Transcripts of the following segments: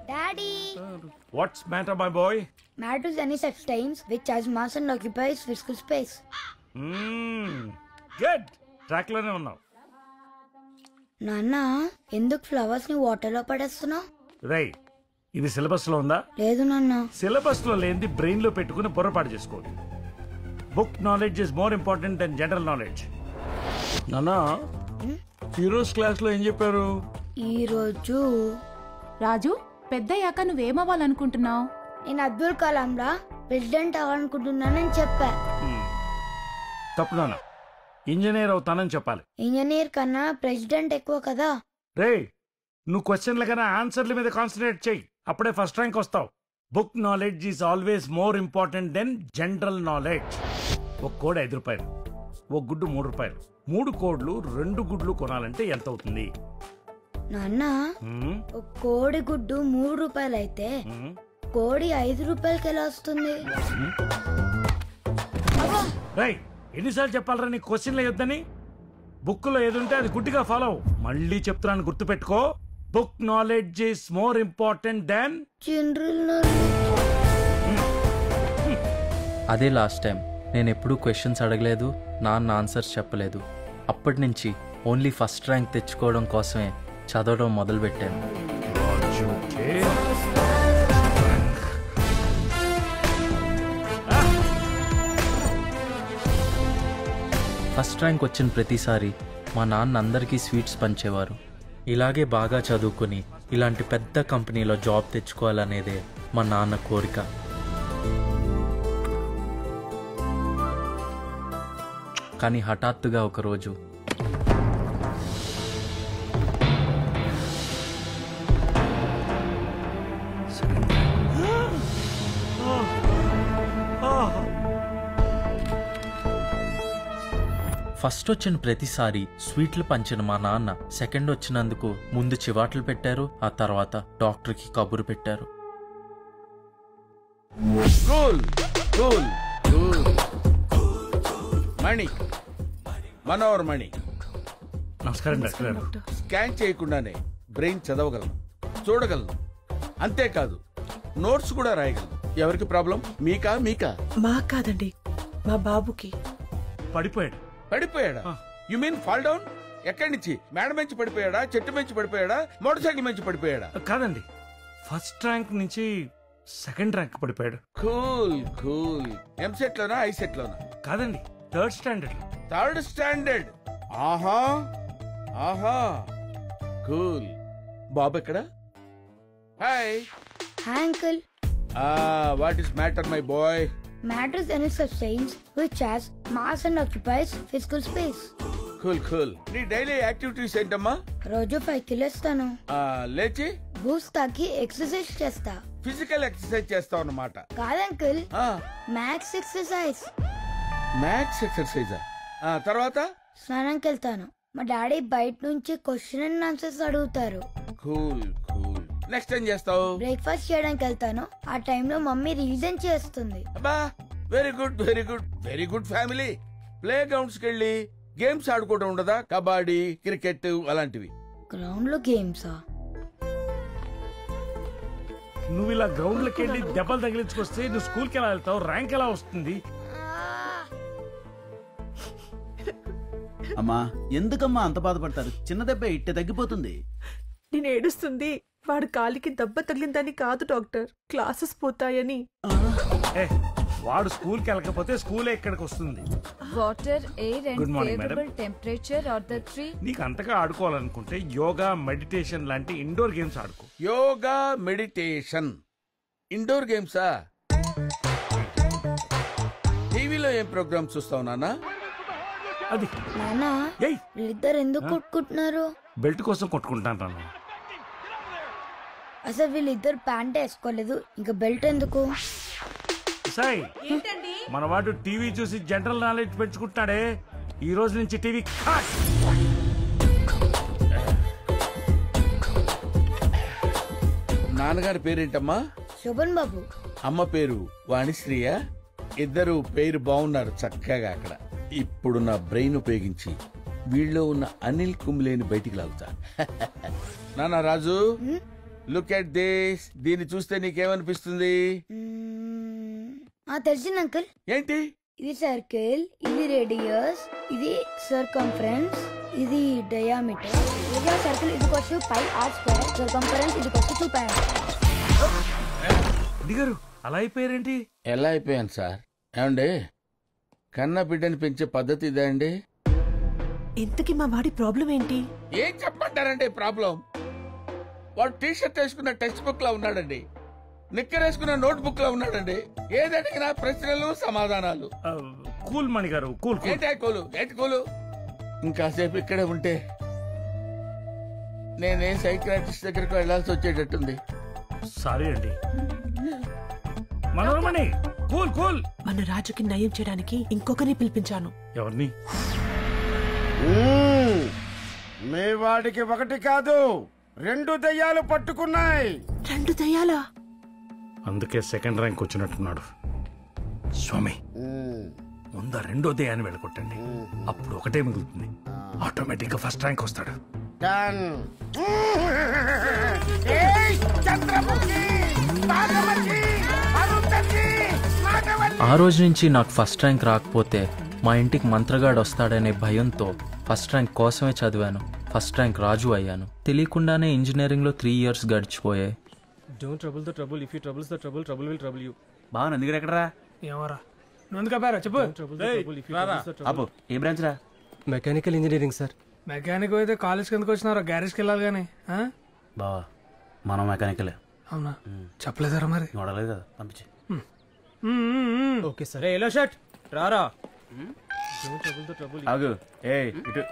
Daddy! What's matter, my boy? Matters any such times which has mass and occupies physical space. Good. Track లోనే ఉన్నావు. నాన్న ఎందుకు flowers ని water లో పడేస్తున్నావు? రేయ్, ఇది సిలబస్ లో ఉందా? లేదు నాన్న. సిలబస్ లో లేనిది బ్రెయిన్ లో పెట్టుకుని పొరపాటు చేసుకోండి. Book knowledge is more important than general knowledge. నానా, ఈరోజు క్లాస్ లో ఏం చెప్పారు? ఈ రోజు రాజు, పెద్దయ్యాక నువ్వేమవ్వాలనుకుంటున్నావు? నేను అబ్దుల్ కలాం రా ప్రెసిడెంట్ అవ్వాలనుకుంటున్నానని చెప్పా. తప్పు నాన్న, ఇంజనీర్ అవుతానని చెప్పాలి. ఇంజనీర్ కన్నా ప్రెసిడెంట్ ఎక్కువ కదా. రేయ్, నువ్వు క్వశ్చన్ల కన్నా ఆన్సర్ల మీద కాన్సన్ట్రేట్ చెయ్యి, అప్పుడే ఫస్ట్ ర్యాంక్ వస్తావు. Book knowledge is always more important than general knowledge. ఒక కోడి 5 రూపాయలు, ఒక గుడ్డు 3 రూపాయలు. 3 కోడ్లు 2 గుడ్లు కొనాలంటే ఎంత అవుతుంది? నాన్న, ఒక కోడి గుడ్డు 3 రూపాయలు అయితే కోడి 5 రూపాయలకి ఎలా వస్తుంది? రేయ్, ఎన్నిసార్లు చెప్పాలరా నీ క్వశ్చన్లు వేయొద్దని? బుక్ లో ఏదుంటే అది గుడ్డిగా ఫాలో. మళ్ళీ చెప్తున్నాను, గుర్తుపెట్టుకో. Book knowledge is more important than general knowledge. అదే లాస్ట్ టైం నేను ఎప్పుడూ క్వశ్చన్స్ అడగలేదు, నాన్న ఆన్సర్స్ చెప్పలేదు. అప్పటి నుంచి ఓన్లీ ఫస్ట్ ర్యాంక్ తెచ్చుకోవడం కోసమే చదవడం మొదలుపెట్టాను. ఫస్ట్ ర్యాంక్ వచ్చిన ప్రతిసారి మా నాన్న అందరికీ స్వీట్స్ పంచేవారు. ఇలాగే బాగా చదువుకుని ఇలాంటి పెద్ద కంపెనీలో జాబ్ తెచ్చుకోవాలనేదే మా నాన్న కోరిక. కానీ హఠాత్తుగా ఒకరోజు ఫస్ట్ వచ్చిన ప్రతిసారి స్వీట్లు పంచిన మా నాన్న సెకండ్ వచ్చినందుకు ముందు చివాట్లు పెట్టారు, ఆ తర్వాత డాక్టర్కి కబురు పెట్టారు. మణి, మనోహర్ మణి. నమస్కారం డాక్టర్ గారు. స్కాన్ చేయకుండానే బ్రెయిన్ చదవగలను, చూడగలను, అంతేకాదు నోట్స్ కూడా రాయగలను. ఎవరికి ప్రాబ్లం? మీకా? మా కాదండి, మా బాబుకి. పడిపోయాడా? You mean fall down? ఎక్కడి నుంచి? మేడ నుంచి పడిపోయాడా? చెట్టు నుంచి పడిపోయాడా? మోటార్ సైకిల్ నుంచి పడిపోయాడా? కాదండి, ఫస్ట్ ర్యాంక్ నుంచి సెకండ్ ర్యాంక్ పడిపోయాడు. కూల్. ఎంసెట్ లోనా ఐసెట్ లోనా? కాదండి, థర్డ్ స్టాండర్డ్. Third standard. ఆహా కూల్. బాబు ఎక్కడ? Hi uncle. What is matter my boy? Matters any such things which has mass and occupies physical space. Cool. నీ డైలీ యాక్టివిటీస్ ఏంటమ్మా? రోజు 5 కిలోస్తాను. లేచి బూస్ట్ తాగి ఎక్సర్సైజ్ చేస్తా. ఫిజికల్ ఎక్సర్సైజ్ చేస్తావు అన్నమాట. కాదు అంకుల్, మ్యాథ్స్ ఎక్సర్సైజ్. మ్యాథ్స్ ఎక్సర్సైజా? తర్వాత స్నానంకి వెళ్తాను. మా డాడీ బయట నుంచి క్వశ్చన్ అండ్ ఆన్సర్స్ అడుగుతారు. కూల్. నెక్స్ట్ ఏం చేస్తావు? బ్రేక్ఫాస్ట్ చేయడానికి వెళ్తాను. ఆ టైంలో మమ్మీ రీజన్ చేస్తుంది. అబ్బా, very good family. Play grounds కి వెళ్ళి గేమ్స్ ఆడుకోవడం ఉండదా? కబడ్డీ, క్రికెట్ అలాంటివి. గ్రౌండ్ లో గేమ్సా? నువ్వు ఇలా గ్రౌండ్ లోకి వెళ్ళి దెబ్బలు తగిలించుకొస్తే నువ్వు స్కూల్కి ఎలా వెళ్తావు? ర్యాంక్ ఎలా వస్తుంది? అమ్మా, ఎందుకమ్మా అంత బాధపడతారు? చిన్న దెబ్బ ఇట్టే తగ్గిపోతుంది. నేను ఏడుస్తుంది వాడు కాలికి దెబ్బ తగిలిందని కాదు డాక్టర్, క్లాసెస్ పోతాయని. వాడు స్కూల్కి వెళ్ళకపోతే స్కూలే ఇక్కడికి వస్తుంది. Water, air and favourable temperature are the three. నీకు అంతగా ఆడుకోవాలనుకుంటే యోగా, మెడిటేషన్ లాంటి ఇండోర్ గేమ్స్ ఆడుకో. యోగా, మెడిటేషన్, ఇండోర్ గేమ్సా? టీవీలో ఏం ప్రోగ్రామ్స్ చూస్తావు నాన్న? అది నానా, వీళ్ళిద్దరు ఎందుకు కొట్టుకుంటున్నారు? బెల్ట్ కోసం కొట్టుకుంటాను. అసలు వీళ్ళిద్దరు ప్యాంట్ వేసుకోలేదు, ఇంకా బెల్ట్ ఎందుకు? సాయి, మన వాడు టీవీ చూసి జనరల్ నాలెడ్జ్ పెంచుకుంటాడే, ఈ రోజు నుంచి టీవీ నాన్నగారి పేరేంటమ్మా? శోభన్ బాబు. అమ్మ పేరు వాణిశ్రీయా? ఇద్దరు పేరు బాగున్నారు చక్కగా. అక్కడ ఇప్పుడు నా బ్రెయిన్ ఉపయోగించి వీళ్ళలో ఉన్న అనిల్ కుంబ్లేని బయటికి లాగుతా. నాన్న రాజు, లుక్ ఎట్ దిస్. దీన్ని చూస్తే నీకేమనిపిస్తుంది? తెలిసింది అంకుల్. ఏంటి? ఇది సర్కిల్, ఇది రేడియస్, ఇది సర్కంఫరెన్స్, ఇది డయామీటర్. ఇది సర్కిల్ ఇది వచ్చి పై ఆర్ స్క్వేర్, సర్కంఫరెన్స్ ఇది వచ్చి 2 π. దిగారు అలా అయిపోయారేంటి? ఎలా అయిపోయాను సార్? ఏమండి, కన్న బిడ్డని పెంచే పద్ధతి ఇదే అండి? ఇంతకీ మా వాడి ప్రాబ్లం ఏంటి? ఏం చెప్పంటారండి ప్రాబ్లం? వాడు టీ షర్ట్ వేసుకున్న టెక్స్ట్ బుక్ లా ఉన్నాడండి, నిక్కర్ వేసుకున్న నోట్ బుక్ లో ఉన్నాడండి. ఏదడిగినా ప్రశ్నలు సమాధానాలు. కూల్ మణి గారు, కూల్ కూల్. ఏంటి కూలు? ఏంటి కూలు? ఇంకాసేపు ఇక్కడే ఉంటే నేనే సైకియాట్రిస్ట్ దగ్గరకు వెళ్లాల్సి వచ్చేటట్టుంది. సారీ అండి. మనోరమణి, కూల్ కూల్. మన రాజుకి నయం చేయడానికి ఇంకొకరిని పిలిపించాను. ఎవరిని? మీ వాడికి 1 కాదు 2 దయ్యాలు పట్టుకున్నాయి. 2 దయ్యాలా? అందుకే సెకండ్ ర్యాంక్ వచ్చినట్టున్నాడు. స్వామి, ముందు 2వ దయ్యాన్ని వెళ్ళగొట్టండి, అప్పుడు ఒకటే మిగులుతుంది. ఆటోమేటిక్ గా ఫస్ట్ ర్యాంక్ వస్తాడు. ఆ రోజు నుంచి నాకు ఫస్ట్ ర్యాంక్ రాకపోతే మా ఇంటికి మంత్రగాడు వస్తాడనే భయంతో ఫస్ట్ ర్యాంక్ కోసమే చదివాను. ఫస్ట్ ర్యాంక్ రాజు అయ్యాను. తెలియకుండానే ఇంజనీరింగ్లో 3 years గడిచిపోయాయి. Don't trouble the trouble. If you troubles the trouble, trouble will trouble you. బాగా నందిగడ ఎక్కడరా? ఏమరా నందు కపారా చెప్పు. ఏ బ్రాంచ్ రా? Mechanical engineering sir. మెకానిక్ అయితే కాలేజ్కి ఎందుకు వచ్చినారా? గ్యారేజ్కి వెళ్ళాలి కానీ. బావా మనం మెకానికలే. అవునా? చెప్పలేదారా మరి? చూడలేదు కదా, పంపించి. Okay sir. ఎల్లో షర్ట్ రారా. ఆగు. ఇటు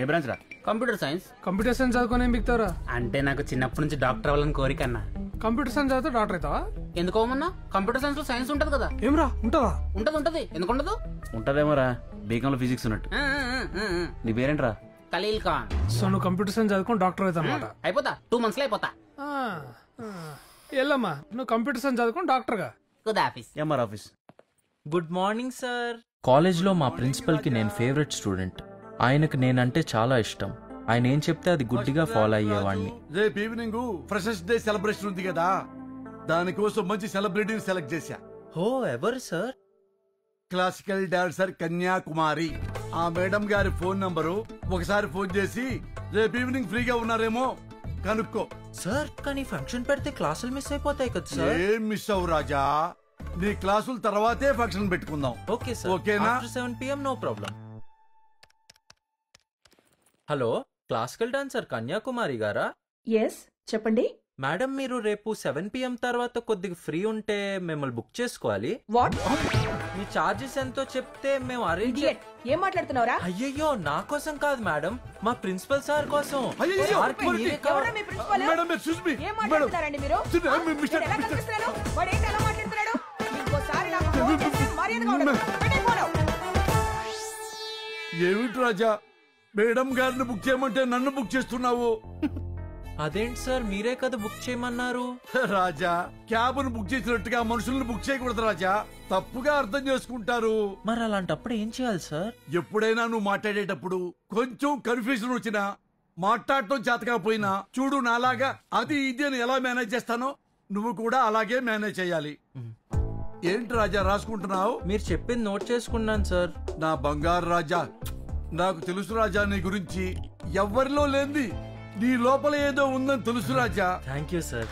ఏ బ్రాంచ్ రా? Computer science. కంప్యూటర్ సైన్స్ చదువుకొని ఏం బిగుతారా? అంటే నాకు చిన్నప్పటి నుంచి డాక్టర్ అవ్వాలని కోరిక అన్న. కంప్యూటర్ సైన్స్ చదివితే డాక్టర్ అవుతావా? ఎందుకోమన్నా, కంప్యూటర్ సైన్స్ లో సైన్స్ ఉంటది కదా. ఏమరా ఉంటదా? ఉంటది. ఎందుకు ఉండదు? ఉంటదేమోరా, బీకాంలో ఫిజిక్స్ ఉన్నట్టు. నీ పేరేంట్రా? ఖలీల్ ఖాన్. సో నువ్వు కంప్యూటర్ సైన్స్ చదువుకొని డాక్టర్ అవుతా అన్నమాట. అయిపోతా 2 months లో అయిపోతా. ఎల్లమ్మా, నువ్వు కంప్యూటర్ సైన్స్ చదువుకొని డాక్టర్ గా. Good office. MR office. Good morning sir. కాలేజ్లో మా ప్రిన్సిపల్కి నేను ఫేవరెట్ స్టూడెంట్. ఆయనకు నేనంటే చాలా ఇష్టం. ఆయన ఏం చెప్తే అది గుడ్డిగా ఫాలో అయ్యేవాడిని. రేపు ఈవినింగ్ ఫ్రెషర్స్ డే సెలబ్రేషన్ ఉంది కదా, దానికోసం మంచి సెలబ్రిటీని సెలెక్ట్ చేశా. ఓ, ఎవరు సార్? Classical dancer Kanyakumari. ఆ మేడం గారి ఫోన్ నంబరు ఒకసారి ఫోన్ చేసి రేపు ఈవినింగ్ ఫ్రీగా ఉన్నారేమో కనుక్కో. సార్, కానీ ఫంక్షన్ పెడితే క్లాసులు మిస్ అయిపోతాయి కదా సార్. ఏం మిస్ అవ్వు రాజా, నీ క్లాసుల తర్వాతే ఫంక్షన్ పెట్టుకుందాం. Okay sir. ఓకేనా? 7 PM no problem. Hello, classical dancer Kanyakumari గారా? ఎస్, చెప్పండి. మేడం, మీరు రేపు 7 PM తర్వాత కొద్దిగా ఫ్రీ ఉంటే మిమ్మల్ని బుక్ చేసుకోవాలి. వాట్? మీ చార్జెస్ ఎంతో చెప్తే మేము అరేంజ్. ఏం మాట్లాడుతున్నావురా? అయ్యయ్యో, నా కోసం కాదు మేడం, మా ప్రిన్సిపల్ సార్ కోసం. అయ్యయ్యో, సార్కి మీరే కావాలి. ఎవరా మీ ప్రిన్సిపల్? Madam, excuse me. ఏం మాట్లాడుతున్నారండి మీరు? మిస్టర్ ఎలా కనిపిస్తున్నాడు? వాడు ఏంటి అలా మాట్లాడుతున్నాడు? ఇంకోసారి నాకు ఫోన్ చేస్తే మర్యాదగా ఉండదు. పెట్టే ఫోన్. ఏమిటి రాజా, మేడం గారిని బుక్ చేయమంటే నన్ను బుక్ చేస్తున్నావు? అదేంటి సార్, మీరే కదా బుక్ చేయమన్నారు. రాజా, క్యాబ్ ను బుక్ చేసినట్టుగా మనుషుల్ని బుక్ చేయకూడదు రాజా, తప్పుగా అర్థం చేసుకుంటారు. మరి అలాంటప్పుడు ఏం చేయాలి సార్? ఎప్పుడైనా నువ్వు మాట్లాడేటప్పుడు కొంచెం కన్ఫ్యూజన్ వచ్చినా, మాట్లాడటం చేతకపోయినా, చూడు నాలాగా అది ఇది అని ఎలా మేనేజ్ చేస్తానో నువ్వు కూడా అలాగే మేనేజ్ చేయాలి. ఏంటి రాజా రాసుకుంటున్నావు? మీరు చెప్పింది నోట్ చేసుకున్నాను సార్. నా బంగారు రాజా, నాకు తెలుసు రాజా నీ గురించి. ఎవ్వరిలో లేంది నీ లోపల ఏదో ఉందని తెలుసు రాజా. Thank you sir.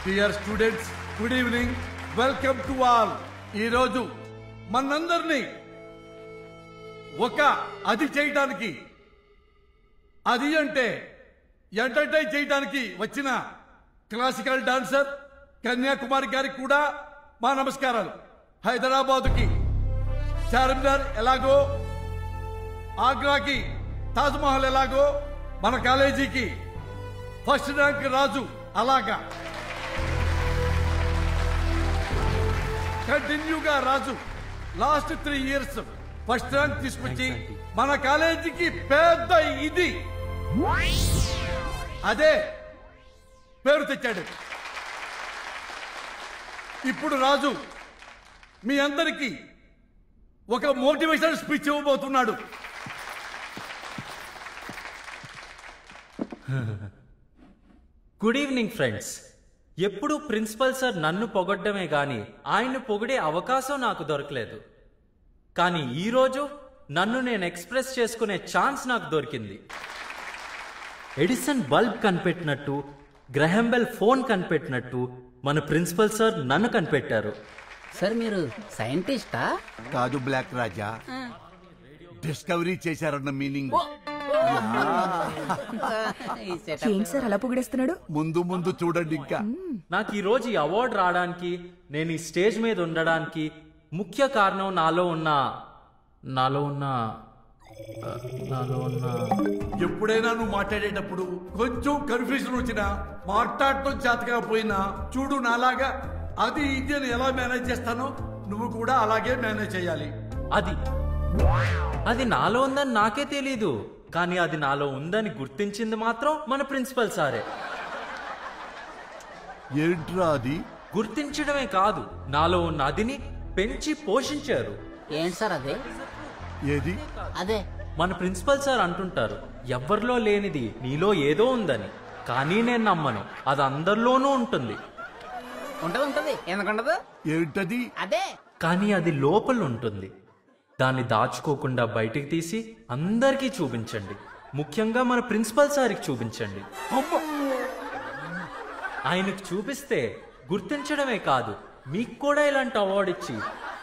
Dear students, good evening, welcome to all. ఈ రోజు మనందరినీ ఒక అది చేయడానికి, అది అంటే ఎంటర్టైన్ చేయడానికి వచ్చిన క్లాసికల్ డాన్సర్ కన్యాకుమారి గారికి కూడా మా నమస్కారాలు. హైదరాబాదుకి చార్మినార్ ఎలాగో, ఆగ్రాకి తాజ్మహల్ ఎలాగో, మన కాలేజీకి ఫస్ట్ ర్యాంక్ రాజు అలాగా కంటిన్యూగా రాజు లాస్ట్ 3 years ఫస్ట్ ర్యాంక్ తీసుకొచ్చి మన కాలేజీకి పెద్ద ఇది అదే పేరు తెచ్చాడు. ఇప్పుడు రాజు మీ అందరికీ ఒక మోటివేషనల్ స్పీచ్ ఇవ్వబోతున్నాడు. Good evening friends. ఎప్పుడూ ప్రిన్సిపల్ సార్ నన్ను పొగడ్డమే గాని ఆయన్ని పొగిడే అవకాశం నాకు దొరకలేదు. కానీ ఈరోజు నన్ను నేను ఎక్స్ప్రెస్ చేసుకునే ఛాన్స్ నాకు దొరికింది. Edison bulb కనిపెట్టినట్టు, Graham Bell phone కనిపెట్టినట్టు మన ప్రిన్సిపల్ సార్ నన్ను కనిపెట్టారు. సార్ మీరు సైంటిస్టా? కాదు బ్లాక్ రాజా, డిస్కవరీ చేశారన్న మీనింగ్. ఏంటి సార్ అలా పొగిడేస్తున్నాడు? ముందు ముందు చూడండి. ఇంకా నాకు ఈ రోజు ఈ అవార్డు రావడానికి, నేను ఈ స్టేజ్ మీద ఉండడానికి ముఖ్య కారణం నాలో ఉన్న ఎప్పుడైనా నువ్వు మాట్లాడేటప్పుడు కొంచెం కన్ఫ్యూజన్ వచ్చినా, మాట్లాడటం చేతకపోయినా చూడు నాలాగా అది ఇది అని ఎలా మేనేజ్ చేస్తానో నువ్వు కూడా అలాగే మేనేజ్ చేయాలి. అది నాలో ఉందని నాకే తెలీదు, కానీ అది నాలో ఉందని గుర్తించింది మాత్రం మన ప్రిన్సిపల్ సారే. ఏంట్రా అది? గుర్తించడమే కాదు, నాలో ఉన్న అదిని పెంచి పోషించారు. ఏంటి సార్ అదే? ఏది? అదే మన ప్రిన్సిపల్ సార్ అంటుంటారు, ఎవ్వరిలో లేనిది నీలో ఏదో ఉందని. కానీ నేను నమ్మను, అది అందరిలోనూ ఉంటుంది. ఉంటది ఎందుకుండదు? ఏంటది? అదే. కానీ అది లోపల ఉంటుంది. దాన్ని దాచుకోకుండా బయటికి తీసి అందరికీ చూపించండి. ముఖ్యంగా మన ప్రిన్సిపల్ సార్కి చూపించండి. ఆయనకు చూపిస్తే గుర్తించడమే కాదు, మీకు కూడా ఇలాంటి అవార్డు ఇచ్చి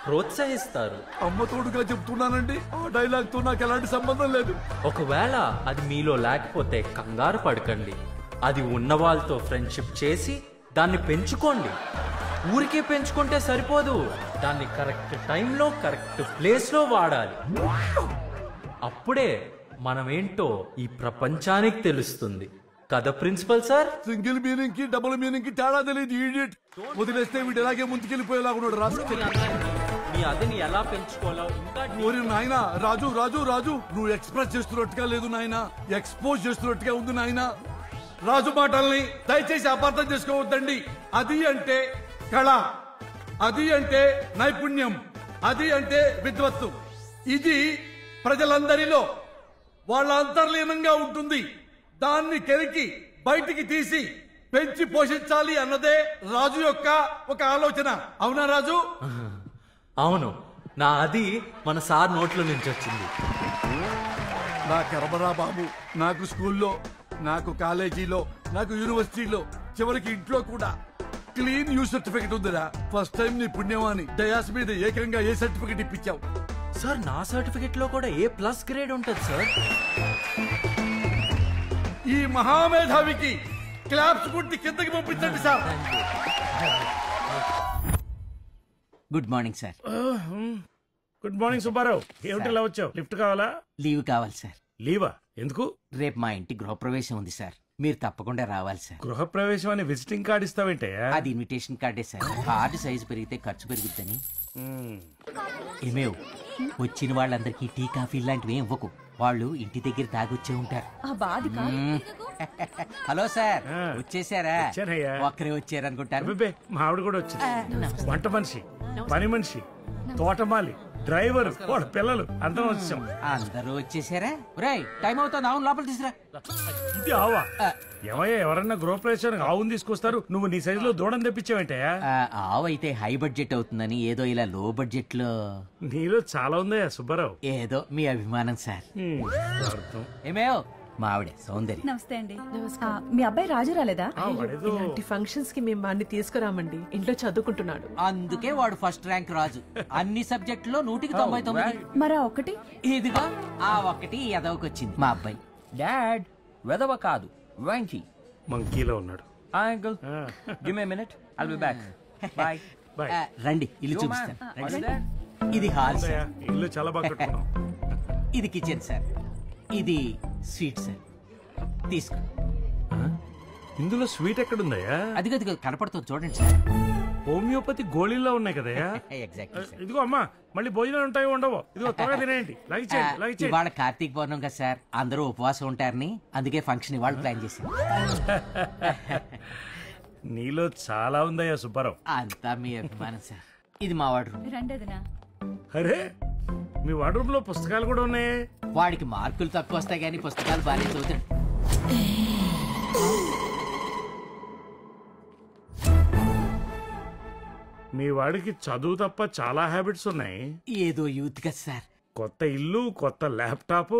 ప్రోత్సహిస్తారు. అమ్మ తోడుగా చెప్తున్నానండి, ఆ డైలాగ్ తో నాకు ఎలాంటి సంబంధం లేదు. ఒకవేళ అది మీలో లేకపోతే కంగారు పడకండి. అది ఉన్న వాళ్ళతో ఫ్రెండ్షిప్ చేసి దాన్ని పెంచుకోండి. ఊరికే పెంచుకుంటే సరిపోదు, దాన్ని కరెక్ట్ టైంలో కరెక్ట్ ప్లేస్లో వాడాలి. అప్పుడే మనమేంటో ఈ ప్రపంచానికి తెలుస్తుంది కదా ప్రిన్సిపల్ సార్? సింగిల్ మీనింగ్ కి డబుల్ మీనింగ్ కి తేడా తెలియదు. ఈడియట్ వదిలేస్తే వీడు ఎలాగే ముందుకెళ్ళిపోయేలా ఉన్నాడు. మీ అదిని ఎలా పెంచుకోవాలో ఇంకా నాయన రాజు రాజు రాజు నువ్వు ఎక్స్ప్రెస్ చేస్తున్నట్టుగా లేదు నాయన, ఎక్స్పోజ్ చేస్తున్నట్టుగా ఉంది నాయన. రాజు మాటల్ని దయచేసి అపార్థం చేసుకోవద్దండి. అది అంటే కళ, అది అంటే నైపుణ్యం, అది అంటే విద్వత్తు. ఇది ప్రజలందరిలో వాళ్ళ అంతర్లీనంగా ఉంటుంది. దాన్ని కెరికి బయటికి తీసి పెంచి పోషించాలి అన్నదే రాజు యొక్క ఒక ఆలోచన. అవునా రాజు? అవును, నా అది మన సార్ నోట్లో నుంచి వచ్చింది. నా కర్మరా బాబు, నాకు స్కూల్లో, నాకు కాలేజీలో, నాకు యూనివర్సిటీలో, చివరికి ఇంట్లో కూడా క్లీన్ యూ సర్టిఫికెట్ ఉందిరా. ఫస్ట్ టైం నీ పుణ్యమాని డయాస్ మీద ఏకంగా ఏ సర్టిఫికెట్ ఇప్పించావు. సార్ నా సర్టిఫికెట్ లో కూడా A+ గ్రేడ్ ఉంటుంది సార్. ఈ మహామేధావికి క్లాప్స్ కొట్టి కిందకి పంపించండి sir. Good morning sir. Good morning Subbarao. ఏమిటి ఇలా వచ్చావు? లిఫ్ట్ కావాలా? లీవ్ కావాలి సార్. లీవా? ఎందుకు? రేపు మా ఇంటి గృహప్రవేశం ఉంది సార్, మీరు తప్పకుండా రావాలి సార్. గృహప్రవేశం అని విజిటింగ్ కార్డు ఇస్తావేంటే? అది ఇన్విటేషన్ కార్డే సార్. కార్డు సైజు పెరిగితే ఖర్చు పెరుగుద్దని. ఏమేవ్, వచ్చిన వాళ్ళందరికీ టీ కాఫీ లాంటివి ఏం ఇవ్వకు, వాళ్ళు ఇంటి దగ్గర తాగొచ్చే ఉంటారు. హలో సార్, వచ్చేసారా? ఒక్కరే వచ్చారనుకుంటారు. మా ఆవిడ కూడా వచ్చింది. వంట మనిషి, పని మనిషి, తోటమాలి, డ్రైవర్, వాళ్ళ పిల్లలు అందరం వచ్చాం. అందరూ వచ్చేసారా? టైం అవుతుంది, అవును లోపల తీసురా. ఇది ఆవా? ఏమయ్యా, ఎవరన్నా గృహప్రవేశానికి ఆవును తీసుకొస్తారు, నువ్వు నీ సైజులో దూడం తెప్పించావంటే? ఆవు అయితే హై బడ్జెట్ అవుతుందని ఏదో ఇలా లో బడ్జెట్ లో. నీలో చాలా ఉందయ్యా సుబ్బారావు. ఏదో మీ అభిమానం సార్. ఏమేవ్, మా ఆవిడే సౌందర్య. నమస్తే అండి. మీ అబ్బాయి రాజు రాలేదా? ఇలాంటి ఫంక్షన్స్ కి మేము వాడిని తీసుకురామండి, ఇంట్లో చదువుకుంటున్నాడు. అందుకే వాడు ఫస్ట్ ర్యాంక్ రాజు. అన్ని సబ్జెక్టులో 199. మరా ఒకటి? ఇదిగో ఆ ఒకటి ఎదవకొచ్చింది మా అబ్బాయి. డాడ్ వెదవ కాదు, వెంకీ మంకీలో ఉన్నాడు. Uncle give me minute, I'll be back. By by. రండి ఇల్లు చూపిస్తాను. ఇది హాల్ సార్. ఇల్లు చాలా బాగా కట్టుకున్నాం. ఇది కిచెన్ సార్. ఇది స్వీట్ సార్, తీసుకో. ఇందులో స్వీట్ ఎక్కడుందయ్యా? అదిగో కనపడుతుంది చూడండి సార్. హోమియోపతి గోళీల్లో ఉన్నాయి కదయ్యా? ఇదిగో అమ్మా, మళ్ళీ భోజనాలు ఉంటాయో ఉండవో, ఇదిగో త్వరగా తినేయండి. ఇవాళ కార్తీక పౌర్ణం కదా సార్, అందరూ ఉపవాసం ఉంటారని అందుకే ఫంక్షన్ ఇవాళ ప్లాన్ చేశారు. నీలో చాలా ఉందయ్యా సుబ్బారావు. అంతా మీ అభిమానం సార్. ఇది మా వాడు. అరే, మీ వార్డ్రూమ్ లో పుస్తకాలు కూడా ఉన్నాయి. వాడికి మార్కులు తక్కువ వస్తాయి కానీ పుస్తకాలు బాగా చదువుతాడు. మీ వాడికి చదువు తప్ప చాలా హ్యాబిట్స్ ఉన్నాయి. ఏదో యూత్ కదా సార్. కొత్త ఇల్లు, కొత్త ల్యాప్టాప్.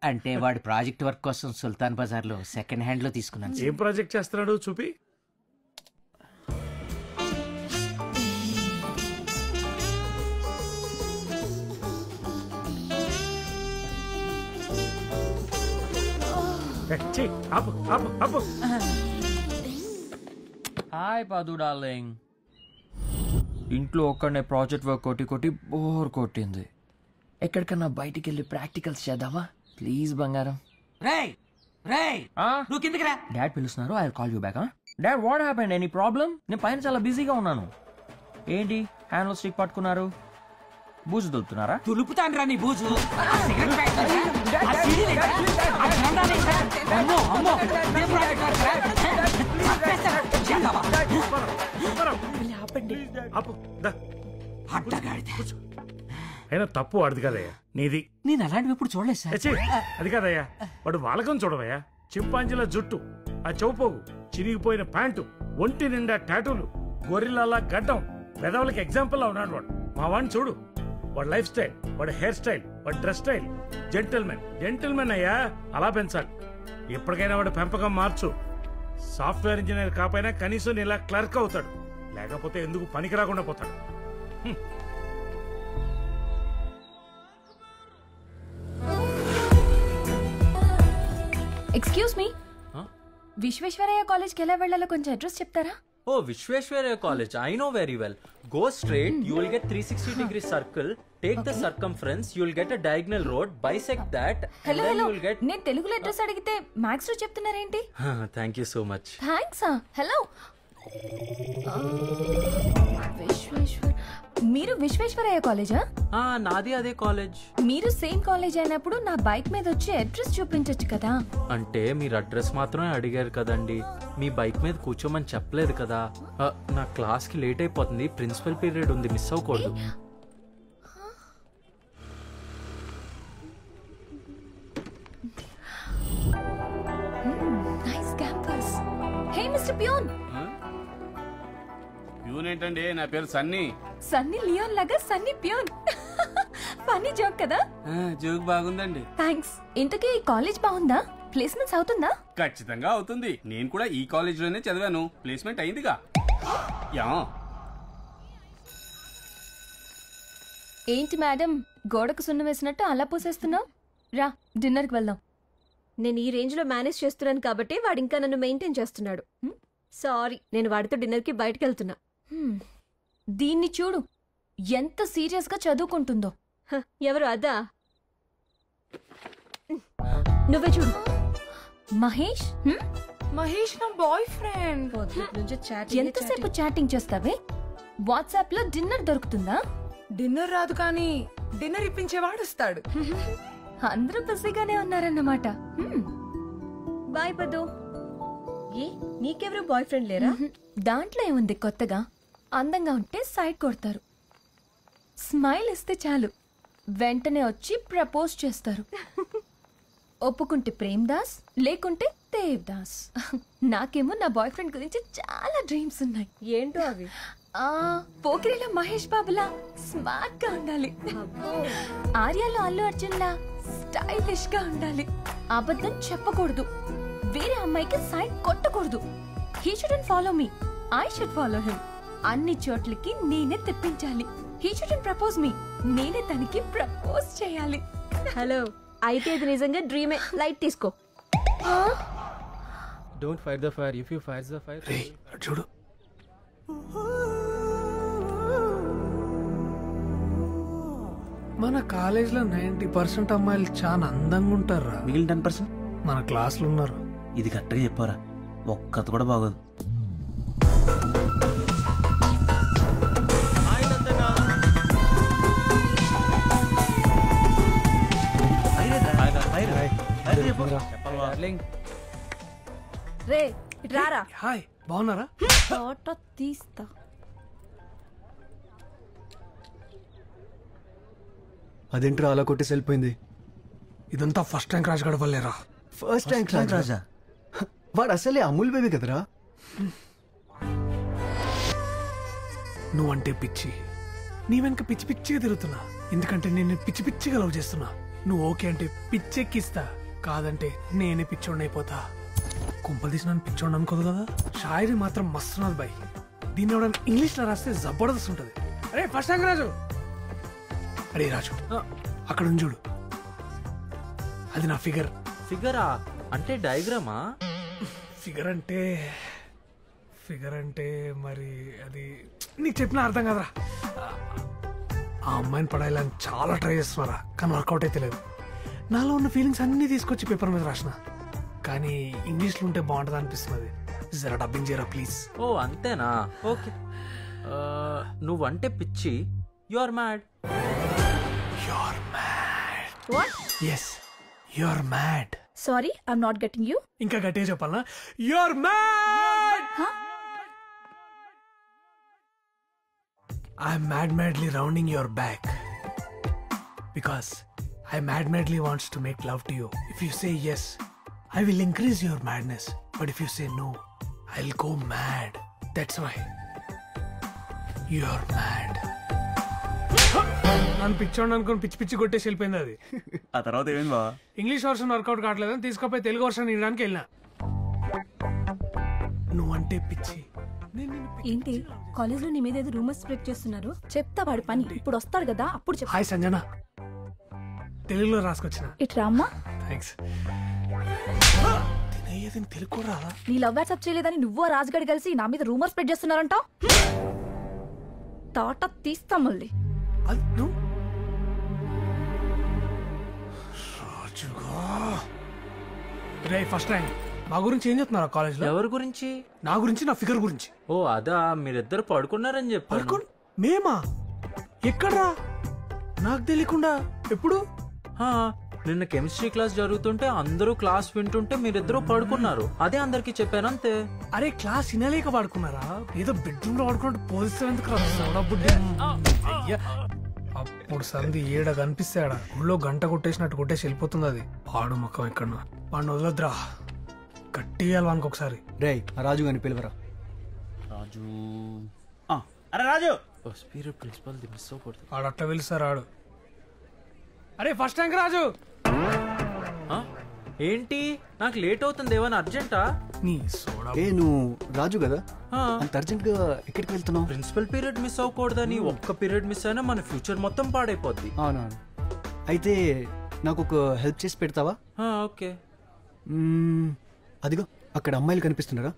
అంటే వాడి ప్రాజెక్ట్ వర్క్ కోసం సుల్తాన్ బజార్ లో సెకండ్ హ్యాండ్ లో తీసుకున్నాను. ఏం ప్రాజెక్ట్ చేస్తున్నాడు చూపి. హాయ్ పాదు డార్లింగ్. ఇంట్లో ఒక్కడనే ప్రాజెక్ట్ వర్క్ కొట్టి బోర్ కొట్టింది. ఎక్కడికన్నా బయటికి వెళ్ళి ప్రాక్టికల్స్ చేద్దామా ప్లీజ్ బంగారం? నువ్వు కిందకి రా. డాడ్ పిలుస్తున్నారు. I call you back. Dad what happened? Any problem? నేను పైన చాలా బిజీగా ఉన్నాను. ఏంటి హ్యాండ్లో స్టిక్ పట్టుకున్నారు? బూజు దులుపుతున్నారా? తులుపుతాను రా నీ బూజు. అయినా తప్పు వాడిది కదయ్యా, నీది. నేను అలాంటివి ఎప్పుడు చూడలేదు సార్. అది కాదయ్యా, వాడు వాలకం చూడవయ్యా. చింపాంజీల జుట్టు, ఆ చౌపోగు, చిరిగిపోయిన ప్యాంటు, ఒంటి నిండా టాటూలు, గొరిల్లాలా గడ్డం, పెదవులకి ఎగ్జాంపుల్ లా ఉన్నాడు వాడు. మా వాడిని చూడు, వాడి లైఫ్ స్టైల్, వాడి హెయిర్ స్టైల్, వాడి డ్రెస్ స్టైల్. జెంటిల్మెన్ అయ్యా, అలా పెంచాలి. ఎప్పటికైనా వాడు పెంపకం మార్చు. సాఫ్ట్వేర్ ఇంజనీర్ కాకపోయినా కనీసం ఇలా క్లర్క్ అవుతాడు, లేకపోతే ఎందుకు పనికి రాకుండా పోతాడు. ఎక్స్క్యూజ్ మీ, విశ్వేశ్వరయ్య కాలేజ్కి ఎలా వెళ్ళాలో కొంచెం అడ్రస్ చెప్తారా? Oh, Vishweshwaraya College. I know very well. Go straight, you will get 360-degree circle. Take the circumference, you will get a diagonal road. Bisect that, and then you will get... నేను తెలుగులో address అడిగితే maths లో చెప్తున్నారేంటి? Thank you so much. Thanks. Hello, మీరు విశ్వేశ్వరయ్య కాలేజా? నాది అదే college. మీరు same college అయినప్పుడు నా బైక్ మీద వచ్చి అడ్రస్ చూపించొచ్చు కదా. అంటే మీరు అడ్రస్ మాత్రమే అడిగారు కదండి, మీ బైక్ మీద కూర్చోమని చెప్పలేదు కదా. నా క్లాస్ కి లేట్ అయిపోతుంది, ప్రిన్సిపల్ పీరియడ్ ఉంది, మిస్ అవ్వకూడదు. Nice campus. Hey mister peon. Peon ఏంటండి? నా పేరు సన్నీ. సన్నీ లియోన్ లాగా సన్నీ పియోన్. ఫన్నీ జోక్ కదా? జోక్ బాగుందండి. థ్యాంక్స్. ఇంతకీ ఈ కాలేజ్ బాగుందా? ప్లేస్మెంట్స్ అవుతుందా? ఖచ్చితంగా అవుతుంది. నేను కూడా ఈ కాలేజ్ లోనే చదివాను, ప్లేస్మెంట్ అయిందిగా. యా. ఏంటి మేడం, గోడకు సున్నం వేసినట్టు అలా పూసేస్తున్నావు? రా, డిన్నర్కి వెళ్దాం. నేను ఈ రేంజ్ లో మేనేజ్ చేస్తున్నాను కాబట్టి వాడు ఇంకా నన్ను మెయింటైన్ చేస్తున్నాడు. సారీ, నేను వాడితో డిన్నర్ కి బయటకు వెళ్తున్నా. దీన్ని చూడు, ఎంత సీరియస్ గా చదువుకుంటుందో. ఎవరు అదా? నువ్వే చూడు. మహేష్. మహేష్ నా బాయ్ ఫ్రెండ్. ఎంతసేపు చాటింగ్ చేస్తావే? వాట్సాప్ లో డిన్నర్ దొరుకుతుందా? డిన్నర్ రాదు కానీ డిన్నర్ ఇప్పించేవాడు వస్తాడు. అందరూ బిజీగానే ఉన్నారన్నమాట. బాయ్ పదు. ఏ, నీకెవరు బాయ్ ఫ్రెండ్ లేరా? దాంట్లో ఏముంది కొత్తగా? అందంగా ఉంటే సైడ్ కొడతారు, స్మైల్ ఇస్తే చాలు వెంటనే వచ్చి ప్రపోజ్ చేస్తారు. ఒప్పుకుంటే ప్రేమ్ దాస్, లేకుంటే దేవ్ దాస్. నాకేమో నా బాయ్ ఫ్రెండ్ గురించి చాలా డ్రీమ్స్ ఉన్నాయి. ఏంటో అవి? పోకిరిలో మహేష్ బాబులా స్మార్ట్ గా ఉండాలి, ఆర్యాలో అల్లు అర్జున్ లా స్టైలిష్ గా ఉండాలి, అబద్ధం చెప్పకూడదు, వేరే అమ్మాయికి సైడ్ కొట్టకూడదు. He shouldn't follow me, I should follow him. అన్ని చోట్లకి నేనే తెప్పించాలి. హీ షుడెంట్ ప్రపోజ్ మీ, నేనే తనకి ప్రపోజ్ చేయాలి. హలో, అయితే ఇది నిజంగా డ్రీమే. లైట్ తీసుకో. Don't fire the fire if you fire the fire. చూడు, మన కాలేజ్ లో 90% అమ్మాయిలు చాలా అందంగా ఉంటారా. మిగిలిన 10% మన క్లాస్ లో ఉన్నారు. ఇది కరెక్ట్గా చెప్పారా? ఒక్కది కూడా బాగోదు. రే రారా. హాయ్, బాగున్నారా? ఫోటో తీస్తా. అదేంట్రా అలా కొట్టేసి వెళ్ళిపోయింది? ఇదంతా ఫస్ట్ ర్యాంక్ రాజు గడవలేరా? ఫస్ట్ ర్యాంక్ రాజా? వాడు అసలే అమూల్ బేబీ కదరా. నువ్వంటే పిచ్చి, నీ వెనక పిచ్చి పిచ్చిగా తిరుగుతున్నా. ఎందుకంటే నేను పిచ్చి పిచ్చిగా లవ్ చేస్తున్నా. నువ్వు ఓకే అంటే పిచ్చెక్కిస్తా, కాదంటే నేనే పిచ్చోడిని అయిపోతా. కుంపలు తీసి నన్ను పిచ్చోడిని అనుకోదు కదా. షాయరీ మాత్రం మస్తున్నది బాయ్. దీన్ని ఎవడన్నా ఇంగ్లీష్లో రాస్తే జబర్దస్త్ ఉంటుంది. అరే ఫస్ట్ ర్యాంక్ రాజు. అరే రాజు అక్కడ ఉంది చూడు, అది నా ఫిగర్. ఫిగరా అంటే డయాగ్రామా? ఫిగర్ అంటే మరి అది నీకు చెప్పిన అర్థం కదరా. ఆ అమ్మాయిని పడాలని చాలా ట్రై చేస్తున్నారా, కానీ వర్కౌట్ అయితే లేదు. నాలో ఉన్న ఫీలింగ్స్ అన్నీ తీసుకొచ్చి పేపర్ మీద రాసిన, కానీ ఇంగ్లీష్లో ఉంటే బాగుంటుంది అనిపిస్తున్నది. జరా డబ్బింగ్ చేయరా ప్లీజ్. ఓ అంతేనా, ఓకే. నువ్వంటే పిచ్చి, you are mad. Yes you are mad. Sorry I'm not getting you. ఇంకా గట్టిగా చెప్పాలనా? You are mad. I'm madly rounding your back because I madly wants to make love to you. If you say yes, I will increase your madness. But if you say no, I'll go mad. That's why you're mad. నన్ను పిచ్చోండి అనుకుని పిచ్చి పిచ్చి కొట్టేసి వెళ్ళిపోయింది అది. ఆ తర్వాత ఏమైంది బా? ఇంగ్లీష్ వర్షన్ వర్కౌట్ కావట్లేదని తీసుకుపోయి తెలుగు వర్షన్ ఇవ్వడానికి వెళ్ళినా. నువ్వంటే పిచ్చి. ఏంటి కాలేజ్ లో నీ మీద ఏదో రూమర్స్ స్ప్రెడ్ చేస్తున్నారు? చెప్తా వాడి పని. ఇప్పుడు వస్తాడు కదా అప్పుడు చెప్తా. హాయ్ సంజన, తెలుగులో రాసుకొచ్చిన. ఇట్రా అమ్మా. థ్యాంక్స్. తెలుగు కూడా రాదా? నీ లవ్ వాట్సాప్ చేయలేదని నువ్వు రాజుగడి కలిసి నా మీద రూమర్ స్ప్రెడ్ చేస్తున్నారంట. తాట తీస్తా మళ్ళీ. ఫస్ట్ ర్యాంక్ మా గురించి ఏం చెప్తున్నారు కాలేజ్ లో? ఎవరి గురించి? నా గురించి, నా ఫిగర్ గురించి. ఓ అదా, మీరిద్దరు పడుకున్నారని చెప్పారు. మేమా? ఎక్కడ్రా? నాకు తెలియకుండా ఎప్పుడు? నిన్న కెమిస్ట్రీ క్లాస్ జరుగుతుంటే అందరూ క్లాస్ వింటుంటే మీరిద్దరూ పడుకున్నారు. అదే అందరికి చెప్పాను అంతే. అరే క్లాస్ వినలేక పడుకున్నారా? ఏదో బెడ్రూమ్ లో పడుకున్నట్టు పోజిస్తే ఎందుకు? అప్పుడు సంధి ఏడ కనిపిస్తాడా ఊళ్ళో గంట కొట్టేసినట్టు కొట్టేసి వెళ్ళిపోతుంది అది. పాడు మొక్కం ఎక్కడ వాడిని వదలొద్దురా, గట్టిగా వానికి ఒకసారి. రే రాజు గాని పిలువరా. రాజు అరే రాజు ప్రిన్సిపల్ మిస్ అవ్వకూడదు. ఆడు అట్లా పిలుస్తారు ఆడు. అరే ఫస్ట్ ర్యాంక్ రాజు. ఏంటి నాకు లేట్ అవుతుంది, ఏమన్నా అర్జెంటా? నువ్వు రాజు కదా, అంత అర్జెంట్ గా ఎక్కడికి వెళ్తున్నావు? ప్రిన్సిపల్ పీరియడ్ మిస్ అవ్వకూడదని. ఒక్క పీరియడ్ మిస్ అయినా మన ఫ్యూచర్ మొత్తం పాడైపోద్ది. అవునవును. అయితే నాకు ఒక హెల్ప్ చేసి పెడతావా? ఓకే. అదిగో అక్కడ అమ్మాయిలు కనిపిస్తున్నారా,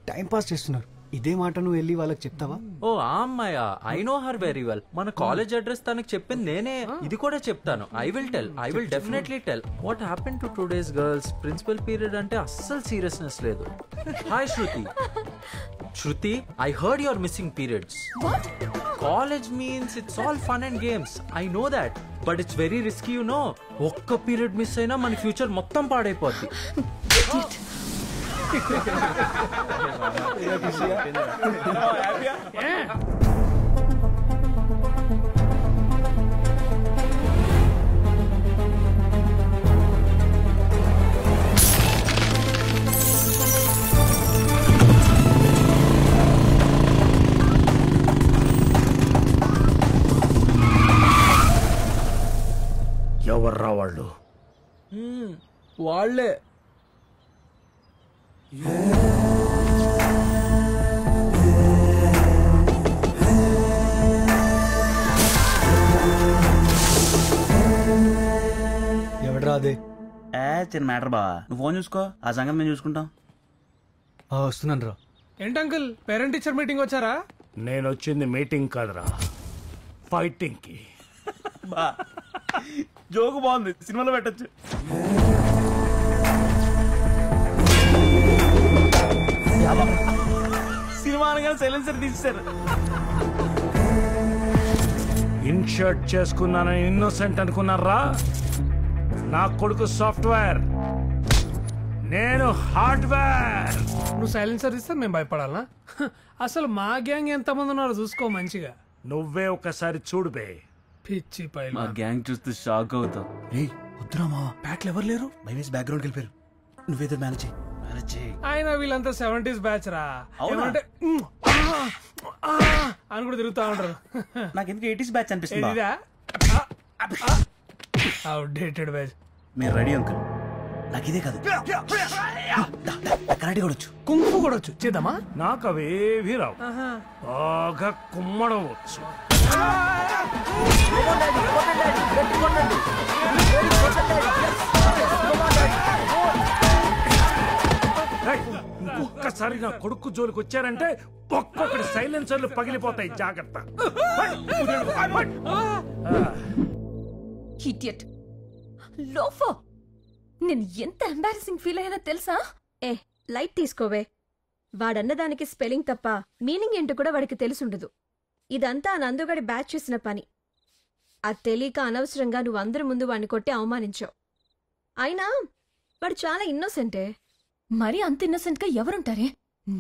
టైం పాస్ చేస్తున్నారు. ఇదే మాట నువ్వు వెళ్ళి వాళ్ళకి చెప్తావా? ఓ ఆ అమ్మాయా? I know her very well. మన కాలేజ్ అడ్రస్ తనకు చెప్పింది నేనే. ఇది కూడా చెప్తాను. I will definitely tell. What happen to today's girls? Principal period అంటే అస్సలు సీరియస్నెస్ లేదు. Hi Shruti, I heard your missing periods. College means it's all fun and games. I know that, but it's very risky you know. ఒక్క period miss అయినా మన future మొత్తం పాడైపోద్ది. ఎవర్రా వాళ్ళు? వాళ్ళే. ఎవడరా అదే? చిన్న మ్యాటర్ బా, నువ్వు ఫోన్ చూసుకో, ఆ సంగతి మేము చూసుకుంటాం. వస్తున్నాను రా. ఏంటి అంకుల్ పేరెంట్ టీచర్ మీటింగ్ వచ్చారా? నేను వచ్చింది మీటింగ్ కాదురా, ఫైటింగ్ కి. బా జోకు బాగుంది, సినిమాలో పెట్టచ్చు. సినిమా అనగానే సైలెన్సర్ తీసేశారు. ఇన్షర్ట్ చేసుకున్నానని ఇన్నోసెంట్ అనుకున్నారా? నా కొడుకు సాఫ్ట్వేర్, నేను హార్డ్వేర్. నువ్వు సైలెన్సర్ ఇస్తే మేము భయపడాలనా? అసలు మా గ్యాంగ్ ఎంతమంది ఉన్నారో చూసుకో మంచిగా. నువ్వే ఒకసారి చూడు బే. పిచ్చి పై మా గ్యాంగ్ చూస్తే షాక్ అవుతావు. వద్దురా మా బ్యాట్లు ఎవరు లేరు, భయమేసి బ్యాక్గ్రౌండ్కి వెళ్ళిపోయారు. నువ్వేదో మేనేజ్ ఆయన వీళ్ళంతా 70s బ్యాచ్ రా. ఏమంటే అని కూడా తిరుగుతా ఉంటారు. నాకు ఎందుకు 80s బ్యాచ్ అనిపిస్తుంది. Outdated batch. మీరు రెడీ అంకుల్. నాకు ఇదే కాదు, కరాటే కూడా వచ్చు, కుంఫు కూడా వచ్చు. చేద్దామా? నాకు అవేవి రావు, బాగా కుమ్మడం వచ్చు. ఒక్కసారి నా కొడుకు జోలికి వచ్చారంటే ఒక్కొక్కటి సైలెన్సర్లు పగిలిపోతాయి, జాగ్రత్త. ఇడియట్ లోఫర్, నేను ఎంత ఎంబారసింగ్ ఫీల్ అయ్యానో తెలుసా? ఏ లైట్ తీసుకోవే, వాడన్నదానికి స్పెల్లింగ్ తప్ప మీనింగ్ ఏంటో కూడా వాడికి తెలుసుండదు. ఇదంతా నందుగడి బ్యాచ్ చేసిన పని. అది తెలియక అనవసరంగా నువ్వు అందరి ముందు వాడిని కొట్టి అవమానించావు. అయినా వాడు చాలా ఇన్నోసెంటే. మరి అంత ఇన్నోసెంట్ గా ఎవరుంటారే?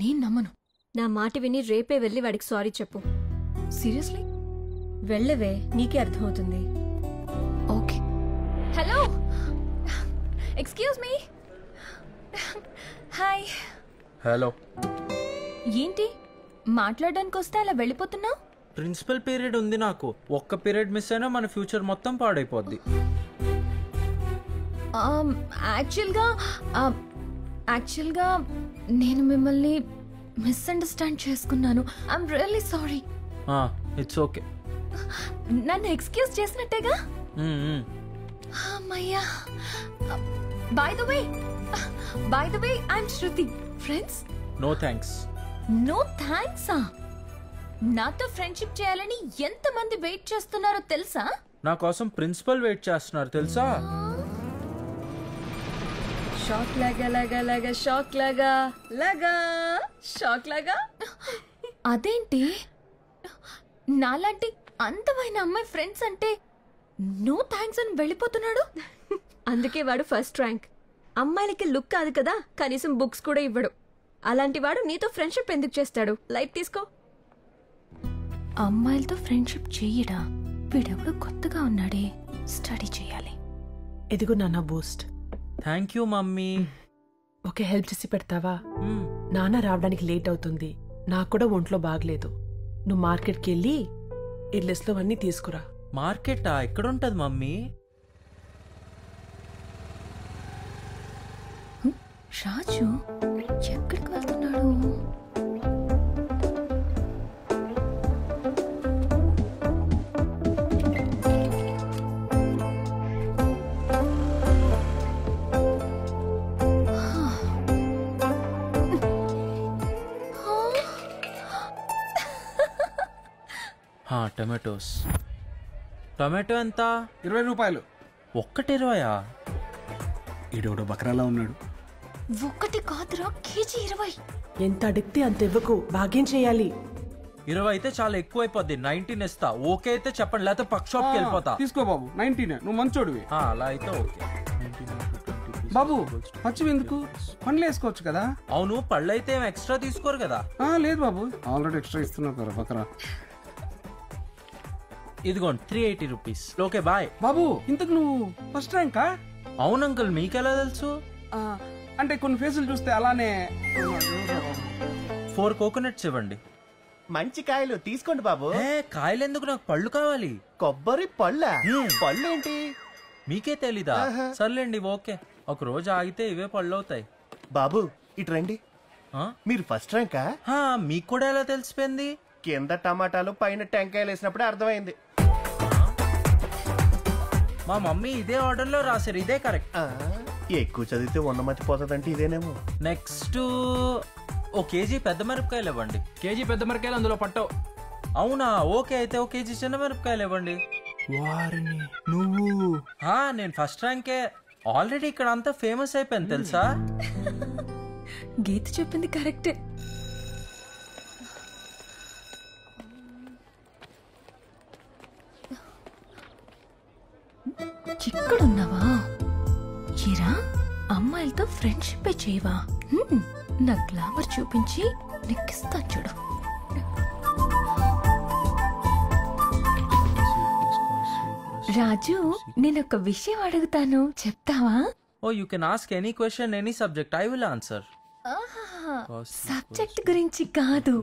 నేను నమ్మను. నా మాట విని రేపే వెళ్ళి వాడికి సారీ చెప్పు. సీరియస్లీ? వెళ్ళవే, నీకే అర్థమవుతుంది. Okay. Hello, excuse me. Hi. Hello. ఏంటి మాట్లాడడానికి వస్తే అలా వెళ్ళిపోతున్నావు? ప్రిన్సిపల్ పీరియడ్ ఉంది నాకు. ఒక్క పీరియడ్ మిస్ అయినా మన ఫ్యూచర్ మొత్తం పాడైపోద్ది. యాక్చువల్గా నేను మిమ్మల్ని మిస్అండర్స్టాండ్ చేసుకున్నాను. I'm really sorry. It's okay. నన్ను ఎక్స్క్యూజ్ చేసినట్టేగా? అమ్మయ్యా. By the way I'm Shruti. Friends? No thanks. No థ్యాంక్సా? నాతో ఫ్రెండ్షిప్ చేయాలని ఎంతమంది వెయిట్ చేస్తున్నారో తెలుసా? నా కోసం ప్రిన్సిపల్ వెయిట్ చేస్తున్నారు తెలుసా? షాక్ లాగా లాగా లాగా షాక్ లాగా లాగా షాక్ లాగా. అదేంటి నాలాంటి అందమైన అమ్మాయి ఫ్రెండ్స్ అంటే నో థ్యాంక్స్ అని వెళ్ళిపోతున్నాడు? అందుకే వాడు ఫస్ట్ ర్యాంక్. అమ్మాయిలకి లుక్ కాదు కదా, కనీసం బుక్స్ కూడా ఇవ్వడు. అలాంటి వాడు నీతో ఫ్రెండ్షిప్ ఎందుకు చేస్తాడు? లైట్ తీసుకో. అమ్మాయిలతో ఫ్రెండ్షిప్ చెయ్యడా? వీడెవడు కొత్తగా ఉన్నాడే, స్టడీ చేయాలి. ఎదిగో నాన్న Boost. Thank you mummy. Okay, help చేసి పెడతావా? నాన్న రావడానికి లేట్ అవుతుంది, నాకు కూడా ఒంట్లో బాగలేదు. నువ్వు మార్కెట్కి వెళ్ళి ఇడ్లెస్లో అన్నీ తీసుకురా. మార్కెటా? ఎక్కడుంటది మమ్మీ? రాజు ఎక్కడికి వెళ్తున్నాడు? టొమాటోస్. టొమాటో ఎంత? 20 రూపాయలు. ఒక్కటి 20? ఈడోడో బకరాలా ఉన్నాడు. ఒక్కటి కాదురా, కేజీ 20. ఎంత అడిగితే అంత ఇవ్వకు, భాగ్యం చేయాలి. 20 అయితే చాలా ఎక్కువ అయిపోద్ది. 19 ఇస్తా. ఓకే అయితే చెప్పండి, లేకపోతే పక్క షాప్కి వెళ్ళిపోతా. తీసుకో బాబు, 19. నువ్వు మంచోడివి. అలా అయితే ఓకే. బాబు పచ్చివి ఎందుకు? పండ్లు వేసుకోవచ్చు కదా. అవును, పళ్ళు అయితే ఏం ఎక్స్ట్రా తీసుకోరు కదా? లేదు బాబు, ఆల్రెడీ ఎక్స్ట్రా ఇస్తున్నావు కదా బకరా. ఇదిగోండి 380 రూపీస్. Okay bye. బాబు ఇంతకు నువ్వు ఫస్ట్ ర్యాంకా? అవును అంకుల్, మీకెలా తెలుసు? అంటే కొన్ని ఫేసులు చూస్తే అలానే. 4 కోకోనట్స్ ఇవ్వండి. మంచి కాయలు తీసుకోండి బాబు. కాయలు ఎందుకు, నాకు పళ్ళు కావాలి. కొబ్బరి పళ్ళ? పళ్ళు ఏంటి మీకే తెలీదా? సర్లేండి ఓకే, ఒక రోజు ఆగితే ఇవే పళ్ళు అవుతాయి. బాబు ఇటు రండి. మీరు ఫస్ట్ ర్యాంకా? మీకు కూడా ఎలా తెలిసిపోయింది? కింద టమాటాలు పైన టెంకాయలు వేసినప్పుడే అర్థమైంది. మా మమ్మీ ఇదే ఆర్డర్ లో రాశారు, ఇదే కరెక్ట్. ఎక్కువ చదివితే ఉన్నమతి పోతుందంటే ఇదేనేమో. నెక్స్ట్ ఓ కేజీ పెద్ద మిరపకాయలు ఇవ్వండి. కేజీ పెద్ద మిరపకాయలు అందులో పట్టవు. అవునా? ఓకే అయితే ఓ కేజీ చిన్న మిరపకాయలు ఇవ్వండి. వారిని నువ్వు? నేను ఫస్ట్ ర్యాంకే. ఆల్రెడీ ఇక్కడ అంతా ఫేమస్ అయిపోయింది తెలుసా? గీత చెప్పింది కరెక్టే. ఇక్కడున్నావా? ఏరా, అమ్మాయిలతో ఫ్రెండ్షిప్ చేయవా? నా గ్లామర్ చూపించి నెక్కిస్తా చూడు. రాజు, నేనొక విషయం అడుగుతాను, చెప్తావా? Oh you can ask any question, any subject, I will answer. Subject గురించి కాదు,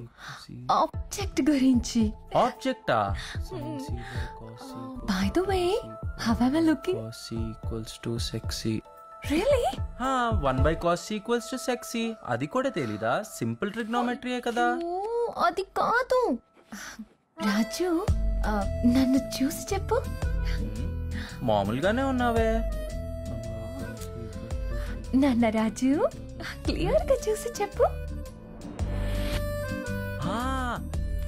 ఆబ్జెక్ట్ గురించి. ఆబ్జెక్టా? By the way, how am I looking? Cos equals to sexy. Really? 1/cos equals to sexy. అది కూడా తెలీదా? సింపుల్ ట్రిగ్నోమెట్రీయే కదా. అది కాదు రాజు, నన్ను చూసి చెప్పు. మామూలుగానే ఉన్నావే. నాన్న రాజు, క్లియర్ గా చూసి చెప్పు.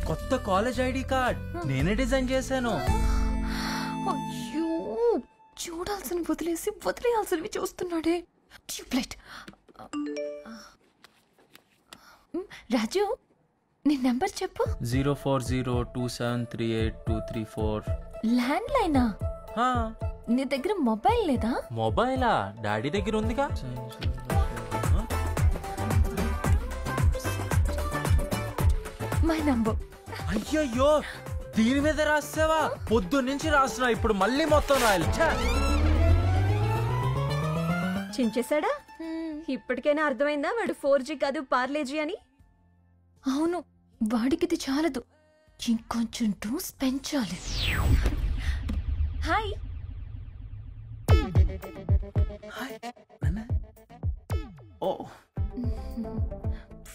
కొత్త కాలేజ్ ఐడి కార్డ్ నేనే డిజైన్ చేశాను. అయ్యో, చూడాల్సిన వదిలేసి వదిలేయాల్సినవి చూస్తున్నాడే. ట్యూబ్లైట్. రాజు, నీ నెంబర్ చెప్పు. 0402738234. ల్యాండ్ లైనా? నీ దగ్గర మొబైల్ లేదా? మొబైలా? డాడీ దగ్గర ఉందిగా. My number. అయ్యయ్యో, దీని మీద రాసావా? పొద్దున్నుంచి రాస్తున్నా, ఇప్పుడు మళ్ళీ మొత్తం రాయాలి. చించేశాడా? ఇప్పటికైనా అర్థమైందా వాడు 4G కాదు పార్లేజీ అని? అవును, వాడికిది చాలదు, ఇంకొంచెం డోస్ పెంచాలి. హాయ్.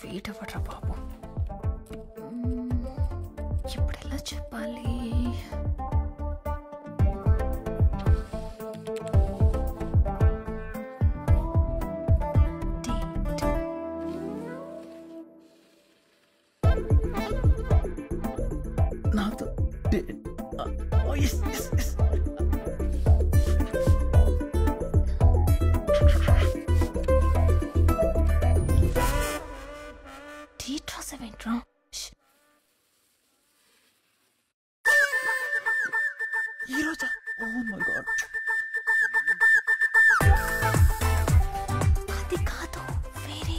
వెయిట్ అవ్వట్రా బాబు, ఇప్పుడు ఎలా చెప్పాలి? నాతో డేట్ రాసావేంట్రా? ఈరోజా? Oh my god. అది కాదు, వేరే.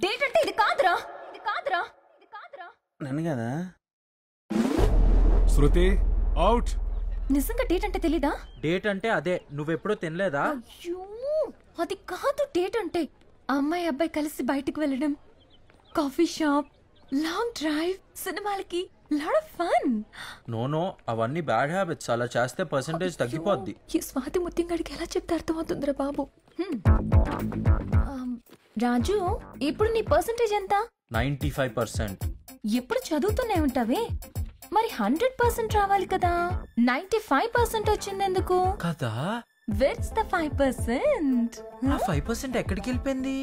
డేట్ అంటే ఇది కాదురా, ఇది కాదురా, ఇది కాదురా. నన్ను కదా. శృతి అవుట్. నిజంగా డేట్ అంటే తెలీదా? డేట్ అంటే అదే, నువ్వెప్పుడో తినలేదా? అయ్యో, అది కాదు డేట్ అంటే. అమ్మాయి అబ్బాయి కలిసి బయటికి వెళ్ళడం, కాఫీ షాప్, లాంగ్ డ్రైవ్, సినిమాలకి, లాట్ ఆఫ్ ఫన్. నో, అవన్నీ బ్యాడ్ హ్యాబిట్స్. అలా చేస్తే పర్సంటేజ్ తగ్గిపోద్ది. ఈ స్వాతి ముత్యంగాడికి ఎలా చెప్తే అర్థమవుతుందిరా బాబు. రాజు, ఇప్పుడు నీ పర్సంటేజ్ ఎంత? 95%. ఎప్పుడు చదువుతూనే ఉంటావే, మరి 100% రావాలి కదా. 95% వచ్చింది ఎందుకు కదా? Where's the 5%? ఆ 5% ఎక్కడికి వెళ్ళిపోయింది?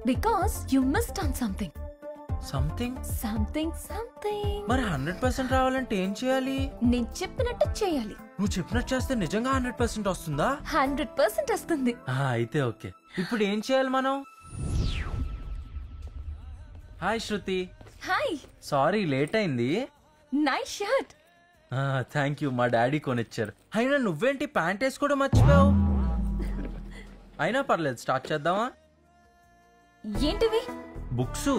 Because you missed on something. Something. మరి 100% రావాలంటే ఏం చేయాలి? నేను చెప్పినట్టు చేయాలి. నువ్వు చెప్పినట్టు చేస్తే నిజంగా 100% వస్తుందా? 100% వస్తుంది. అయితే ఓకే. ఇప్పుడు ఏం చేయాలి మనం? హాయ్ శృతి. హాయ్. సారీ లేట్ అయింది. Nice shirt. థ్యాంక్ యూ, మా డాడీ కొనిచ్చారు. అయినా నువ్వేంటి ప్యాంట్ వేసుకోవడం మర్చిపోయావు? అయినా పర్లేదు, స్టార్ట్ చేద్దామా? ఏంటివి? బుక్స్.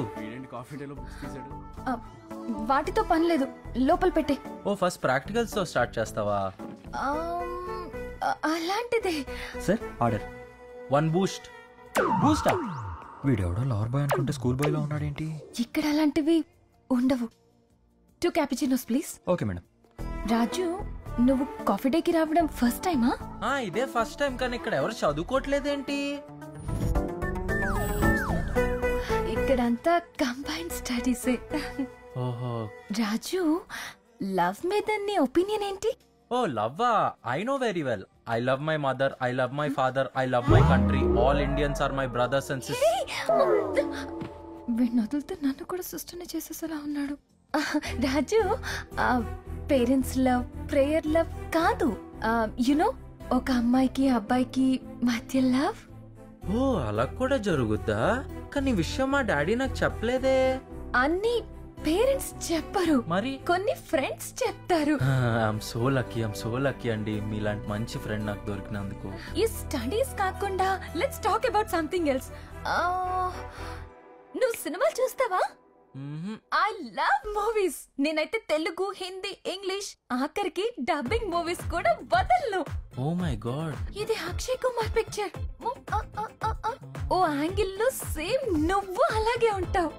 వాటితో పని లేదు, లోపల పెట్టే. ఓ, ఫస్ట్ ప్రాక్టికల్స్ తో స్టార్ట్ చేస్తావా? అలాంటిదే. Sir order. 1 బూస్ట్. బూస్టా? వీడెవడో లవర్ బాయ్ అనుకుంటే స్కూల్ బాయ్ లో ఉన్నాడేంటి? ఇక్కడ అలాంటివి ఉండవు. 2 cappuccinos please. Okay madam. Raju, నువ్వు కాఫీ డేకి రావడం ఫస్ట్ టైమా? ఇదే ఫస్ట్ టైం. కానీ ఇక్కడ ఎవరు చదువుకోవట్లేదేంటి? ఇక్కడంతా కంబైన్డ్ స్టడీసే. ఓహో. రాజు, లవ్ మీద నీ ఒపీనియన్ ఏంటి? ఓ, లవ్వా? I know very well. I love my mother, I love my father, I love my country. All Indians are my brothers and sisters. వీడిని వదిలితే నన్ను కూడా సిస్టర్ని చేసేసేలా ఉన్నాడు. Raju, parents love, prayer love కాదు. యునో, ఒక అమ్మాయికి అబ్బాయికి మధ్య లవ్. ఓ, అలా కూడా జరుగుద్దా? కానీ ఈ విషయం మా డాడీ నాకు చెప్పలేదే. అన్ని పేరెంట్స్ చెప్పరు, మరి కొన్ని ఫ్రెండ్స్ చెప్తారు. ఐఎమ్ సో లక్కీ అండి, మీలాంటి మంచి ఫ్రెండ్ నాకు దొరికినందుకు. ఈ స్టడీస్ కాకుండా let's talk about something else. నువ్వు సినిమాలు చూస్తావా? I love movies. నేనైతే తెలుగు, హిందీ, ఇంగ్లీష్, ఆఖరికి డబ్బింగ్ మూవీస్ కూడా వదలను. ఓ మై గాడ్, ఇది అక్షయ్ కుమార్ పిక్చర్. ఓ యాంగిల్ లో సేమ్ నువ్వు అలాగే ఉంటావు.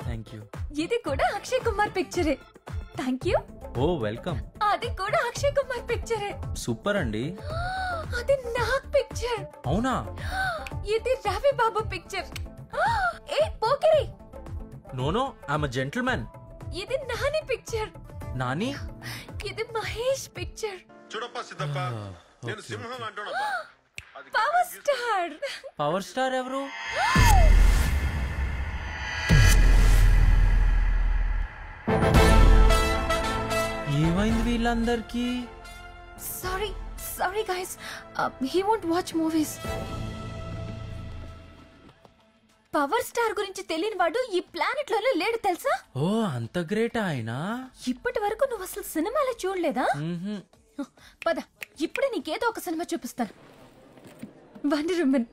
Thank you. ఇది కూడా అక్షయ్ కుమార్ పిక్చరే. Thank you. Oh welcome. అది కూడా అక్షయ్ కుమార్ పిక్చరే. సూపర్ అండి. అది నాగ్ పిక్చర్. అవునా? ఇది రవి బాబు పిక్చర్. ఏ Pokiri. No I'm a gentleman. ఇది నాని పిక్చర్. నాని? ఇది మహేష్ పిక్చర్. చూడప్ప సిద్ధప్ప, నేను సింహం అంటున్నా. Power star. పవర్ స్టార్ ఎవరు? ఏమైంది వీళ్ళందరికీ? Sorry guys, he won't watch movies. Power star గురించి తెలియని వాడు ఈ ప్లానెట్ లో లేడు తెలుసా? ఓ అంత గ్రేట్ ఆయన. ఇప్పటి వరకు నువ్వు అసలు సినిమాలో చూడలేదా? పద, ఇప్పుడే నీకేదో ఒక సినిమా చూపిస్తాను. Wonder women,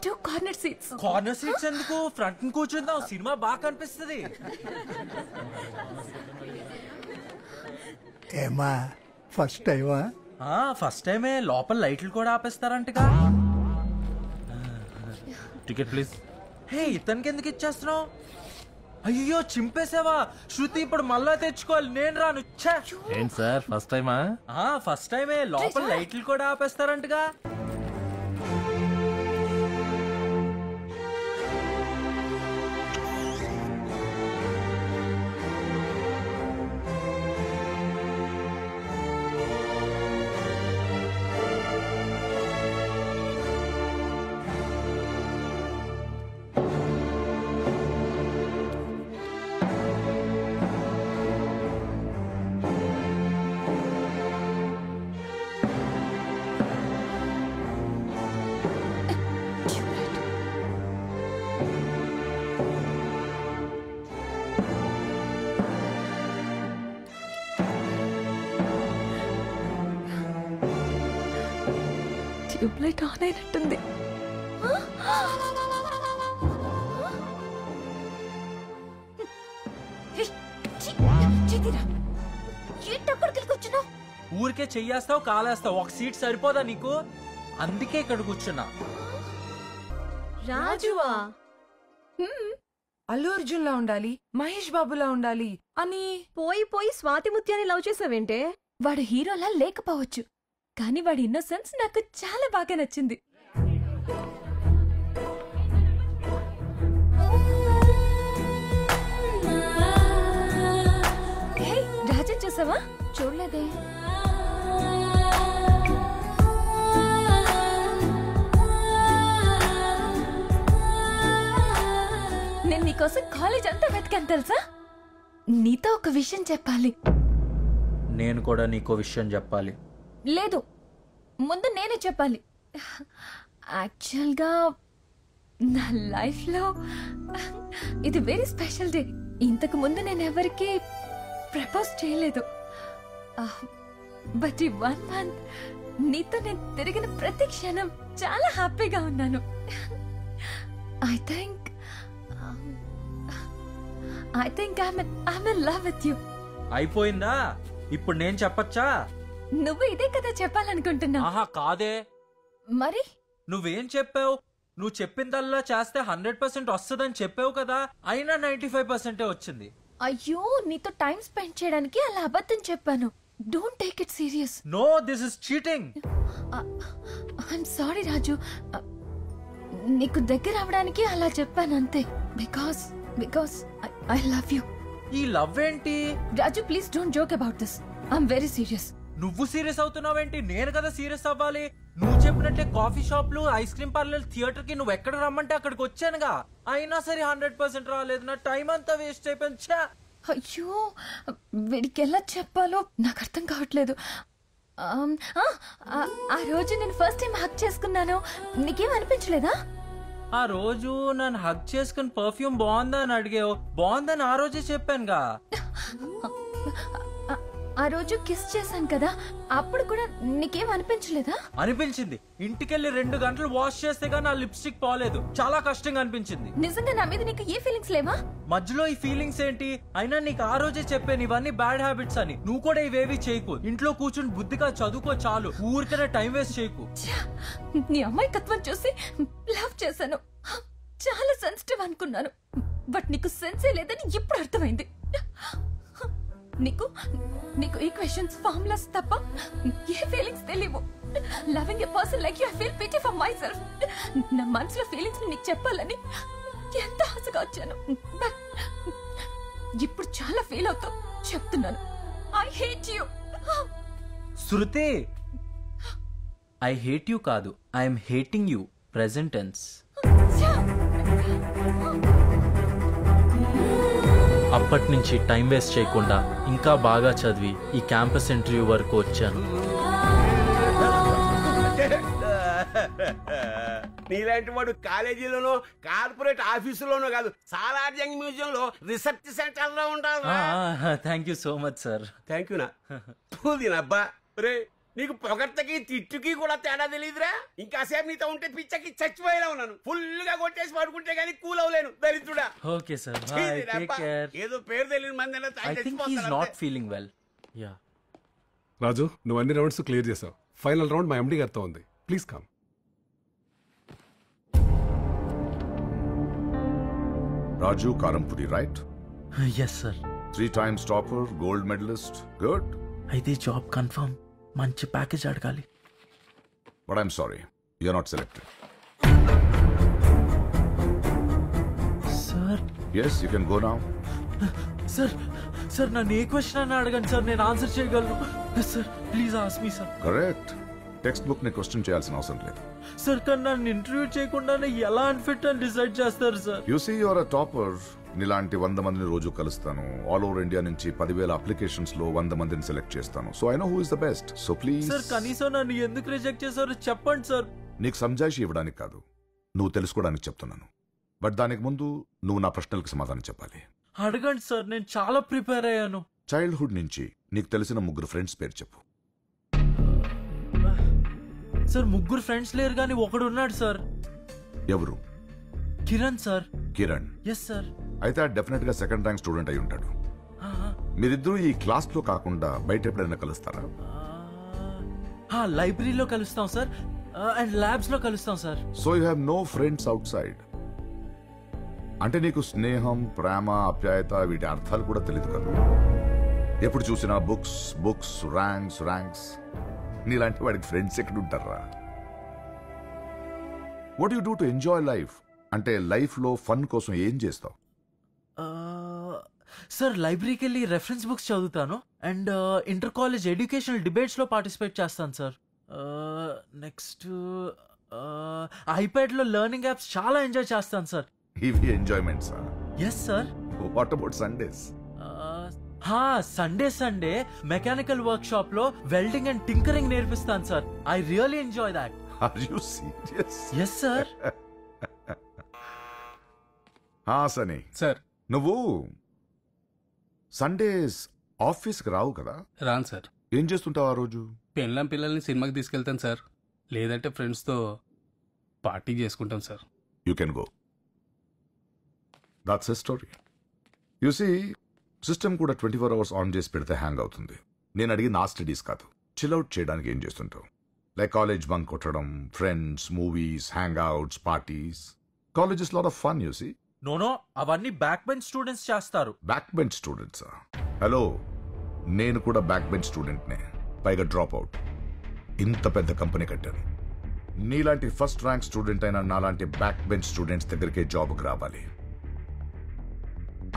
2 corner seats. Corner seats ఎందుకు? ఫ్రంట్ కూర్చుందాం, సినిమా బాగా కనిపిస్తుంది. ఏమా ఫస్ట్ టైమా? ఫస్ట్ టైమే. లోపల లైట్లు కూడా ఆపేస్తారంటగా. Ticket please. హే, ఇతనికి ఎందుకు ఇచ్చేస్తున్నావు? అయ్యో చింపేసావా? శృతి ఇప్పుడు మళ్ళా తెచ్చుకోవాలి, నేను రాను. ఏంటి సార్ ఫస్ట్ టైమా? ఫస్ట్ టైమే. లోపల లైట్లు కూడా ఆపేస్తారంటగా. ట్యూబ్లైట్ ఆన్ అయినట్టుంది. ఊరికే చెయ్యేస్తావు, కాలేస్తావు. ఒక సీట్ సరిపోదా నీకు? అందుకే ఇక్కడ కూర్చున్నా. రాజువా? అల్లు అర్జున్ లా ఉండాలి, మహేష్ బాబులా ఉండాలి అని పోయి స్వాతి ముత్యాన్ని లవ్ చేసావేంటే? వాడు హీరోలా లేకపోవచ్చు, కానీ వాడి ఇన్నోసెన్స్ నాకు చాలా బాగా నచ్చింది. రాజన్ చూసావా? చూడలేదే. నేను నీకోసం కాలేజ్ అంతా వెతికాను తెలుసా? నీతో ఒక విషయం చెప్పాలి. నేను కూడా నీకో విషయం చెప్పాలి. లేదు, ముందు నేనే చెప్పాలి. యాక్చువల్గా నా లైఫ్లో ఇది వెరీ స్పెషల్ డే. ఇంతకు ముందు నేను ఎవరికి ప్రపోజ్ చేయలేదు. బట్ ఈ 1 month నీతో నేను తిరిగిన ప్రతి క్షణం చాలా హ్యాపీగా ఉన్నాను. I think I'm in love with you. అయిపోయిందా? ఇప్పుడు నేను చెప్పచ్చా? నువ్వు ఇదే కదా చెప్పాలనుకుంటున్నా. ఆహా కాదే. మరి నువ్వేం చెప్పావు? నువ్వు చెప్పిందల్లా చేస్తే 100% వస్తుందని చెప్పావు కదా. అయినా 95% వచ్చింది. అయ్యో, నీతో టైం స్పెండ్ చేయడానికి అలా అబద్ధం చెప్పాను. Don't take it serious. No, this is cheating. I'm sorry Raju. నీకు దగ్గర అవడానికి అలా చెప్పాను అంతే. Because I love you. ఈ లవ్ ఏంటి? Raju, please don't joke about this. I'm very serious. నువ్వు సీరియస్ అవుతున్నావేంటి? నేను కదా సీరియస్ అవ్వాలి. నువ్వు చెప్పినట్టే కాఫీ షాప్లు, ఐస్ క్రీమ్ పార్లర్, థియేటర్ కి నువ్వు ఎక్కడ రమ్మంటే అక్కడికి వచ్చానుగా. అయినా సరే 100% రాలేదు. నా టైం అంతా వేస్ట్ అయిపోయింది. అయ్యో, వీడికి ఎలా చెప్పాలో నాకు అర్థం కావట్లేదు. ఆ రోజు నేను ఫస్ట్ టైం హగ్ చేసుకున్నాను. నీకేం అనిపించలేదా? ఆ రోజు నన్ను హగ్ చేసుకుని పర్ఫ్యూమ్ బాగుందా అని అడిగావు. బాగుందని ఆ రోజే చెప్పానుగా. ఆ రోజు కిస్ చేశాను కదా, అప్పుడు కూడా నీకేం అనిపించలేదా? అనిపించింది. ఇంటికెళ్ళి 2 గంటలు వాష్ చేస్తే గానీ నా లిప్స్టిక్ పోలేదు. చాలా కష్టంగా అనిపించింది. నిజంగా నా మీద నీకు ఏ ఫీలింగ్స్ లేవా? మధ్యలో ఈ ఫీలింగ్స్ ఏంటి? అయినా నీకు ఆ రోజే చెప్పాను ఇవన్నీ బ్యాడ్ హ్యాబిట్స్ అని. నువ్వు కూడా ఇవేవి చేయకు. ఇంట్లో కూర్చుని బుద్ధిగా చదువుకో చాలు. ఊరికనే టైం వేస్ట్ చేయకు. నీ అమ్మాయికత్వం చూసి లవ్ చేశాను. చాలా సెన్సిటివ్ అనుకున్నాను, బట్ నీకు సెన్సే లేదని ఇప్పుడు అర్థమైంది. నీకు నీకు ఈక్వేషన్స్ ఫార్ములాస్ తప్ప ఏ ఫీలింగ్స్ తెలియవు. Loving a person like you I feel pity for my self. నా మనసులో ఫీలింగ్స్ నీకు చెప్పాలని ఎంత ఆశగా వచ్చాను, బట్ ఇప్పుడు చాలా ఫీల్ అవుతూ చెప్తున్నాను. I hate you. Shruti, I hate you కాదు, I'm hating you. Present tense. అప్పటి నుంచి టైం వేస్ట్ చేయకుండా ఇంకా బాగా చదివి ఈ క్యాంపస్ ఇంటర్వ్యూ వరకు వచ్చాను. నీలాంటి వాడు కాలేజీలోనో కార్పొరేట్ ఆఫీసులోనో కాదు, సాలార్ జంగ్ మ్యూజియం లో రీసెర్చ్ సెంటర్ లో ఉంటారు. Thank you so much sir. Thank you నా పూదినబ్బా. రే, నీకు పొగడ్తకి తిట్టుకి కూడా తేడా తెలియదురా. ఇంకాసేపు నీతో ఉంటే పిచ్చకి చచ్చిపోయేలా ఉన్నాను. ఫుల్ గా కొట్టేసి పడుకుంటే గానీ కూల్ అవ్వలేను దరిద్రుడా. Okay sir, bye, take care. ఏదో పేరు తెలియని మంది I think he is not feeling well. Yeah Raju, నువ్వు అన్ని రౌండ్స్ క్లియర్ చేసావు. ఫైనల్ రౌండ్ మా ఎండి గారితో ఉంది. Please come. Raju Karampudi, right? Yes, sir. 3 times topper, gold medalist. Good. అయితే జాబ్ కన్ఫర్మ్. మంచి ప్యాకేజ్ అడగాలి. But I'm sorry, you're not selected. Sir. Yes, you can go now. Sir నన్ను ఏ question అని అడగండి sir, నేను answer చేయగలను. Sir please ask me sir. Correct. Text book ని question చేయాల్సిన అవసరం లేదు. సార్ కానీ నన్ను ఇంటర్వ్యూ చేయకుండానే ఎలా అన్ఫిట్ అని డిసైడ్ చేస్తారు sir? You see your a topper. నీలాంటి 100 మందిని రోజు కలుస్తాను. ఆల్ ఓవర్ ఇండియా నుంచి 10,000 అప్లికేషన్స్ లో 100 మందిని సెలెక్ట్ చేస్తాను. So I know who is the best. So please. Sir కనీసం నన్ను ఎందుకు రిజెక్ట్ చేశారో చెప్పండి సార్. నీకు సంజాయిషి ఇవ్వడానికి కాదు, నువ్వు తెలుసుకోవడానికి చెప్తున్నాను. బట్ దానికి ముందు నువ్వు నా ప్రశ్నలకు సమాధానం చెప్పాలి. అడగండి సార్, నేను చాలా ప్రిపేర్ అయ్యాను. చైల్డ్హుడ్ నుంచి నీకు తెలిసిన 3 ఫ్రెండ్స్ పేరు చెప్పు. సార్ 3 ఫ్రెండ్స్ లేరు కానీ ఒకడు ఉన్నాడు సార్. ఎవరు? Kiran sir. Kiran? Yes sir. అయితే డెఫినెట్ గా 2nd ర్యాంక్ స్టూడెంట్ అయి ఉంటాడు. మీరిద్దరూ ఈ క్లాస్ లో కాకుండా బయట ఎప్పుడైనా కలుస్తారా? లైబ్రరీలో కలుస్తాం సార్, అండ్ ల్యాబ్స్ లో కలుస్తాం sir. So you have no friends outside. అంటే నీకు స్నేహం, ప్రేమ, ఆప్యాయత వీటి అర్థాలు కూడా తెలియదు కదా. ఎప్పుడు చూసినా బుక్స్ బుక్స్, ర్యాంక్స్ ర్యాంక్స్. నీలాంటి వాడికి ఫ్రెండ్స్ ఎక్కడ ఉంటారా? What you do to enjoy life? అంటే లైఫ్ లో ఫన్ కోసం ఏం చేస్తావు? సార్ లైబ్రరీకి వెళ్ళి రెఫరెన్స్ బుక్స్ చదువుతాను, and inter college educational debates లో పార్టిసిపేట్ చేస్తాను సార్. నెక్స్ట్ ఐప్యాడ్ లో లెర్నింగ్ యాప్స్ చాలా ఎంజాయ్ చేస్తాను సార్. ఇవి enjoyments? Yes sir. What about Sundays? Sunday mechanical workshop లో వెల్డింగ్ అండ్ టింకరింగ్ నేర్పిస్తాను sir. I really enjoy that. Are you serious? Yes sir. సనీ sir, నువ్వు Sundays ఆఫీస్కి రావు కదా? రాను సార్. ఏం చేస్తుంటావు ఆ రోజు? పెళ్ళం పిల్లల్ని సినిమాకి తీసుకెళ్తాను సార్, లేదంటే ఫ్రెండ్స్తో పార్టీ చేసుకుంటాం sir. You can go. That's a story. You see, system కూడా 24 hours ఆన్ చేసి పెడితే హ్యాంగ్ అవుతుంది. నేను అడిగింది ఆ స్టడీస్ కాదు, చిల్అవుట్ చేయడానికి ఏం చేస్తుంటావు? లైక్ కాలేజ్ బంక్ కొట్టడం, friends, movies, hangouts, parties. College is lot of fun. You see. No, అవన్నీ బ్యాక్ బెంచ్ స్టూడెంట్స్ చేస్తారు. బ్యాక్ బెంచ్ స్టూడెంట్సా? హలో, నేను కూడా బ్యాక్ బెంచ్ స్టూడెంట్నే, పైగా డ్రాప్ అవుట్. ఇంత పెద్ద కంపెనీ కట్టాను. నీలాంటి ఫస్ట్ ర్యాంక్ స్టూడెంట్ అయినా నాలాంటి బ్యాక్ బెంచ్ స్టూడెంట్స్ దగ్గరికే జాబ్కి రావాలి.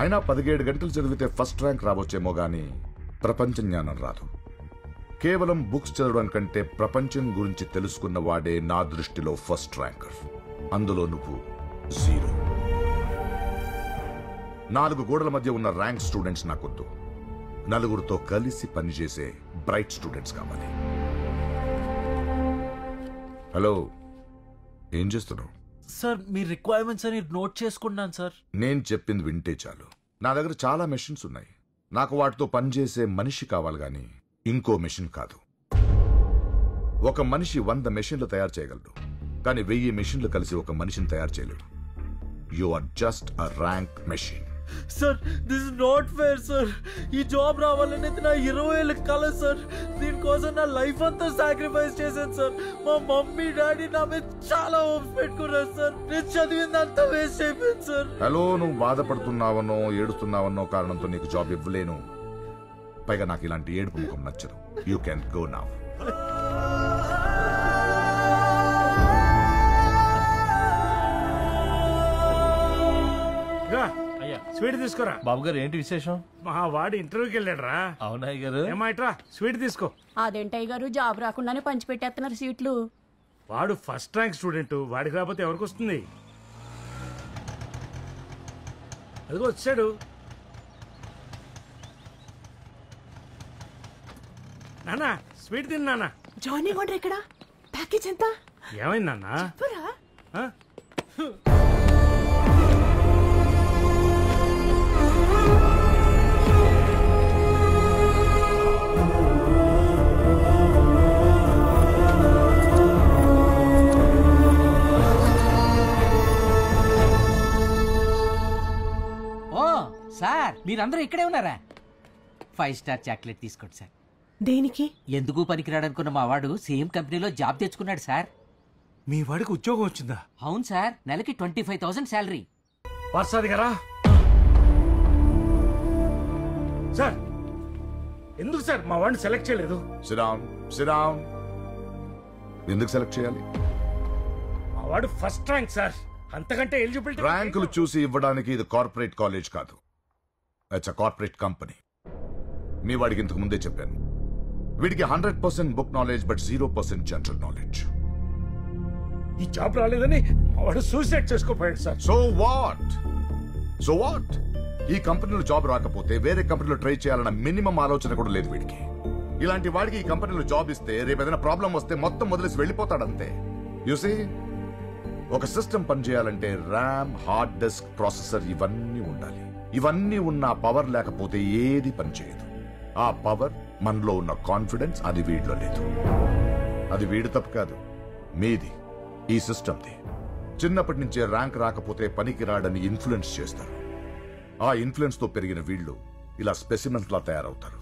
అయినా 17 గంటలు చదివితే ఫస్ట్ ర్యాంక్ రావచ్చేమో గానీ ప్రపంచ జ్ఞానం రాదు. కేవలం బుక్స్ చదవడం కంటే ప్రపంచం గురించి తెలుసుకున్న వాడే నా దృష్టిలో ఫస్ట్ ర్యాంకర్. అందులో నువ్వు 0. 4 గోడల మధ్య ఉన్న ర్యాంక్ స్టూడెంట్స్ నాకొద్దు. నలుగురితో కలిసి పనిచేసే బ్రైట్ స్టూడెంట్స్ కావాలి. హలో, ఏం చేస్తున్నావు? సార్ మీ రిక్వైర్మెంట్స్ అని నోట్ చేసుకున్నాను సార్. నేను చెప్పింది వింటే చాలు. నా దగ్గర చాలా మెషిన్స్ ఉన్నాయి. నాకు వాటితో పనిచేసే మనిషి కావాలి గాని ఇంకో మెషిన్ కాదు. ఒక మనిషి 100 మెషిన్లు తయారు చేయగలడు, కానీ 1000 మెషిన్లు కలిసి ఒక మనిషిని తయారు చేయలేడు. You are just a rank machine. Sir this is not fair sir. ఈ జాబ్ రావాలని నా 20 ఏళ్ళ కల సార్. దీనికోసం నా లైఫ్ అంతా సాక్రిఫైస్ చేశాను సార్. మా మమ్మీ డాడీ నా మీద చాలా హోప్స్ పెట్టుకున్నారు సార్. నేను చదివిందంతా వేస్ట్ అయిపోయింది సార్. హలో, నువ్వు బాధపడుతున్నావనో ఏడుస్తున్నావనో కారణంతో నీకు జాబ్ ఇవ్వలేను. పైగా నాకు ఇలాంటి ఏడుపు ముఖం నచ్చదు. You can go now. Sweet తీసుకురా. బాబు గారు ఏంటి విశేషం? మా వాడు ఇంటర్వ్యూకి వెళ్ళాడు రా. అవునాయి గారు. ఏమాయిట్రా స్వీట్ తీసుకో. అదేంటయ్య గారు జాబ్ రాకుండానే పంచి పెట్టేస్తున్నారు సీట్లు. వాడు ఫస్ట్ ర్యాంక్ స్టూడెంట్, వాడికి రాకపోతే ఎవరికి వస్తుంది? అదిగో వచ్చాడు. నానా స్వీట్ తిన్నా నాన్న. జానీ వాటర్ ఎక్కడ? ప్యాకేజ్ ఎంత? ఏమైంది నాన్న? సార్ మీరందరూ ఇక్కడే ఉన్నారా? 5 స్టార్ చాక్లెట్ తీసుకోండి సార్. దేనికి? ఎందుకు పనికిరాడనుకున్న మా వాడు సేమ్ కంపెనీలో జాబ్ తెచ్చుకున్నాడు సార్. మీ వాడికి ఉద్యోగం వచ్చిందా? అవును సార్, నెలకి 25,000 శాలరీ. వారసాది గారా? సార్ ఎందుకు సార్ మా వాడిని సెలెక్ట్ చేయలేదు? సిరామ్ ఎందుకు సెలెక్ట్ చేయాలి? మా వాడు ఫస్ట్ ర్యాంక్ సార్. అంతకంటే ఎలిజిబిలిటీ. ర్యాంకులు చూసి ఇవ్వడానికి ఇది కార్పొరేట్ కాలేజ్ కాదు. It's a corporate company. మీ వాడికి ఇంతకు ముందే చెప్పాను, వీడికి 100% book knowledge but 0% general knowledge. ఈ జాబ్ రాలేదని వాడు సూసైడ్ చేసుకోపోయాడు సార్. So what? ఈ కంపెనీలో జాబ్ రాకపోతే వేరే కంపెనీలో ట్రై చేయాలన్న మినిమం ఆలోచన కూడా లేదు వీడికి. ఇలాంటి వాడికి ఈ కంపెనీలో జాబ్ ఇస్తే రేపు ఏదైనా ప్రాబ్లం వస్తే మొత్తం వదిలేసి వెళ్ళిపోతాడంతే. యూసీ, ఒక సిస్టమ్ పనిచేయాలంటే ర్యామ్, హార్డ్ డిస్క్, ప్రాసెసర్ ఇవన్నీ ఉండాలి. ఇవన్నీ ఉన్న పవర్ లేకపోతే ఏది పనిచేయదు. ఆ పవర్ మనలో ఉన్న కాన్ఫిడెన్స్ అది వీడిలో లేదు. అది వీడి తప్పు కాదు, మీది, ఈ సిస్టమ్ది. చిన్నప్పటి నుంచే ర్యాంక్ రాకపోతే పనికి రాడని ఇన్ఫ్లుయెన్స్ చేస్తారు. ఆ ఇన్ఫ్లుయెన్స్ తో పెరిగిన వీళ్ళు ఇలా స్పెసిమెన్స్ లా తయారవుతారు.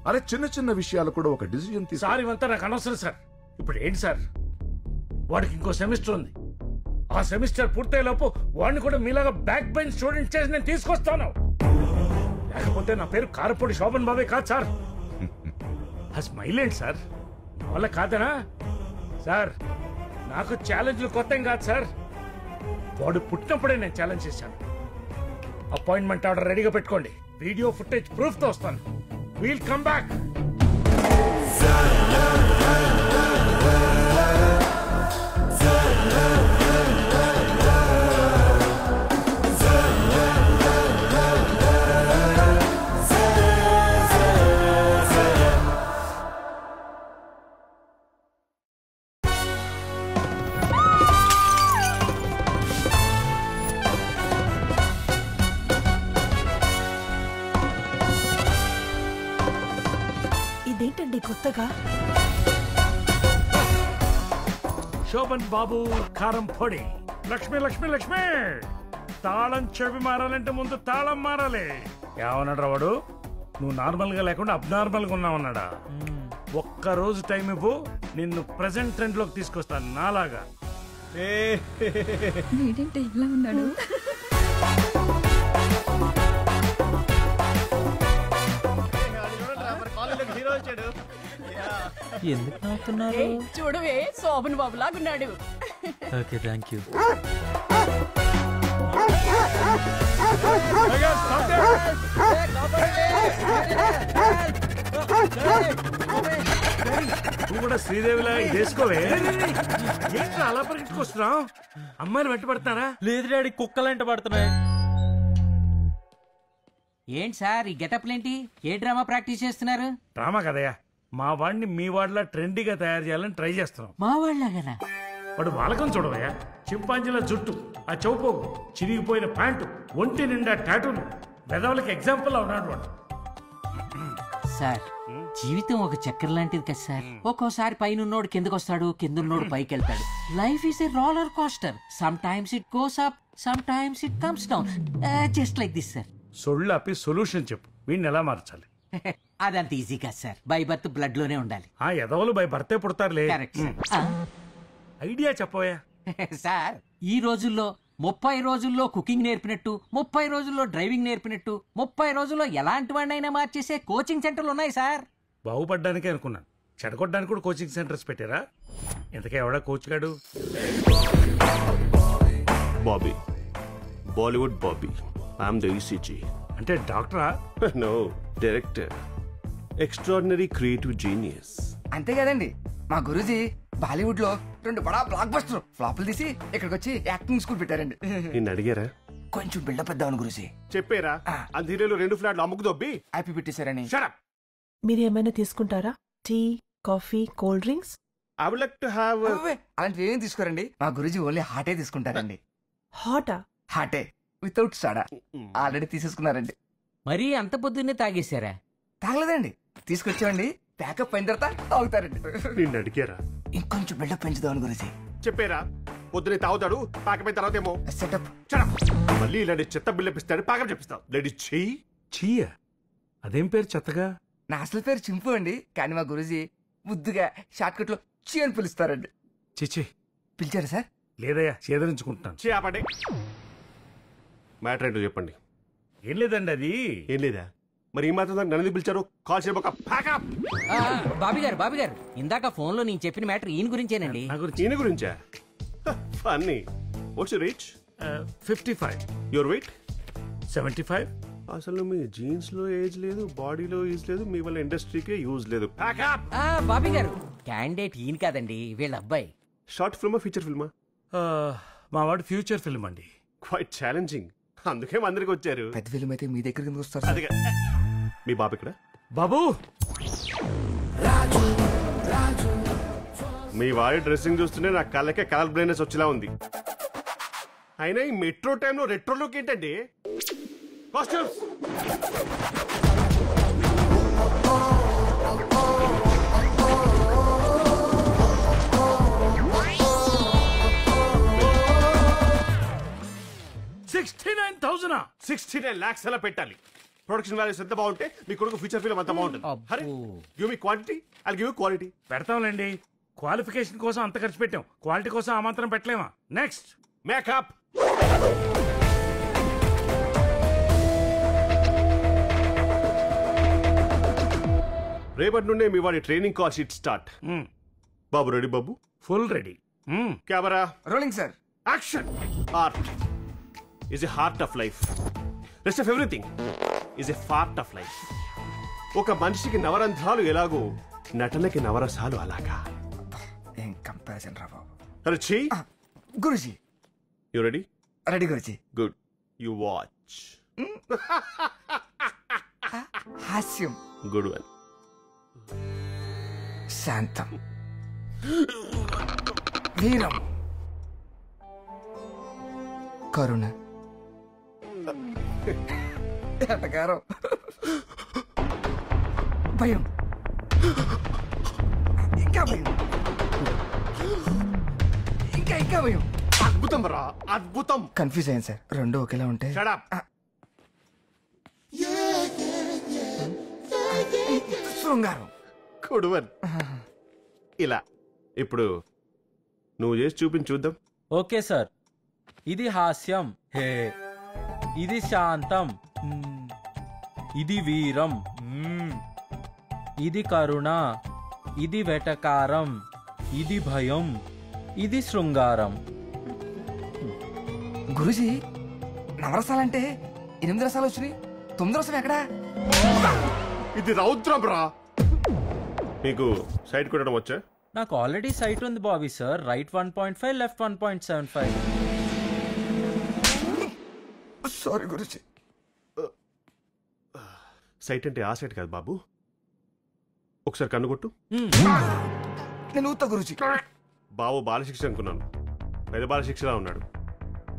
అరే చిన్న చిన్న విషయాలు కూడా ఒక డిసిజన్ సార్ ఇవంతా నాకు అనవసరం సార్. ఇప్పుడు ఏంటి సార్, వాడికి ఇంకో సెమిస్టర్ ఉంది. ఆ సెమిస్టర్ పూర్తయ్యేలోపు వాడిని కూడా మీలాగా బ్యాక్ బెంచ్ స్టూడెంట్ చేసి నేను తీసుకొస్తాను. లేకపోతే నా పేరు కారపొడి శోభన్ బాబే కాదు సార్. ఆ స్మైల్ ఏంటి సార్, నా వల్ల కాదనా సార్? నాకు ఛాలెంజ్లు కొత్త ఏం కాదు సార్. వాడు పుట్టినప్పుడే నేను ఛాలెంజ్ చేశాను. అపాయింట్మెంట్ ఆర్డర్ రెడీగా పెట్టుకోండి. వీడియో ఫుటేజ్ ప్రూఫ్ తో వస్తాను. We'll come back. ఇదేంటండి కొత్తగా? శోభన్ బాబు కారం పొడి. లక్ష్మి లక్ష్మి లక్ష్మి, తాళం చెవి మారాలంటే ముందు తాళం మారాలి. ఏమన్నాడు వాడు? నువ్వు నార్మల్ గా లేకుండా అబ్నార్మల్ గా ఉన్నావన్నాడా? ఒక్క రోజు టైం ఇవ్వు, నిన్ను ప్రెసెంట్ ట్రెండ్ లోకి తీసుకొస్తాను నాలాగా. వీడింటే ఇలా ఉన్నాడు. ఎందుకు నవ్వుతున్నారు? చూడవే శోభన్ బాబు లాగున్నాడు. Okay thank you. నువ్వు కూడా శ్రీదేవిలా వేసుకోవే. ఏంట్రా అలా పరిగెట్టుకొస్తున్నావు? అమ్మాయిని వెంట పడుతున్నారా? లేదు డాడీ, కుక్కలు వెంట పడుతున్నాయి. ఏంటి సార్ ఈ గెటప్లేంటి? ఏ డ్రామా ప్రాక్టీస్ చేస్తున్నారు? డ్రామా కదయ్యా, మా వాడిని మీ వాడిలా ట్రెండీగా తయారు చేయాలని ట్రై చేస్తున్నాం. మా వాళ్ళగానా? వాడు వాలకం చూడవయ్యా, చింపాంజీల జుట్టు, ఆ చౌపోగు, చిరిగిపోయిన ప్యాంటు, ఒంటి నిండా టాటూలు, పెదవులకి ఎగ్జాంపుల్ ఉన్నాడు వాడు. సార్ జీవితం ఒక చక్కెర లాంటిది కదా సార్. ఒక్కోసారి పైన ఉన్నోడు కిందకు వస్తాడు, కింద ఉన్నోడు పైకి వెళ్తాడు. Life is a roller coaster. Sometimes it goes up, sometimes it comes down, just like this sir. సొళ్ళాపి సొల్యూషన్ చెప్పు, వీడిని ఎలా మార్చాలి? అదంత ఈజీ కాదు సార్. బై బర్త్ బ్లడ్ లోనే ఉండాలి. ఆ ఎదవలు బై భర్తే పుడతారులే. Correct sir. ఐడియా చెప్పవా సార్? ఈ రోజుల్లో 30 రోజుల్లో కుకింగ్ నేర్పినట్టు, 30 రోజుల్లో డ్రైవింగ్ నేర్పినట్టు, 30 రోజుల్లో ఎలాంటి వాడినైనా మార్చేసే కోచింగ్ సెంటర్లు ఉన్నాయి సార్. బాగుపడ్డానికే అనుకున్నాను, చెడగొట్టడానికి కూడా కోచింగ్ సెంటర్స్ పెట్టారా? ఇంతకే ఎవడా కోచ్ గాడు? Bobby, Bollywood Bobby. I'm the ECG. అంటే డాక్టరా? No, director. Extraordinary creative genius. అంతే కదండి, మా గురూజీ బాలీవుడ్ లో 2 బడా బ్లాక్ బస్టర్ ఫ్లాపులు తీసి ఇక్కడికి వచ్చి యాక్టింగ్ స్కూల్ పెట్టారండి. నిన్ను అడిగారా? కొంచెం బిల్డప్ ఇద్దామని గురూజీ. చెప్పారా? ఆ ధీరేలో 2 ఫ్లాట్లు అమ్ముకు దొబ్బి హ్యాపీ పెట్టేశారని. మీరేమైనా తీసుకుంటారా? Tea, coffee, cold drinks? I would like to have. అలాంటివి ఏమేమి తీసుకోరండి, మా గురూజీ ఓన్లీ హాటే తీసుకుంటారండి. హాటా? హాటే వితౌట్ సోడా. ఆల్రెడీ తీసేసుకున్నారండి. మరీ అంత పొద్దున్నే తాగేశారా? తాగలేదండి, తీసుకొచ్చామండి. ప్యాకప్ అయిన తర్వాత తాగుతారండి. నిన్ను అడిగారా? ఇంకొంచెం బిల్డప్ పెంచుదామని గురూజీ. చెప్పారా? పొద్దునే తాగుతాడు, ప్యాకప్ తర్వాత ఏమో సెటప్. మళ్ళీ ఇలాంటి చెత్త బిల్డప్ ఇస్తాడు, ప్యాకప్ చెప్పిస్తావు. లేడీ చెయ్యి. చీయ? అదేం పేరు చెత్తగా? నా అసలు పేరు చింపు అండి, కానీ మా గురూజీ ముద్దుగా షార్ట్ కట్ లో చీ అని పిలుస్తారండి. చిచి. పిలిచారా సార్? లేదయ్యా, చేదరించుకుంటున్నాను. ఆపండి. మ్యాటర్ ఏంటో చెప్పండి. ఏం లేదండి, అది ఏం లేదా? మరి ఈ మాత్రం నన్ను పిలిచారు? Call చేయబోక pack up. బాబీ గారు ఇందాక ఫోన్ లో నేను చెప్పిన మ్యాటర్ ఈయన గురించేనండి. ఈయన గురించా? Funny. What's your age? 55. Your weight? 75. అసలు మీ జీన్స్ లో ఏజ్ లేదు, బాడీలో ఏజ్ లేదు, మీ వల్ల ఇండస్ట్రీకే యూజ్ లేదు. ప్యాకప్. బాబీ గారు క్యాండిడేట్ ఈయన కాదండి, వీళ్ళ అబ్బాయి. షార్ట్ ఫిల్మా, ఫీచర్ ఫిల్మా? మా వాడు ఫ్యూచర్ ఫిల్మ్ అండి. క్వైట్ ఛాలెంజింగ్, అందుకే అందరికి వచ్చారు. పెద్ద ఫిల్మ్ అయితే మీ దగ్గర కిందకి వస్తారు. అదిగా. మీ బాబు ఇక్కడ? బాబు, మీ వాడి డ్రెస్సింగ్ చూస్తుంటే నా కళ్ళకే కలర్ బ్లైండ్నెస్ వచ్చేలా ఉంది. అయినా ఈ మెట్రో టైంలో రెట్రో లుక్ ఏంటండి? కాస్ట్యూమ్స్. $69 lakhs అలా పెట్టాలి. ప్రొడక్షన్ వాల్యూస్ ఎంత బాగుంటే మీ కొడుకు ఫ్యూచర్ ఫిల్మ్ అంత బాగుంటుంది. Hari, give me quantity, I'll give you quality. పెడతాంలేండి. క్వాలిఫికేషన్ కోసం అంత ఖర్చు పెట్టాం, క్వాలిటీ కోసం ఆ మాత్రం పెట్టలేమా? Next makeup. రేపటి నుండే మీ వాడి training call sheet start. Babu ready? Babu full ready. Camera rolling sir. Action. Art is a heart of life. Rest of everything is a part of life. ఒక మనిషికి నవరంధ్రాలు ఎలాగో నటనకి నవరసాలు అలాగా. ఏం కంపారిజన్ రా బాబు. అరే చెయ్యి. Guruji you ready? Ready Guruji. Good. You watch. హాస్యం. Good one. శాంతం. వీరం. కరుణ. ఎటకారం. భయం. ఇంకా భయం. ఇంకా భయం. అద్భుతం రా, అద్భుతం. కన్ఫ్యూజ్ అయ్యాను సార్, రెండు ఒకేలా ఉంటే. Shut up. శృంగారం. కొడువన్. ఇలా ఇప్పుడు నువ్వు చేసి చూపించి చూద్దాం. Okay sir. ఇది హాస్యం. హే. ఇది శాంతం. ఇది వీరం. ఇది కరుణ. ఇది వెటకారం. ఇది భయం. ఇది శృంగారం. గురూజీ, నవరసాలంటే 8 రసాలు వచ్చినాయి, 9 రసం ఎక్కడా? ఇది రౌద్రం రా. మీకు సైట్ కొట్టడం వచ్చా? నాకు ఆల్రెడీ సైట్ ఉంది Bobby sir. Right 1.5, left 1.75. Sorry guruji. Sight అంటే ఆ సైట్ కాదు బాబు. ఒకసారి కన్ను కొట్టు. నేను ఊతా గురూజీ. బాబు బాలశిక్ష అనుకున్నాను, పెద్ద బాలశిక్షలా ఉన్నాడు.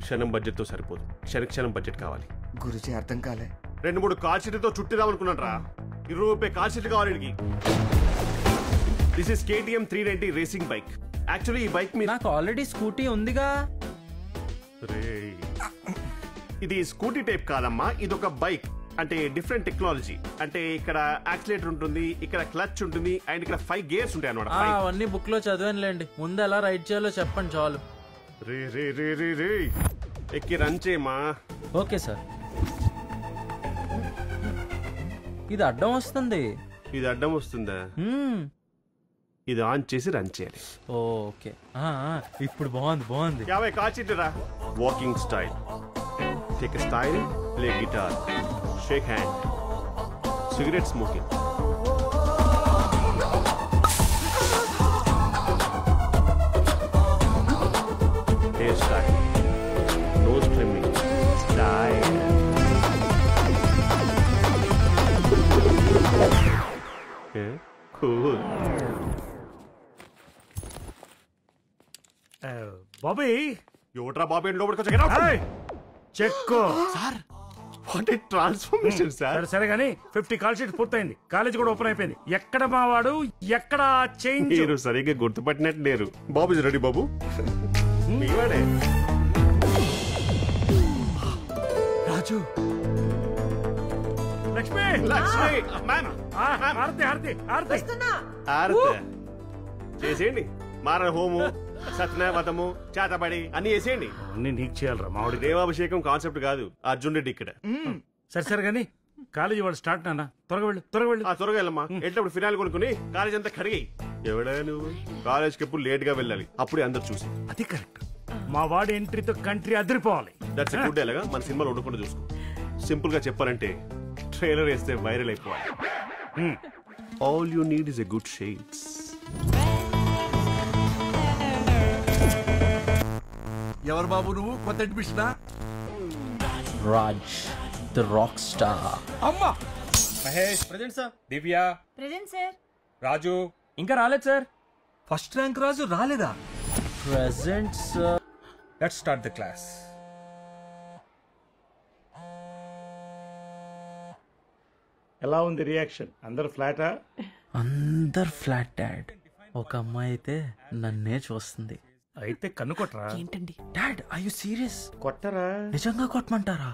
క్షణం బడ్జెట్తో సరిపోదు, క్షణం బడ్జెట్ కావాలి. గురూజీ అర్థం కాలే. 2-3 కాల్ షీట్లతో చుట్టిదాం అనుకున్నాను రా. ₹20 కాల్ షీట్ కావాలి వీడికి. This is KTM 390 racing bike. Actually ఈ బైక్ మీద నాకు ఆల్రెడీ స్కూటీ ఉందిగా. ఇది స్కూటీ టైప్ కాదమ్మా, ఇది ఒక బైక్. అంటే డిఫరెంట్ టెక్నాలజీ. అంటే ఇక్కడ యాక్సిలేటర్ ఉంటుంది, ఇక్కడ క్లచ్ ఉంటుంది, అండ్ ఇక్కడ 5 గేర్స్ ఉంటాయి అన్నమాట. అవన్నీ బుక్ లో చదివానులేండి. ముందు ఎలా రైడ్ చేయాలో చెప్పండి చాలు. రే రే రే రే రే ఎక్కి రన్ చేయమా. Okay sir. ఇది అడ్డం వస్తుంది. ఇది అడ్డం వస్తుందా? ఇది ఆన్ చేసి రన్ చేయాలి. ఓకే, ఇప్పుడు బాగుంది. 50 కాల్ షీట్ రా. Walking style, take style, play guitar, shake hand, cigarette smoking. Hair style, nose trimming style. Cool. Bobby, ఎవట్రా బాబీ లోపలికి వచ్చా? Cheque sir. What a transformation sir. సరే కానీ 50 కాల్ షీట్ పూర్తయింది. కాలేజ్ కూడా ఓపెన్ అయిపోయింది. ఎక్కడ మావాడు, ఎక్కడ చేంజ్? మీరు సరిగ్గా గుర్తుపట్టినట్టు లేరు. Babu is ready. బాబు మీవాడే. రాజు, లక్ష్మి, మ్యామ్, ఆరతి చేసేయండి. మారణ హోము, సత్యనావతము, చేతబడి అన్ని చేసేయండి. అన్ని నీకు చేయాలరా మామిడి. దేవాభిషేకం కాన్సెప్ట్ కాదు, అర్జున్ రెడ్డి ఇక్కడ. సరే కానీ కాలేజీ వాడు స్టార్ట్ నాన్న. త్వరగా వెళ్ళు. త్వరగా వెళ్ళమ్మా. ఎట్లప్పుడు ఫినాయిల్ కొనుక్కుని కాలేజ్ అంతా కడిగాయి. ఎవడా నువ్వు? కాలేజ్కి ఎప్పుడు లేట్ గా వెళ్ళాలి, అప్పుడే అందరు చూసి. అది కరెక్ట్. మా వాడి ఎంట్రీతో కంట్రీ అదిరిపోవాలి. That's good. ఎలాగా మన సినిమాలో ఉండకుండా చూసుకో. సింపుల్ గా చెప్పాలంటే ట్రైలర్ వేస్తే వైరల్ అయిపోవాలి. All you need is a good shades. ఎవరు బాబు నువ్వు? కొత్త అడ్మిషనా? Raj the rock star. అమ్మా. Mahesh present sir. Divya present sir. Raju ఇంకా రాలేదు సార్. ఫస్ట్ ర్యాంక్ రాజు రాలేదా? Present sir. Let's start the class. ఎలా ఉంది రియాక్షన్? అందరు ఫ్లాటా? అందరు ఫ్లాట్ డాడ్. ఒక అమ్మాయి అయితే నన్నే చూస్తుంది. అయితే కనుకొట్టరా. ఏంటండి డాడ్, ఆర్ యు సీరియస్? కొట్టరా. నిజంగా కొట్టమంటారా?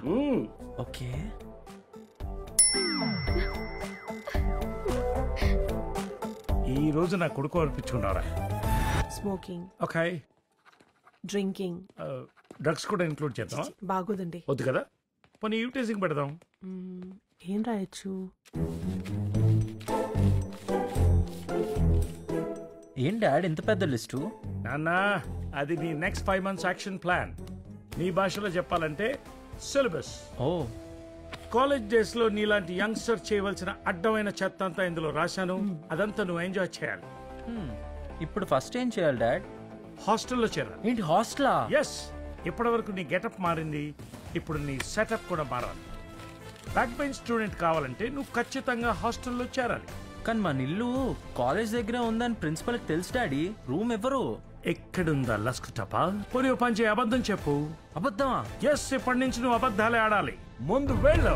ఓకే. ఈ రోజు నా కొడుకు అనిపించుకున్నారా? స్మోకింగ్, ఓకే, డ్రింకింగ్, డ్రగ్స్ కూడా ఇంక్లూడ్ చేద్దాం. బాగోదండి. వద్దు కదా, పోనీ ఈవిటైజింగ్ పెడదాం. ఏం రాయొచ్చు? ఏం డాడ్ ఇంత పెద్ద లిస్టు? నాన్న, అది నీ నెక్స్ట్ 5 months యాక్షన్ ప్లాన్. నీ భాషలో చెప్పాలంటే సిలబస్. ఓ, కాలేజ్ డేస్ లో నీలాంటి యంగ్స్టర్ చేయవలసిన అడ్డమైన చెత్త అంతా ఇందులో రాశాను. అదంతా నువ్వు ఎంజాయ్ చేయాలి. ఇప్పుడు ఫస్ట్ ఏం చేయాలి డాడ్? హాస్టల్లో చేరాలి. ఏంటి హాస్టలా? ఎస్. ఇప్పటి వరకు నీ గెటప్ మారింది, ఇప్పుడు నీ సెటప్ కూడా మారాలి. బ్యాక్ బెంచ్ స్టూడెంట్ కావాలంటే నువ్వు ఖచ్చితంగా హాస్టల్లో చేరాలి. కానీ మన ఇల్లు కాలేజ్ దగ్గరే ఉందని ప్రిన్సిపల్కి తెలుసు డాడీ. రూమ్ ఎవరు? ఎక్కడుందా లస్క్ టపా? పోనీ ఓ పని చేయి, అబద్ధం చెప్పు. అబద్ధమా? ఎస్, ఇప్పటి నుంచి నువ్వు అబద్ధాలే ఆడాలి. ముందు వెళ్ళు.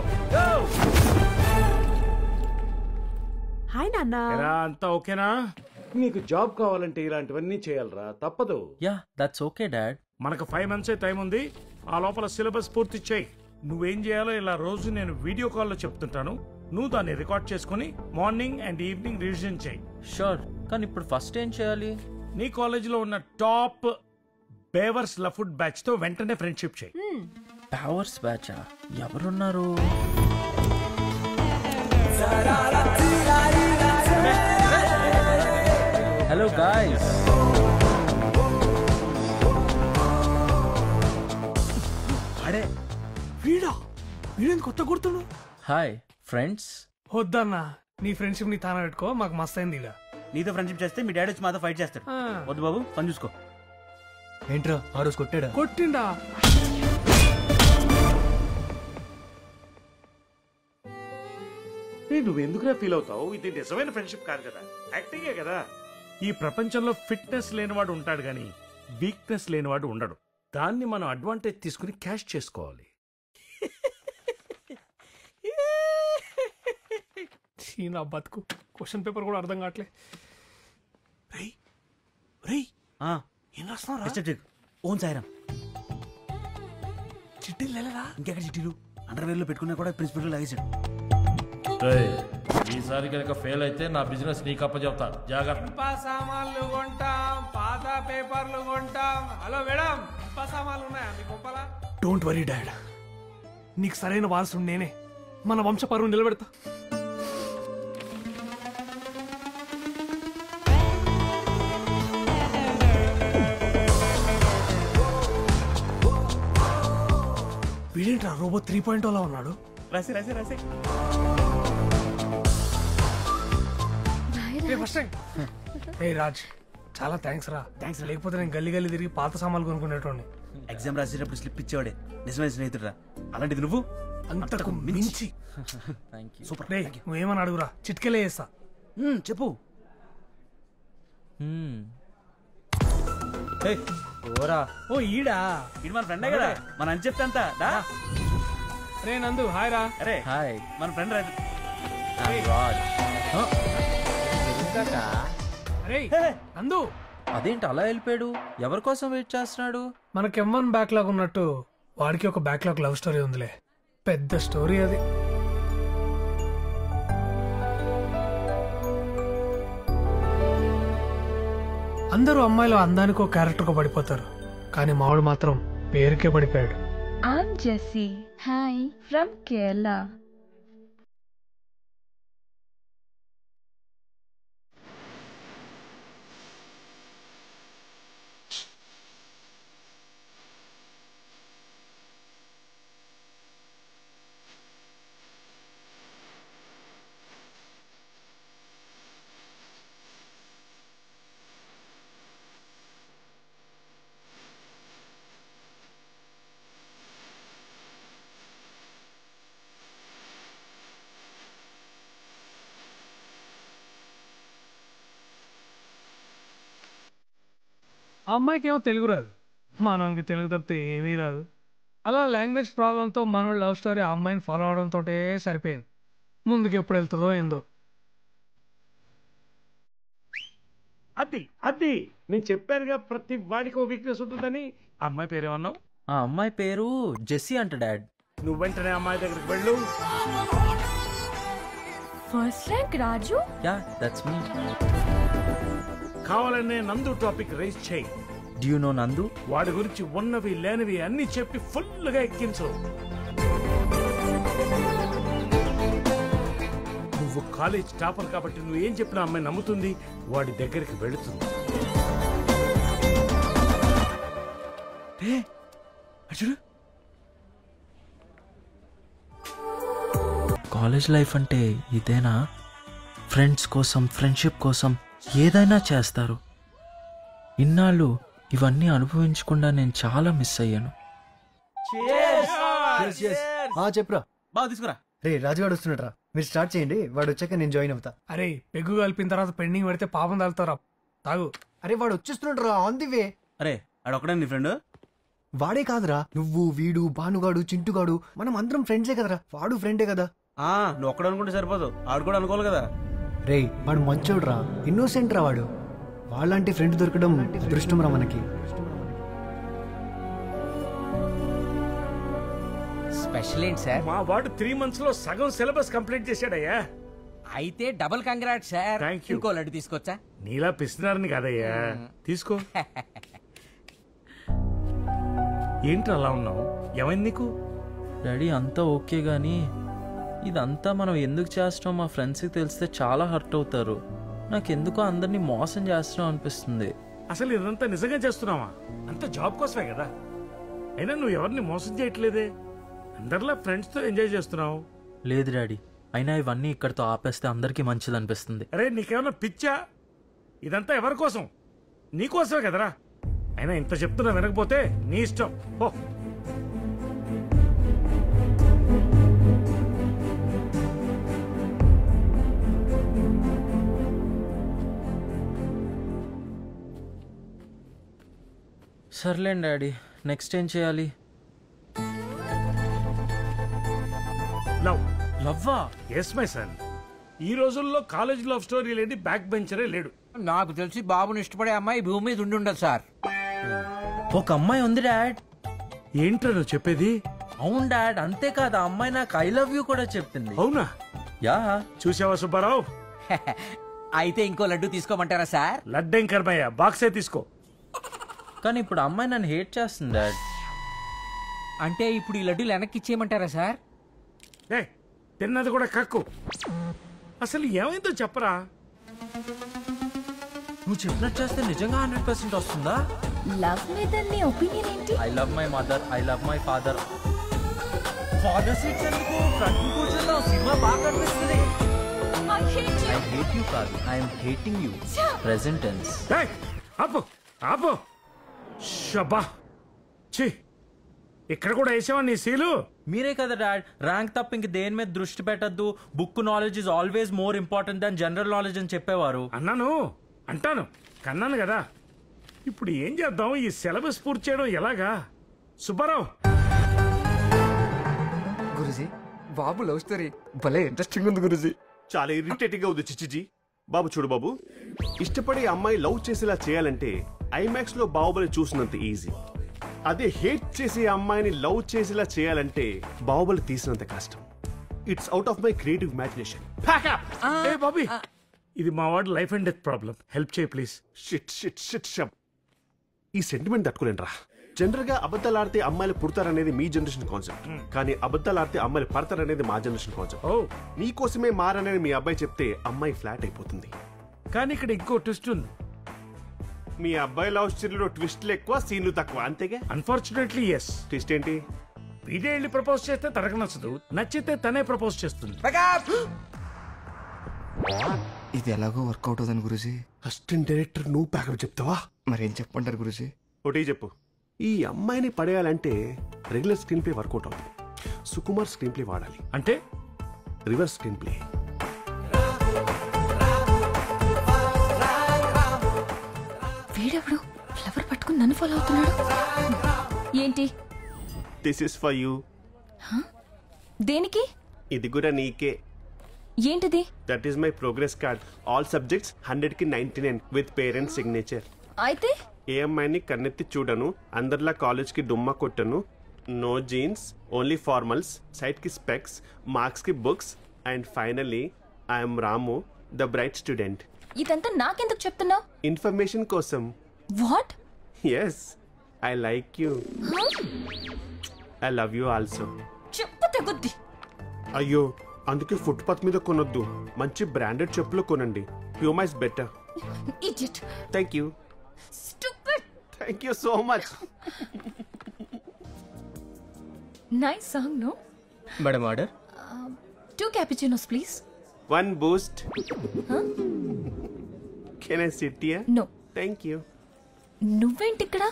హాయ్ నాన్న. అంతా ఓకేనా? నీకు జాబ్ కావాలంటే ఇలాంటివన్నీ చేయాలరా, తప్పదు. Yeah, that's okay dad. మనకు 5 months టైం ఉంది. ఆ లోపల సిలబస్ పూర్తి చేయి. నువ్వేం చేయాలో ఇలా రోజు నేను వీడియో కాల్లో చెప్తుంటాను. నువ్వు దాన్ని రికార్డ్ చేసుకుని మార్నింగ్ అండ్ ఈవినింగ్ రివిజన్ చేయి. షూర్. కానీ ఇప్పుడు ఫస్ట్ ఏం చేయాలి? నీ కాలేజీలో ఉన్న టాప్ బేవర్స్ లఫుడ్ బ్యాచ్ తో వెంటనే ఫ్రెండ్షిప్ చేయి. బేవర్స్ బ్యాచా? ఎవరున్నారు? Hello guys. అడే వీడేంది కొత్త గుర్తుడు? Hi friends. వద్దన్నా, నీ ఫ్రెండ్షిప్ ని తాన పెట్టుకో. మాకు మస్త్ అయింది. నీతో ఫ్రెండ్షిప్ చేస్తే మీ డాడీ వచ్చి మాతో ఫైట్ చేస్తాడు. వద్దు బాబు, పని చూసుకో. ఏంట్రా ఆ రోజు కొట్టాడా? కొట్టిండా? నువ్వు ఎందుకురా ఫీల్ అవుతావు? ఇది నిజమైన ఫ్రెండ్షిప్ కాదు కదా, యాక్టింగే కదా. ఈ ప్రపంచంలో ఫిట్నెస్ లేనివాడు ఉంటాడు గాని వీక్నెస్ లేనివాడు ఉండడు. దాన్ని మనం అడ్వాంటేజ్ తీసుకుని క్యాష్ చేసుకోవాలి. చీ నా బతుకు క్వశ్చన్ పేపర్ కూడా అర్థం కావట్లే. రేయ్ రేయ్ ఏం రాస్తున్నారా? ఓన్ సాయిరామ్. చిట్టీలు లేలేదా? ఇంకెక్కడ చిట్టీలు? అండర్వేర్లో పెట్టుకున్నా కూడా ప్రిన్సిపల్ లాగేశాడు. ఈసారి కనుక ఫెయిల్ అయితే నా బిజినెస్ నీకు అప్పచెప్తా. జాగ్రత్త. ఇనుప సామాన్లు కొంటాం, పాత పేపర్లు కొంటాం. హలో మేడం, ఇనుప సామాన్లు ఉన్నాయా మీ కొంపలా? డోంట్ వరీ డాడ్, నీకు సరైన వారసుడు నేనే. మన వంశ పరువు నిలబెడతా. వీడేంట్రా రోబో 3.0 లా ఉన్నాడు? రాసి రాసి రాసి. ఏ రాజ్, చాలా థ్యాంక్స్ రా. థ్యాంక్స్. లేకపోతే నేను గల్లీ గల్లీ తిరిగి పాత సామాన్లు కొనుక్కునేటోని. ఎగ్జామ్ రాసేటప్పుడు స్లిప్ ఇచ్చేవాడే నిజమైన స్నేహితుడు రా. అలాంటిది నువ్వు అంతకు మించి. సూపర్. నువ్వేమని అడుగురా, చిట్కెలే చేస్తా. చెప్పు. ఓ ఈడా ఇది మన ఫ్రెండే కదా, మన అని చెప్తే అంతా. అరే నందు హాయ్ రా. అరే హాయ్. మన ఫ్రెండ్ రా. అరే నందు, అదేంటి అలా వెళ్ళిపోయాడు? ఎవరి కోసం వెయిట్ చేస్తున్నాడు? మనకి M1 బ్యాక్లాగ్ ఉన్నట్టు వాడికి ఒక బ్యాక్లాగ్ లవ్ స్టోరీ ఉందిలే. పెద్ద స్టోరీ అది. అందరూ అమ్మాయిలు అందానికో క్యారెక్టర్కో పడిపోతారు, కానీ మావాడు మాత్రం పేరుకే పడిపోయాడు. I'm Jessie. Hi, from Kerala. ఆ అమ్మాయికి ఏమో తెలుగు రాదు, మనకి తెలుగు తప్పితే ఏమీ రాదు. అలా లాంగ్వేజ్ ప్రాబ్లంతో మన లవ్ స్టోరీ ఆ అమ్మాయిని ఫాలో అవడంతో సరిపోయింది. ముందుకు ఎప్పుడు వెళ్తుందో ఏందో. అది నేను చెప్పానుగా, ప్రతి వాడికి ఓ వీక్నెస్ ఉంటుందని. అమ్మాయి పేరేమన్నావు? ఆ అమ్మాయి పేరు జెస్సీ అంట డాడ్. నువ్వు వెంటనే అమ్మాయి దగ్గరికి వెళ్ళు. First rank Raju? Yeah, that's me. కావాలనే నందు టాపిక్ రైజ్ చేయి. డు యు నో నందు? వాడి గురించి ఉన్నవి లేనివి అన్ని చెప్పి ఫుల్ గా ఎక్కించు. నువ్వు కాలేజ్ టాపర్ కాబట్టి నువ్వు ఏం చెప్పినా అమ్మాయి నమ్ముతుంది, వాడి దగ్గరికి వెళుతుంది. కాలేజ్ లైఫ్ అంటే ఇదేనా? ఫ్రెండ్స్ కోసం, ఫ్రెండ్షిప్ కోసం ఏదైనా చేస్తారు. ఇన్నాళ్ళు ఇవన్నీ అనుభవించకుండా నేను చాలా మిస్ అయ్యాను. చెప్పురా. బాగా తీసుకురా. రే రాజుగాడు వస్తున్నట్రా, మీరు స్టార్ట్ చేయండి, వాడు వచ్చాక నేను జాయిన్ అవుతా. అరే పెగ్గు కలిపిన తర్వాత పెండింగ్ పెడితే పాపం తాగుతారా? తాగు. అరే వాడు వచ్చేస్తున్నట్రా, ఆన్ ది వే. అరే ఆడొక్కడే నీ ఫ్రెండ్? వాడే కాదురా, నువ్వు, వీడు, భానుగాడు, చింటుగాడు, మనం అందరం ఫ్రెండ్సే కదరా. వాడు ఫ్రెండే కదా. నువ్వు ఒక్కడ అనుకుంటే సరిపోదు, ఆడు కూడా అనుకోవాలి కదా. రే వాడు మంచోడ్రా, ఇన్నోసెంట్ రా వాడు. వాళ్ళంటి ఫ్రెండ్ దొరకడం అదృష్టం రా మనకి. స్పెషల్ ఏంటి సార్? మా వాడు 3 months లో సగం సిలబస్ కంప్లీట్ చేశాడయ్యా. అయితే double congrat sir. Thank you. ఇంకో లడ్డు తీసుకొచ్చా? నీలా పిస్తున్నారని కాదయ్యా, తీసుకో. ఏంటి అలా ఉన్నావు? ఏమైంది నీకు? డాడీ అంతా ఓకే గానీ ఇదంతా మనం ఎందుకు చేస్తున్నాం మా ఫ్రెండ్స్కి తెలిస్తే చాలా హర్ట్ అవుతారు. నాకెందుకో అందరినీ మోసం చేస్తున్నాం అనిపిస్తుంది. అసలు ఇదంతా నిజంగా చేస్తున్నావా? అంత జాబ్ కోసమే కదా. అయినా నువ్వు ఎవరిని మోసం చేయట్లేదే, అందరిలా ఫ్రెండ్స్తో ఎంజాయ్ చేస్తున్నావు. లేదు డాడీ, అయినా ఇవన్నీ ఇక్కడితో ఆపేస్తే అందరికీ మంచిది అనిపిస్తుంది. అరే నీకేమన్నా పిచ్చా? ఇదంతా ఎవరి కోసం? నీకోసమే కదరా. అయినా ఇంత చెప్తున్నా వినకపోతే నీ ఇష్టం. ఓ సర్లేండి డాడీ, నెక్స్ట్ ఏం చేయాలి? లవ్. లవ్వా? Yes my son. ఈ రోజుల్లో కాలేజ్ లవ్ స్టోరీ లేని బ్యాక్ బెంచరే లేడు. నాకు తెలిసి బాబుని ఇష్టపడే అమ్మాయి భూమి మీద ఉండి ఉండదు సార్. ఒక అమ్మాయి ఉంది డాడ్. ఏంట్రా నువ్వు చెప్పేది? అవును డాడ్, అంతేకాదు ఆ అమ్మాయి నాకు ఐ లవ్ యూ కూడా చెప్పింది. అవునా? యా. చూసావా సుబ్బారావు? అయితే ఇంకో లడ్డు తీసుకోమంటారా సార్? లడ్డేం కర్మయ్య, బాక్సే తీసుకో. కానీ ఇప్పుడు అమ్మాయి నన్ను హేట్ చేస్తుంది డాడ్. అంటే ఇప్పుడు ఈ లడ్డూలు వెనక్కి ఇచ్చేయమంటారా సార్? తిన్నది కూడా కక్కు. అసలు ఏమైందో చెప్పరా? నువ్వు చెప్పినట్టు చేస్తే నిజంగా 100% వస్తుందా? లవ్ మీద నీ ఒపీనియన్ ఏంటి? I love my mother, I love my father. Father seats ఎందుకు? ఫ్రంట్ కూర్చుందాం, సినిమా బాగా కనిపిస్తుంది. I hate you. I hate you కాదు, I am hating you. Present tense. ఆపు ఆపు. షబ్బా ఛీ, ఇక్కడ కూడా వేసావా నీ సీలు? మీరే కదా డాడ్ ర్యాంక్ తప్ప ఇంక దేని మీద దృష్టి పెట్టద్దు, book knowledge is always more important than general knowledge అని చెప్పేవారు. అన్నాను, అంటాను, కన్నాను కదా. ఇప్పుడు ఏం చేద్దాం? ఈ సిలబస్ పూర్తి చేయడం ఎలాగా? సుబ్బారావు. గురుజీ, బాబు లవ్ స్టోరీ భలే ఇంట్రెస్టింగ్ ఉంది గురుజీ. చాలా ఇరిటేటింగ్ గా ఉంది చిచ్చిజీ. బాబు చూడు బాబు, ఇష్టపడే అమ్మాయి లవ్ చేసేలా చేయాలంటే ఐమాక్స్ లో బాహుబలి చూసినంత ఈజీ. అదే హేట్ చేసే అమ్మాయిని లవ్ చేసేలా చేయాలంటే బాహుబలి తీసినంత కష్టం. It's out of my creative imagination. Bobby, ఇది మా వాడు life and death problem. Help చేయి ప్లీజ్. షిట్ షిట్ షిట్ షబ్. ఈ సెంటిమెంట్ తట్టుకోలేనరా. జనరల్ గా అబద్ధాలు ఆడితే అమ్మాయిలు పుడతారనేది మీ జనరేషన్ కాన్సెప్ట్, కానీ అబద్ధాలు ఆడితే అమ్మాయిలు పడతారనేది మా జనరేషన్ కాన్సెప్ట్. నీకోసమే మారనేది మీ అబ్బాయి చెప్తే అమ్మాయి ఫ్లాట్ అయిపోతుంది. కానీ ఇక్కడ ఇంకో ట్విస్ట్ ఉంది. మీ అబ్బాయి లవ్ స్టోరీలో ట్విస్ట్లు ఎక్కువ, సీన్లు తక్కువ, అంతేగా? Unfortunately yes. ట్విస్ట్ ఏంటి? వీడే వెళ్ళి ప్రపోజ్ చేస్తే తనకు నచ్చదు, నచ్చితే తనే ప్రపోజ్ చేస్తుంది. ఇది ఎలాగో వర్కౌట్ అవుతుంది గురుజీ. అసిస్టెంట్ డైరెక్టర్ నువ్వు ప్యాకప్ చెప్తావా? మరేం చెప్పంటారు గురుజీ? ఒకటి చెప్పు. ఈ అమ్మాయిని పడేయాలంటే రెగ్యులర్ స్క్రీన్ ప్లే వర్కౌట్ అవుతుంది. సుకుమార్ స్క్రీన్ ప్లే వాడాలి. అంటే రివర్స్ స్క్రీన్ ప్లే. వీడెవడు ఫ్లవర్ పట్టుకుని నన్ను ఫాలో అవుతున్నాడు? ఏంటి? This is for you. దేనికి? ఇది కూడా నీకే. ఏంటిది? That is my progress card. All subjects 100కి 99 విత్ పేరెంట్స్ సిగ్నేచర్. అయితే ఏ అమ్మాయిని కన్నెత్తి చూడను, అందరిలా కాలేజ్కి డుమ్మా కొట్టను, నో జీన్స్, ఓన్లీ ఫార్మల్స్, సైట్కి స్పెక్స్, మార్క్స్కి books, and finally I'm Ramu, the bright student. ఇదంతా నాకెందుకు చెప్తున్నావు? ఇన్ఫర్మేషన్ కోసం. What? Yes, I like you. I love you also. చెప్పు తెగుద్ది. అయ్యో, అందుకే ఫుట్పాత్ మీద కొనొద్దు, మంచి బ్రాండెడ్ చెప్పులు కొనండి. హ్యూమా is better. Idiot. Thank you. Stupid. Thank you so much. Nice song no? Madam order. 2 cappuccinos please. 1 boost. Can I sit here? No. Thank you. నువ్వేంటి ఇక్కడ?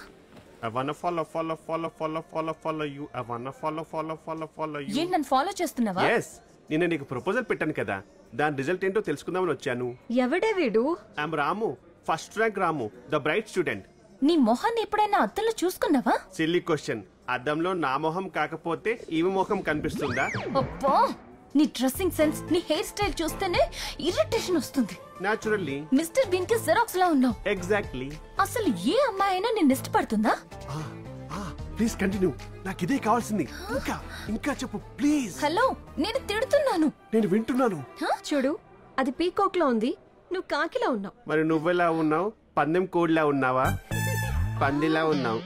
I wanna follow you. I wanna follow you. ఏంటి నన్ను follow చేస్తున్నావా? Yes. నిన్న నీకు proposal పెట్టాను కదా, దాని రిజల్ట్ ఏంటో తెలుసుకుందామని వచ్చాను. ఎవడే వీడు? I'm Ramu, first rank Ramu, the bright student. నీ మొహాన్ని ఎప్పుడైనా అద్దంలో చూసుకున్నావా? Silly question. అద్దంలో నా మొహం కాకపోతే ఈమె మొహం కనిపిస్తుందా? అబ్బా, నీ డ్రెస్సింగ్ సెన్స్, నీ హెయిర్ స్టైల్ చూస్తేనే ఇరిటేషన్ వస్తుంది. Naturally. మిస్టర్ బీన్ కి జెరాక్స్ లా ఉన్నావు. Exactly. అసలు ఏ అమ్మాయి అయినా నిన్ను ఇష్టపడుతుందా? ప్లీజ్ కంటిన్యూ, నాకు ఇదే కావాల్సింది. ఇంకా చెప్పు ప్లీజ్. హలో, నేను తిడుతున్నాను. నేను వింటున్నాను. చూడు, అది పీకాక్ లో ఉంది, నువ్వు కాకిలా ఉన్నావు. మరి నువ్వెలా ఉన్నావు? పందెం కోడిలా ఉన్నావా? పందిలా ఉన్నావు.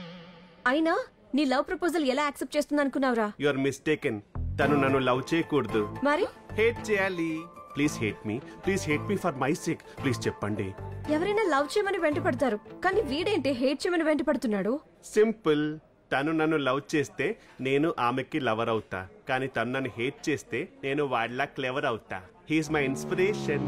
అయినా నీ లవ్ ప్రపోజల్ ఎలా యాక్సెప్ట్ చేస్తుంది అనుకున్నావురా? You are mistaken. తను నన్ను లవ్ చేయకూడదు, మరి హేట్ చేయాలి. Please hate me for my sake. Please చెప్పండి. ఎవరైనా లవ్ చేయమని వెంట పడతారు, కానీ వీడేంటి హేట్ చేయమని వెంట పడుతున్నాడు? సింపుల్. తను నన్ను లవ్ చేస్తే నేను ఆమెకి లవర్ అవుతా, కానీ తను నన్ను హేట్ చేస్తే నేను వాడిలా క్లెవర్ అవుతా. He is my inspiration.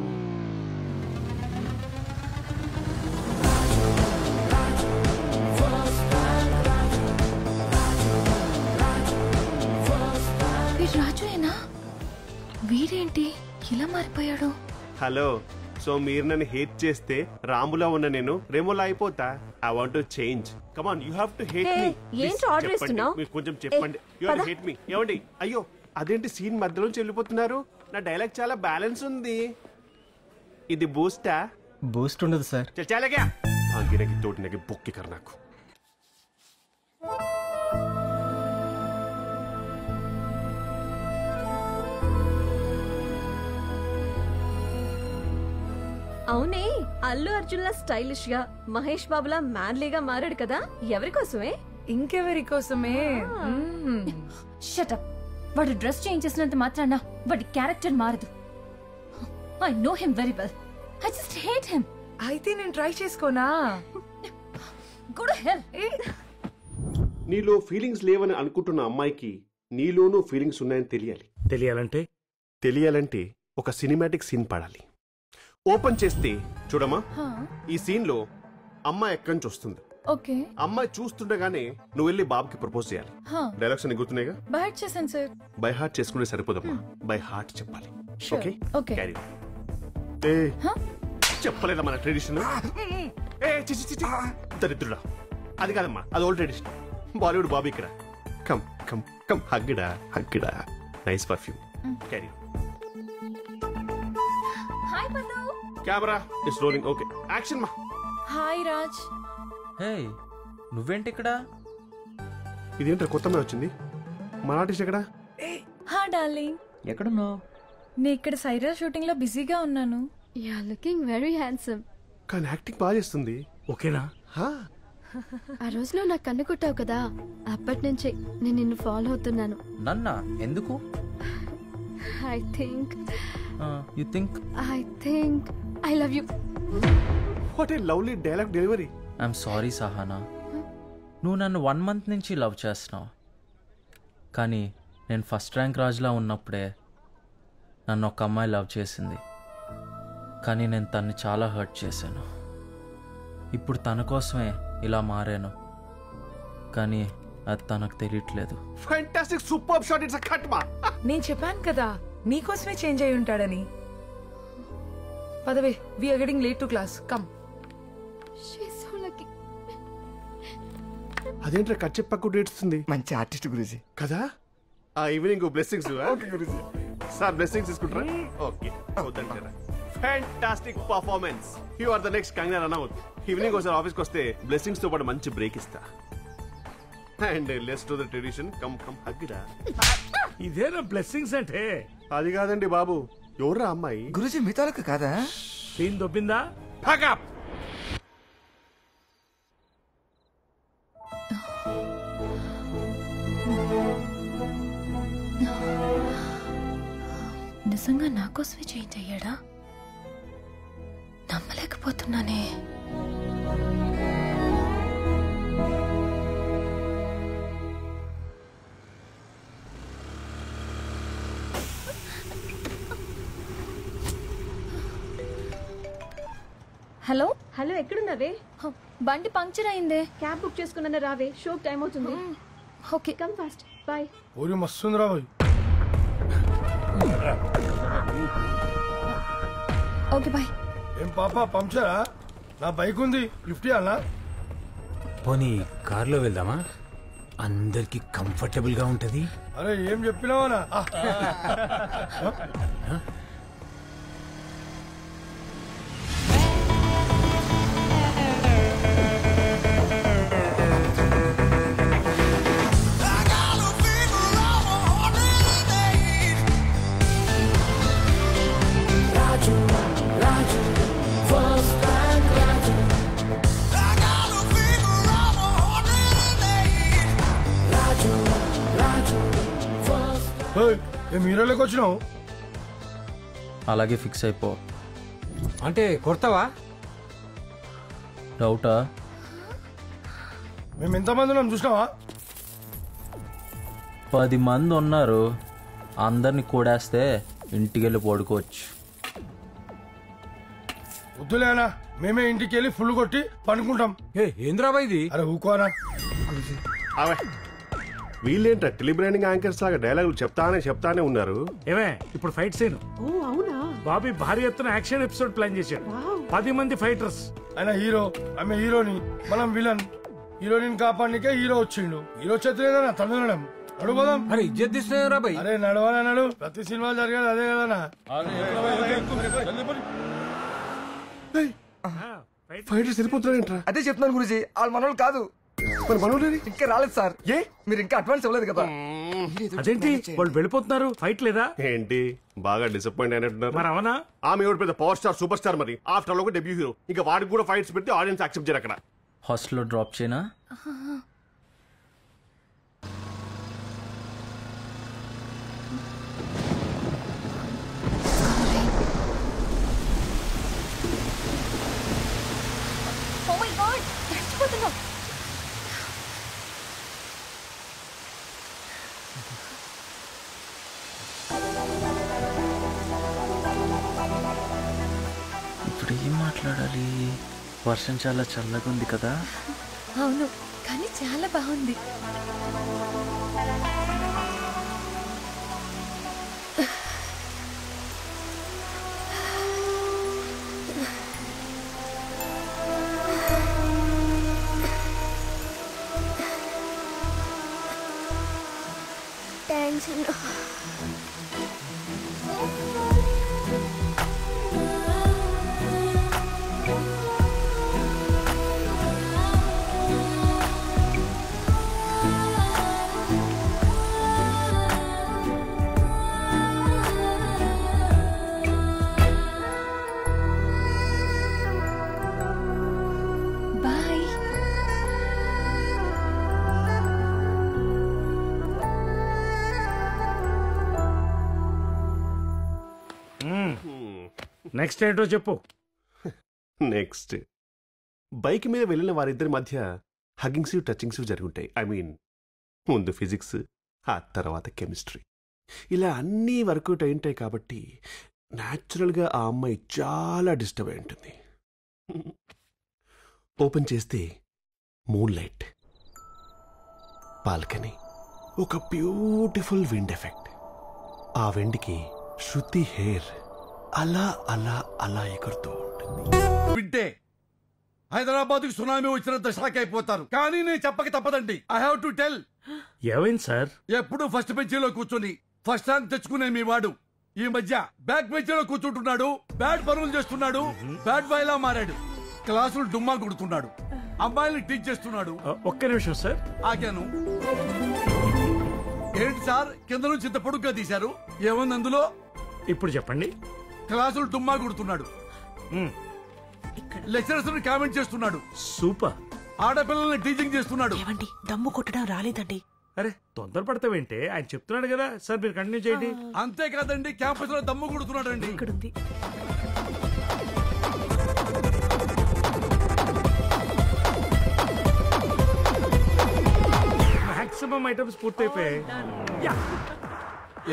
రాజుయేనా? వీడేంటి ఇలా మారిపోయాడు? హలో, సో మీరు నన్ను హేట్ చేస్తే రాములా ఉన్న నేను రేమోలా అయిపోతా. I want to change. Come on, you have to hate me. ఏంటి ఆర్డర్ ఇస్తున్నావ్? మీరు కొంచెం చెప్పండి. You have to hate me. ఏమండి? అయ్యో, అదేంటి సీన్ మధ్యలోంచి వెళ్ళిపోతున్నారు? నా డైలాగ్ చాలా బ్యాలెన్స్ ఉంది. ఇది బూస్టా? బూస్ట్ ఉండదు సార్. చాలాగా గిరకి తోటినకి బొక్కి కర్ నాకు. అవునే, అల్లు అర్జున్ లా స్టైలిష్ గా, మహేష్ బాబులా మ్యాన్లీగా మారాడు కదా, ఎవరి కోసమే? ఇంకెవరి కోసమే? షటప్. వాడు డ్రెస్ చేంజ్ చేసినంత మాత్రాన వాడి క్యారెక్టర్ మారదు. I know him very well. I just hate him. అయితే నేను ట్రై చేసుకోనా? Go to hell. నీలో ఫీలింగ్స్ లేవని అనుకుంటున్న అమ్మాయికి నీలోనూ ఫీలింగ్స్ ఉన్నాయని తెలియాలి. తెలియాలంటే ఒక సినిమాటిక్ సీన్ పడాలి. ఓపెన్ చేస్తే చూడమ్మా, ఈ సీన్ లో అమ్మాయి ఎక్కడి నుంచి వస్తుంది. ఓకే. అమ్మాయి చూస్తుండగానే నువ్వు వెళ్ళి బాబుకి ప్రపోజ్ చేయాలి. డైలాగ్స్ అన్ని గుర్తున్నాయిగా? బై హార్ట్ చేశాను సార్. బై హార్ట్ చేసుకుంటే సరిపోదమ్మా, బై హార్ట్ చెప్పాలి. Okay okay. క్యారీ. ఏ చెప్పలేదా మన ట్రెడిషన్? ఏ చిచి చిచి దరిద్రుడా, అది కాదమ్మా, అది ఓల్డ్ ట్రెడిషన్. బాలీవుడ్ బాబీ ఇక్కడ. కమ్ కమ్ కమ్, హగ్గిడా హగ్గిడా. Nice perfume. క్యారీ. హాయ్ పల్లు. Camera is rolling. Okay action మా. హాయ్ రాజ్. హే, నువ్వేంటి ఇక్కడ? ఇదేంట్రా కొత్తమే వచ్చింది? మన ఆర్టిస్ట్ ఎక్కడ? హా డార్లింగ్. ఎక్కడున్నావు? నేను ఇక్కడ సైరా షూటింగ్ లో బిజీగా ఉన్నాను. You are looking very handsome. కానీ యాక్టింగ్ బాగా చేస్తుంది. ఓకేనా? ఆ రోజులో నాకు కన్ను కొట్టావు కదా, అప్పటి నుంచి నేను నిన్ను ఫాలో అవుతున్నాను. నన్నా? ఎందుకు? I think you think I love you. What a lovely dialogue delivery. I'm sorry Sahana, నువ్వు నన్ను 1 month నుంచి లవ్ చేస్తున్నావు. కానీ నేను ఫస్ట్ ర్యాంక్ రాజులా ఉన్నప్పుడే నన్ను ఒక అమ్మాయి లవ్ చేసింది. కానీ నేను తన్ని చాలా హర్ట్ చేశాను. ఇప్పుడు తన కోసమే ఇలా మారాను, కానీ అది తనకు తెలియట్లేదు. Fantastic, super shot. It's a cut మా. నేను చెప్పాను కదా నీకోసమే చేంజ్ అయి ఉంటాడని. పదవే, we are getting late to class. Come. అదేంట్రా కట్ చెప్పకు ఏడుస్తుంది? మంచి ఆర్టిస్ట్ గురూజీ కదా. ఆ ఈవినింగ్ బ్లెస్సింగ్స్. సార్ బ్లెస్సింగ్స్ తీసుకుంటారా? Okay. Fantastic performance. You are the next Kangana Ranaut. Evening ఒకసారి ఆఫీస్కి వస్తే బ్లెస్సింగ్స్ తో పాటు మంచి బ్రేక్ ఇస్తా. And let's to the tradition. Come come హగ్గిడా. ఇదేనా బ్లెస్సింగ్స్ అంటే? అది కాదండి బాబు. ఎవరా అమ్మాయి? గురూజీ మీ తాలూకు కాదా? సీన్ దొబ్బిందా? నిజంగా నా కోసమే చేంజ్ అయ్యాడా? నమ్మలేకపోతున్నానే. హలో హలో, ఎక్కడున్నావే? బండి పంక్చర్ అయిందే. క్యాబ్ బుక్ చేసుకున్నా, రావే. షో టైం అవుతుంది. Okay, come fast. బాయ్. ఊరి మస్తుంది రా బాయ్. Okay bye. ఏం పాప పంక్చరా? నా బైక్ ఉంది, లిఫ్ట్ ఇవ్వాలా? పోనీ కార్లో వెళ్దామా? అందరికి కంఫర్టబుల్ గా ఉంటది. అరే ఏం చెప్పినావా? మీరోలోకి వచ్చినావు? అలాగే ఫిక్స్ అయిపో. అంటే కొడతావా? డౌటా? మేము ఎంతమంది ఉన్నాం చూసినావా? 10 మంది ఉన్నారు. అందరిని కూడేస్తే ఇంటికి వెళ్ళి పడుకోవచ్చు. వద్దులేనా, మేమే ఇంటికి వెళ్ళి ఫుల్ కొట్టి పనుకుంటాం. ఏంద్రాబా ఇది? అరే ఊకోనా. వీళ్ళేంట్రా టెలిబ్రాండింగ్ యాంకర్స్ లాగా డైలాగులు చెప్తానే ఉన్నారు. ఏమే ఇప్పుడు ఫైట్ సీన్. అవునా? బాబీ భారీ ఎత్తున యాక్షన్ ఎపిసోడ్ ప్లాన్ చేశాడు. 10 మంది ఫైటర్స్. ఆయన హీరో, ఆమె హీరోని, మనం విలన్. హీరోయిన్ కాపాడనికే హీరో వచ్చిండు. హీరో చేతులేదా తనడం. అడుగుదాం. అరే ఇజ్జత్ తీస్తున్నారా భయ్? అరే నడవనా నడు, ప్రతి సినిమా జరిగేది అదే కదనా. ఫైటర్స్ వెళ్ళిపోతున్నారేంట్రా? అదే చెప్తున్నాను గురుజీ, వాళ్ళు మనోళ్ళు కాదు. మరి మనోళ్ళు ఇంకా రాలేదు సార్. ఏ మీరు ఇంకా అడ్వాన్స్ ఇవ్వలేదు కదా? అదేంటి వాళ్ళు వెళ్ళిపోతున్నారు, ఫైట్ లేదా ఏంటి బాగా డిసప్పాయింట్ అయినట్టున్నారు? మరి అవునా? ఆమె ఎవరు పెద్ద పవర్ స్టార్ సూపర్ స్టార్, మరి ఆఫ్టర్ ఆల్ ఒక డెబ్యూ హీరో. ఇంకా వాడికి కూడా ఫైట్స్ పెడితే ఆడియన్స్ యాక్సెప్ట్ చేయరు అక్కడ. హాస్టల్లో డ్రాప్ చేయనా? ఓ మై గాడ్, చచ్చిపోతున్నాం. ఇప్పుడు ఏం మాట్లాడాలి? వర్షం చాలా చల్లగా ఉంది కదా. అవును, కానీ చాలా బాగుంది. థ్యాంక్స్ అన్న. బాయ్. నెక్స్ట్ ఏంటో చెప్పు. నెక్స్ట్ బైక్ మీద వెళ్ళిన వారిద్దరి మధ్య హగ్గింగ్స్ టచింగ్స్ జరుగుంటాయి. ఐ మీన్ ముందు ఫిజిక్స్, ఆ తర్వాత కెమిస్ట్రీ, ఇలా అన్నీ వర్కౌట్ అయింటాయి. కాబట్టి న్యాచురల్గా ఆ అమ్మాయి చాలా డిస్టర్బ్ అయి ఉంటుంది. ఓపెన్ చేస్తే మూన్ లైట్, బాల్కనీ, ఒక బ్యూటిఫుల్ విండ్ ఎఫెక్ట్. ఆ విండ్కి శృతి హెయిర్ అలా అలా అలా ఎగురుతూ ఉంటుంది. వింటే హైదరాబాద్ కి సునామీ వచ్చినంత షాక్ అయిపోతారు, కానీ నేను చెప్పక తప్పదండి. I have to tell. ఏమైంది సార్? ఎప్పుడు ఫస్ట్ బెంచీలో కూర్చొని ఫస్ట్ ర్యాంక్ తెచ్చుకునే మీ వాడు ఈ మధ్య బ్యాక్ బెంచీలో కూర్చుంటున్నాడు, బ్యాడ్ పనులు చేస్తున్నాడు, బ్యాడ్ బాయ్ లా మారాడు, క్లాసులు డుమ్మా కొడుతున్నాడు, అమ్మాయిల్ని టీచ్ చేస్తున్నాడు. ఒక్క నిమిషం సార్. ఆగాను. ఏంటి సార్ కింద నుంచి ఇంత పొడుగ్గా తీశారు? ఏముంది అందులో? ఇప్పుడు చెప్పండి. క్లాసులు డుమ్మా కొడుతున్నాడు, లెక్చరర్స్ కామెంట్ చేస్తున్నాడు, సూపర్. ఆడపిల్లల్ని టీచింగ్ చేస్తున్నాడు. దమ్ము కొట్టడం రాలేదండి. అరే తొందరపడతావేంటే, ఆయన చెప్తున్నాడు కదా సార్, మీరు కంటిన్యూ చేయండి. అంతేకాదండి, క్యాంపస్ లో దమ్ము కొడుతున్నాడు అండి. మాక్సిమం ఐటమ్స్ పూర్తయిపోయాయి.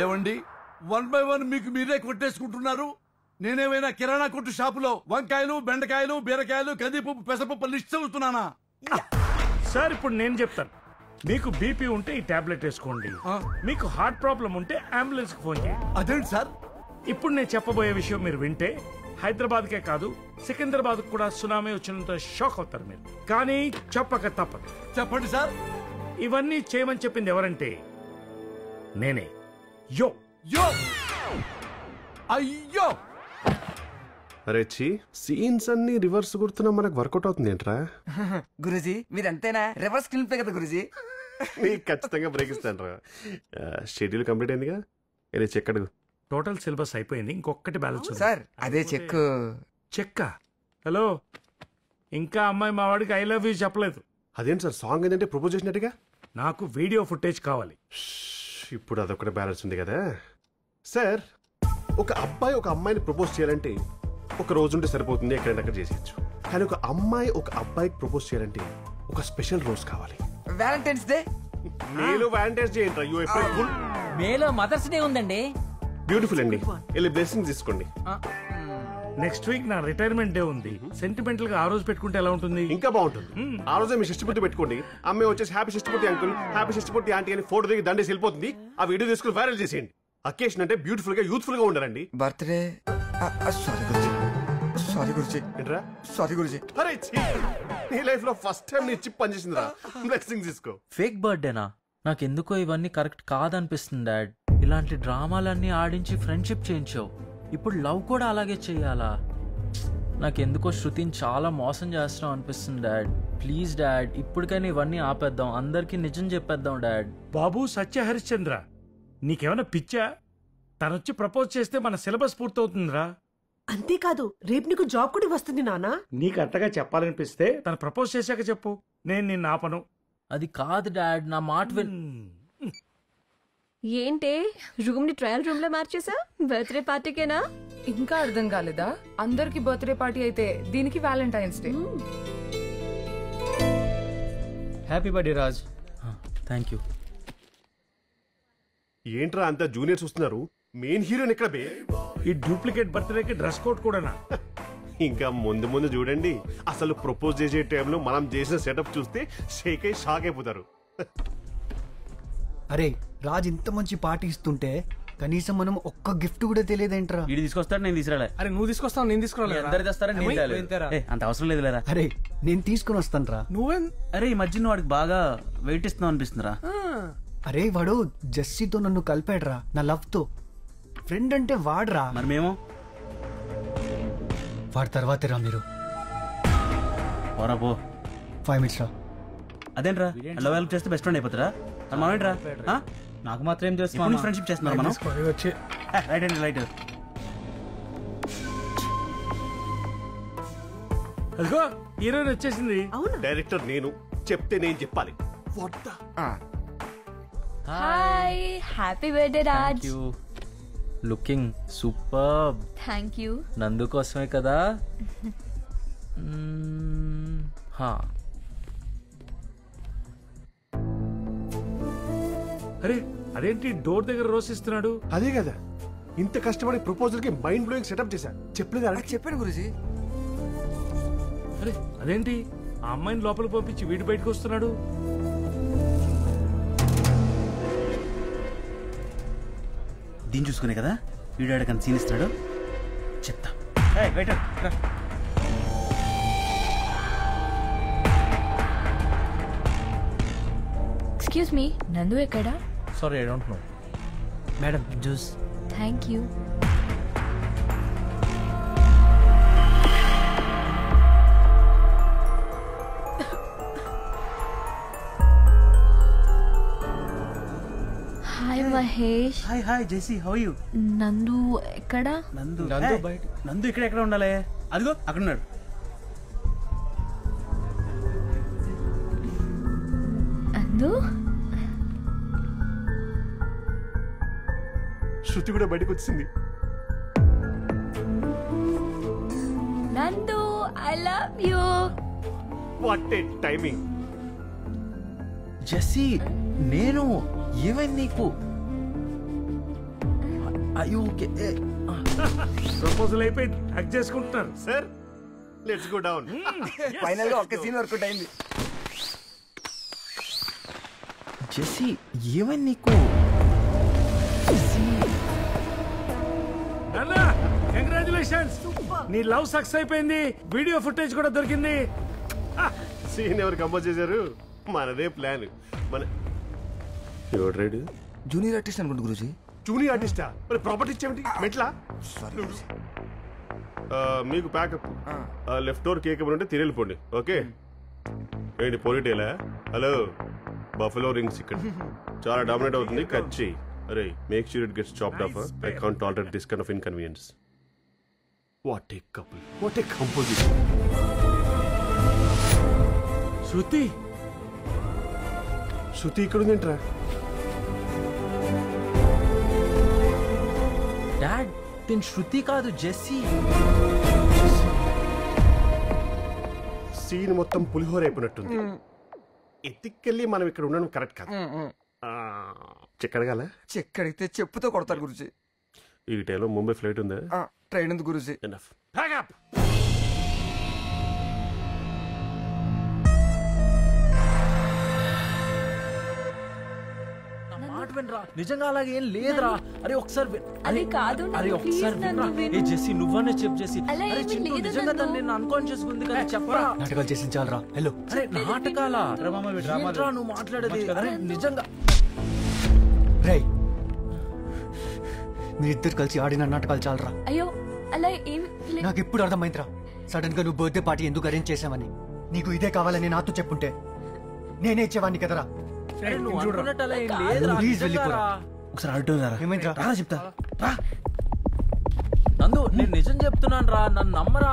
ఏవండి, 1 by 1 మీకు మీరే కొట్టేసుకుంటున్నారు. నేనేమైనా కిరాణా కొట్టు షాపులో వంకాయలు, బెండకాయలు, బీరకాయలు, కందిపప్పు, పెసరపప్పు లిస్ట్ చదువుతున్నానా? సార్ ఇప్పుడు నేను చెప్తాను. మీకు బీపీ ఉంటే ఈ టాబ్లెట్ వేసుకోండి, మీకు హార్ట్ ప్రాబ్లం ఉంటే అంబులెన్స్ కి ఫోన్ చేయండి. అదేంటి సార్? ఇప్పుడు నేను చెప్పబోయే విషయం మీరు వింటే హైదరాబాద్ కే కాదు సికింద్రాబాద్ కూడా సునామీ వచ్చినంత షాక్ అవుతారు మీరు. కానీ చెప్పక తప్పదు. చెప్పండి సార్. ఇవన్నీ చేయమని చెప్పింది ఎవరంటే నేనే. యో యో అయ్యో. అరే చి, సీన్స్ అన్ని రివర్స్ కొడుతున్నా మనకు వర్కౌట్ అవుతుంది ఏంట్రా? గురుజీ మీరంతేనా? రివర్స్ స్క్రీన్ ప్లే కదా గురుజీ. నీకు ఖచ్చితంగా బ్రేక్ ఇస్తాను రా. షెడ్యూల్ కంప్లీట్ అయిందిగా, వెళ్ళి చెక్ అడుగు. టోటల్ సిలబస్ అయిపోయింది, ఇంకొకటి బ్యాలెన్స్ ఉంది. సార్ అదే చెక్. చెక్కా? హలో, ఇంకా అమ్మాయి మా వాడికి ఐ లవ్ యూ చెప్పలేదు. అదేంటి సార్, సాంగ్ ఏంటంటే ప్రపోజ్ చేసినట్టుగా? నాకు వీడియో ఫుటేజ్ కావాలి. ఇప్పుడు అదొకటి బ్యాలెన్స్ ఉంది కదా సార్. ఒక అబ్బాయి ఒక అమ్మాయిని ప్రపోజ్ చేయాలంటే ఒక రోజు ఉంటే సరిపోతుంది, ఎక్కడైనా అక్కడ చేసేయచ్చు. కానీ ఒక అమ్మాయి ఒక అబ్బాయికి ప్రపోజ్ చేయాలంటే ఒక స్పెషల్ రోజు కావాలి. Valentine's day. మేలో వ్యాలంటైన్స్ డే ఏంట్రా? You April full. మేలో మదర్స్ డే ఉందండి. బ్యూటిఫుల్ అండి, వెళ్ళి బ్లెస్సింగ్ తీసుకోండి. నెక్స్ట్ వీక్ నా రిటైర్మెంట్ డే ఉంది. సెంటిమెంటల్ గా ఆ రోజు పెట్టుకుంటే ఎలా ఉంటుంది? ఇంకా బాగుంటుంది. ఆ రోజే మీ షష్టిపూర్తి పెట్టుకోండి. అమ్మాయి వచ్చేసి హ్యాపీ షష్టిపూర్తి అంకుల్, హ్యాపీ షష్టిపూర్తి ఆంటీ అని ఫోటో దిగి దండేసి వెళ్ళిపోతుంది. ఆ వీడియో తీసుకుని వైరల్ చేసేయండి. అకేషన్ అంటే బ్యూటిఫుల్ గా యూత్ఫుల్ గా ఉండాలండి. Birthday. Sorry Guruji, sorry Guruji. ఏంట్రా? సారీ గురుజీ. అరే నీ లైఫ్ లో ఫస్ట్ టైం నీ చిప్ పనిచేసిందిరా. బ్లెస్సింగ్ తీసుకో. ఫేక్ బర్త్డేనా? నాకెందుకో ఇవన్నీ కరెక్ట్ కాదనిపిస్తుంది డాడ్. ఇలాంటి డ్రామాలన్నీ ఆడించి ఫ్రెండ్షిప్ చేయించావు, ఇప్పుడు లవ్ కూడా అలాగే చెయ్యాలా? నాకెందుకో శృతిని చాలా మోసం చేస్తున్నావు అనిపిస్తుంది డాడ్. ప్లీజ్ డాడ్, ఇప్పటికైనా ఇవన్నీ ఆపేద్దాం, అందరికీ నిజం చెప్పేద్దాం డాడ్. బాబు సత్య హరిశ్చంద్ర, నీకేమైనా పిచ్చా? తనొచ్చి ప్రపోజ్ చేస్తే మన సిలబస్ పూర్తవుతుందిరా. అంతేకాదు రేపు నీకు జాబ్ కూడా వస్తుంది నానా. నీకు అంతగా చెప్పాలనిపిస్తే తను ప్రపోజ్ చేశాక చెప్పు, నేను నిన్ను ఆపను. అది కాదు డాడ్, నా మాట ఏంటే రూమ్ ని ట్రయల్ రూమ్ లో మార్చేసా? బర్త్డే పార్టీకేనా? ఇంకా అర్థం కాలేదా? అందరికి బర్త్డే పార్టీ అయితే దీనికి Valentine's day. Happy birthday Raj. Thank you. ఏంట్రా అంతా జూనియర్స్ వస్తున్నారు, మెయిన్ హీరోయిన్ ఇక్కడ బే. ఈ డూప్లికేట్ బర్త్డేకి డ్రెస్ కోడ్ కూడానా? ఇంకా ముందు ముందు చూడండి, అసలు ప్రపోజ్ చేసే టైంలో మనం చేసిన సెటప్ చూస్తే షేక్ అయి షాక్ అయిపోతారు. అరే రాజ్ ఇంత మంచి పార్టీ ఇస్తుంటే కనీసం మనం ఒక్క గిఫ్ట్ కూడా తెలియదేంట్రా? వీడు తీసుకొస్తాడు, నేను తీసుకురాలే. అరే నువ్వు తీసుకొస్తావు, నేను తీసుకురాలే. అంత అవసరం లేదు లేరా. అరే నేను తీసుకుని వస్తాను రా. నువ్వేం? అరే ఈ మధ్య నువ్వు వాడికి బాగా వెయిట్ ఇస్తున్నావు అనిపిస్తుందిరా. అరే వాడు జెస్సీతో నన్ను కలిపాడురా, నా లవ్ తో. ఫ్రెండ్ అంటే వాడ్రా. మరి మేము వాడి తర్వాతే రా మీరు. పో 5 minutes రా. అదేంట్రా లవ్ హెల్ప్ చేస్తే బెస్ట్ ఫ్రెండ్ అయిపోతారా? మామేంట్రా నాకు మాత్రం ఏం చేస్తున్నాం? ఫ్రెండ్షిప్ చేస్తున్నారు మనం. రైట్ అండి రైట్. అదిగో హీరోయిన్ వచ్చేసింది. డైరెక్టర్ నేను చెప్తే నేను చెప్పాలి. Hi, happy birthday Raj. Looking super. Thank you. నందు కోసమే కదా? అరే అదేంటి డోర్ దగ్గర రోస్ ఇస్తున్నాడు? అదే కదా, ఇంత కష్టపడి ప్రపోజల్ కి మైండ్ బ్లోయింగ్ సెటప్ చేశా. చెప్పలేదు? చెప్పాను గురుజీ. అరే అదేంటి ఆ అమ్మాయిని లోపలికి పంపించి వీడి బయటకు వస్తున్నాడు? దీన్ని చూసుకునే కదా వీడియో కానీ సీన్ ఇస్తాడు. చెప్తా. ఎక్స్క్యూజ్ మీ, నందు ఎక్కడా? Sorry, I don't know. Madam juice. Thank you. Hi Mahesh. Hi Jessie, how you? Nandu ఎక్కడా? నందు ఇక్కడ ఉండాలి. అదిగో అక్కడ ఉన్నాడు. నందు. శృతి కూడా బయటకు వచ్చింది. Nandu, I love you. What a timing. Jessie, నేను ఏమైంది నీకు? అయ్యో ప్రపోజల్ అయిపోయింది, హక్ చేసుకుంటున్నారు. Sir let's go down. Final గా ఒక్క సీన్ వర్కౌట్ అయింది. జెస్సీ, ఏమైంది నీకు? కంగ్రాచులేషన్స్, నీ లవ్ సక్సెస్ అయిపోయింది. వీడియో ఫుటేజ్ కూడా దొరికింది. సీన్ ఎవరు కంపోజ్ చేశారు? మనదే ప్లాన్. మన ఎవడు జూనియర్ ఆర్టిస్ట్ అనుకుంటు గురుజీ. జూనియర్ ఆర్టిస్టా? మరి ప్రాపర్టీ ఇచ్చేమిటి మెట్లా? మీకు ప్యాకప్. లెఫ్ట్ డోర్ కేక్ ఉంటే తిరిగిపోండి. ఓకే ఏంటి పోలీటేలా? హలో, బఫలో రింగ్స్ ఇక్కడ చాలా డామినేట్ అవుతుంది. కట్ చేయి. అరే make sure it gets chopped off. I can't tolerate this kind of inconvenience. What a couple, what a composition. Shruti ఇక్కడ ఉందేంట్రా? డాడ్, తిన్ శృతి కాదు, జెస్సీ. సీన్ మొత్తం పులిహోర అయిపోయినట్టుంది. ఎత్తికెళ్ళి మనం ఇక్కడ ఉండడం కరెక్ట్ కాదు. చెక్కడగాల చెక్కడితే చెప్పుతో కొడతారు గురుజీ. ఈ టైంలో ముంబై ఫ్లైట్ ఉందా? ట్రైన్ ఉంది గురుజీ. ఎనఫ్. వినరా, నిజంగా అలాగే ఏం లేదురా. అరే ఒకసారి అది కాదు అరే ఒకసారి వినరా. ఏ జెస్సీ నువ్వనే చెప్పు జెస్సీ. అరే చింటూ నిజంగా తను నేను అన్కాన్షియస్ ఉంది కదా చెప్పరా. నాటకాలు చేసి చాలరా. హలో అరే నాటకాలా ఏంట్రా నువ్వు మాట్లాడేది? అరే నిజంగా రేయ్ మీరిద్దరు కలిసి ఆడిన నాటకాలు చాలరా. అయ్యో అలా ఏమి నాకు ఎప్పుడు అర్థమైందిరా సడన్ గా నువ్వు బర్త్డే పార్టీ ఎందుకు అరేంజ్ చేసావని. నీకు ఇదే కావాలని నాతో చెప్పుంటే నేనే ఇచ్చేవాడిని కదరా. నువ్వు అనుకున్నట్టు అలా ఏం లేదురా. ప్లీజ్ వెళ్ళిపోరా. ఒకసారి ఆడిటోర్ రా. ఏమైందిరా? రా చెప్తా రా. నందు నేను నిజం చెప్తున్నాను రా, నన్ను నమ్మరా.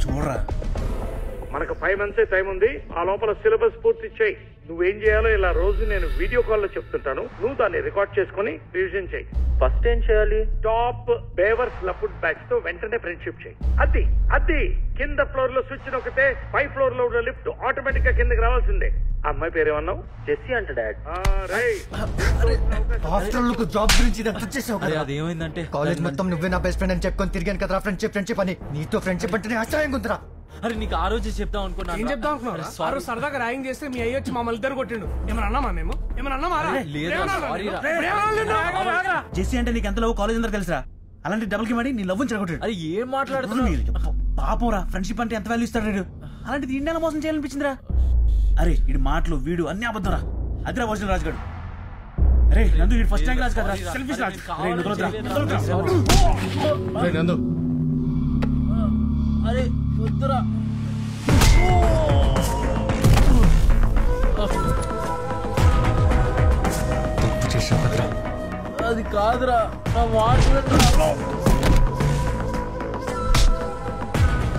చూడరా మనకు 5 months టైం ఉంది. ఆ లోపల సిలబస్ పూర్తి చేయి. నువ్వేం చేయాలో ఇలా రోజు నేను వీడియో కాల్ లో చెప్తుంటాను, నువ్వు దాన్ని రికార్డ్ చేసుకుని రివిజన్ చేయి. ఫస్ట్ ఏం చేయాలి? టాప్ బేవర్స్ లఫుడ్ బ్యాచ్ తో వెంటనే ఫ్రెండ్షిప్ చేయి. అది కింద ఫ్లోర్ లో స్విచ్ నొక్కితే పై ఫ్లోర్ లో ఉన్న లిఫ్ట్ ఆటోమేటిక్ గా కిందకి రావాల్సిందే. అమ్మాయి పేరేమన్నావు? జెస్సీ అంట డాడ్. హాస్టల్ జాబ్ గురించి ఇదంతా చేసావు కదా. అది ఏమైందంటే కాలేజ్ మొత్తం నువ్వే నా బెస్ట్ ఫ్రెండ్ అని చెప్పుకొని తిరిగాను కదరా. ఫ్రెండ్షిప్ అని. నీతో ఫ్రెండ్షిప్ అంటేనే ఆశ్చర్యంగా ఉందిరా. అరే నీకు ఆ రోజు చెప్తాం అనుకున్నా. ఏం చెప్తాం అనుకున్నారా? ఆ రోజు సరదాగా ర్యాగింగ్ చేస్తే మీ అయ్యి వచ్చి మమ్మల్ని ఇద్దరు కొట్టిండు. ఏమన్నా అన్నామా మేము? ఏమన్నా అన్నామా? జెస్సీ అంటే నీకు ఎంత లవ్ కాలేజ్ అందరూ తెలుసురా. అలాంటి డబుల్ కి మరి నీ లవ్ చెడగొట్టాడు. అది ఏం మాట్లాడుతున్నావు? పాపం రా, ఫ్రెండ్షిప్ అంటే ఎంత వాల్యూ ఇస్తాడు. అలాంటిది ఇండియాలో మోసం చేయాలనిపించిందిరా. అరే వీడి మాటలు వీడు అన్ని అబద్ధం రా. అదిరా వర్షం రాజుగాడు. అరే నందు వీడు ఫస్ట్ ర్యాంక్ రాజు కదా, సెల్ఫిష్ రాజు. నందు అరే వద్దురా. అది కాదురా నా మాట్లాడరా.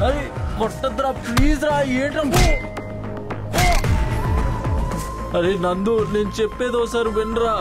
అరే కొట్టద్దురా ప్లీజ్ రా. ఏంట్రా? అరే నందు నేను చెప్పేది ఒకసారి వినరా.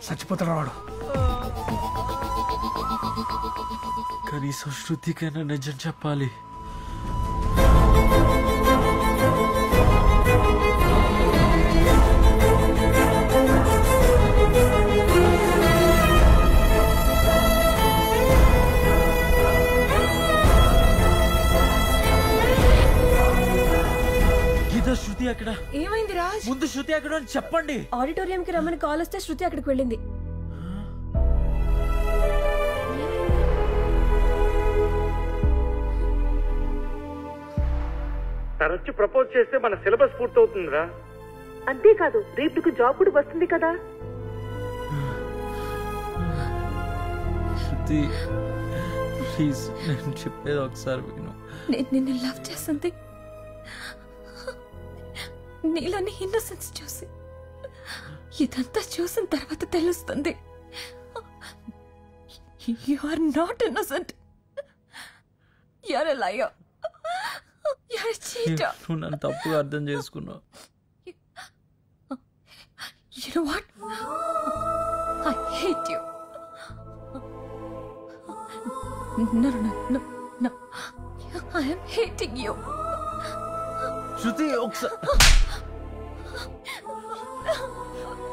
చచ్చిపోతాడు వాడు. కనీసం శృతికైనా నిజం చెప్పాలి. గీత శృతి అక్కడ ఏమైంది రాజ్? ముందు శృతి అక్కడ చెప్పండి. ఆడిటోరియం కి రమ్మని కాల్ వస్తే శృతి అక్కడికి వెళ్ళింది. తనొచ్చి ప్రపోజ్ చేస్తే మన సిలబస్ పూర్తవుతుందిరా. అంతేకాదు రేపుకు జాబ్ కూడా వస్తుంది కదా. శృతి ప్లీజ్ నేను చెప్పేది ఒకసారి విను. నేను నిన్ను లవ్ చేస్తుంది నీలోని ఇన్నోసెన్స్ చూసి. ఇదంతా చూసిన తర్వాత తెలుస్తుంది you are not innocent. You are a liar. You are a cheater. నువ్వు నన్ను తప్పుగా అర్థం చేసుకున్నావు. You know what? I hate you. No. I am hating you. శృతి ఒకసారి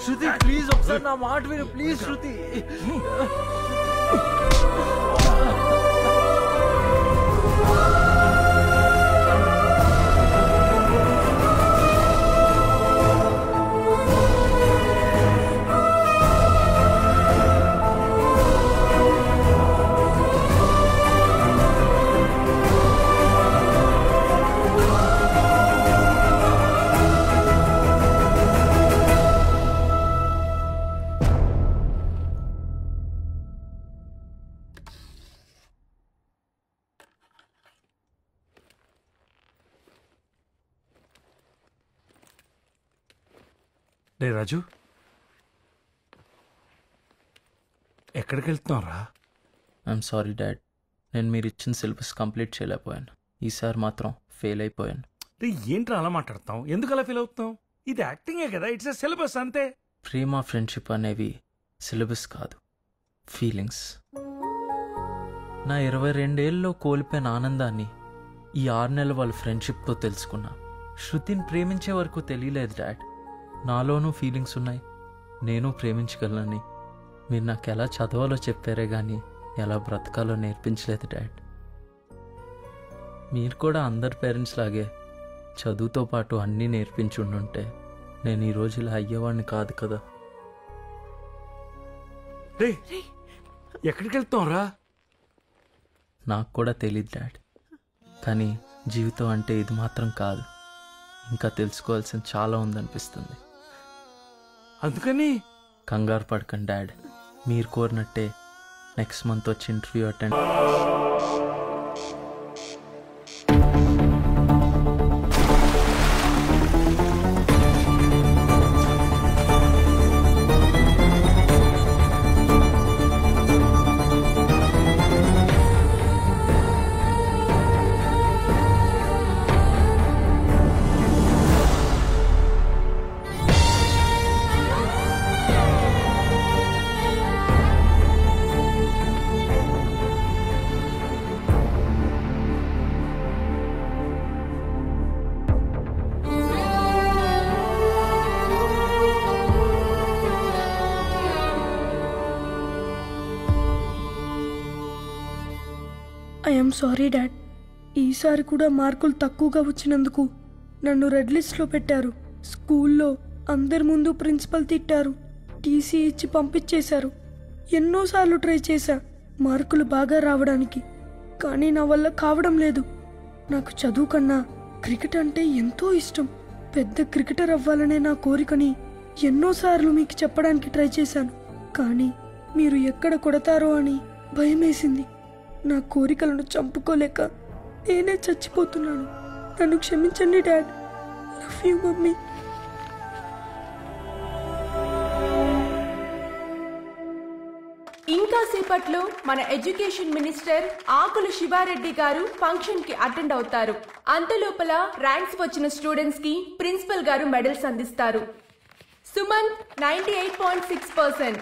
శృతి ప్లీజ్ ఒకసారి నా మాట విను ప్లీజ్ శృతి. రే రాజు, ఎక్కడికి వెళ్తున్నావురా? I'm sorry dad. నేను మీరు ఇచ్చిన సిలబస్ కంప్లీట్ చేయలేకపోయాను. ఈసారి మాత్రం ఫెయిల్ అయిపోయాను. ఏంట్రా అలా మాట్లాడతాం? ఎందుకు అలా ఫీల్ అవుతాం? ఇది యాక్టింగే కదా, ఇట్స్ సిలబస్ అంతే. ప్రేమ ఫ్రెండ్షిప్ అనేవి సిలబస్ కాదు, ఫీలింగ్స్. నా 22 ఏళ్ళలో కోల్పోయిన ఆనందాన్ని ఈ 6 నెలల వాళ్ళ ఫ్రెండ్షిప్తో తెలుసుకున్నా. శృతిని ప్రేమించే వరకు తెలియలేదు డాడ్, నాలోనూ ఫీలింగ్స్ ఉన్నాయి, నేను ప్రేమించగలనని. మీరు నాకు ఎలా చదవాలో చెప్పారే కానీ ఎలా బ్రతకాలో నేర్పించలేదు డాడ్. మీరు కూడా అందరి పేరెంట్స్ లాగే చదువుతో పాటు అన్నీ నేర్పించుండుంటే నేను ఈ రోజు ఇలా అయ్యేవాడిని కాదు కదా. ఎక్కడికి వెళ్తాంరా? నాకు కూడా తెలియదు డాడ్, కానీ జీవితం అంటే ఇది మాత్రం కాదు, ఇంకా తెలుసుకోవాల్సిన చాలా ఉందనిపిస్తుంది. అందుకని కంగారు పడకండి డాడ్, మీరు కోరినట్టే నెక్స్ట్ మంత్ వచ్చి interview attend. I'm sorry dad, ఈసారి కూడా మార్కులు తక్కువగా వచ్చినందుకు నన్ను రెడ్ లిస్ట్లో పెట్టారు. స్కూల్లో అందరి ముందు ప్రిన్సిపల్ తిట్టారు, టీసీ ఇచ్చి పంపించేశారు. ఎన్నోసార్లు ట్రై చేశా మార్కులు బాగా రావడానికి, కానీ నా వల్ల కావడం లేదు. నాకు చదువు కన్నా క్రికెట్ అంటే ఎంతో ఇష్టం. పెద్ద క్రికెటర్ అవ్వాలనే నా కోరికని ఎన్నోసార్లు మీకు చెప్పడానికి ట్రై చేశాను, కానీ మీరు ఎక్కడ కొడతారో అని భయమేసింది. నా కోరికలను చంపుకోలేక నేనే చచ్చిపోతున్నాను. నన్ను క్షమించండి డాడ్. Love you mummy. ఇంకా సేపట్లో మన ఎడ్యుకేషన్ మినిస్టర్ ఆకుల శివారెడ్డి గారు ఫంక్షన్ కి అటెండ్ అవుతారు. అంతలోపల ర్యాంక్స్ వచ్చిన స్టూడెంట్స్ కి ప్రిన్సిపల్ గారు మెడల్స్ అందిస్తారు. సుమంత్ 98.6%,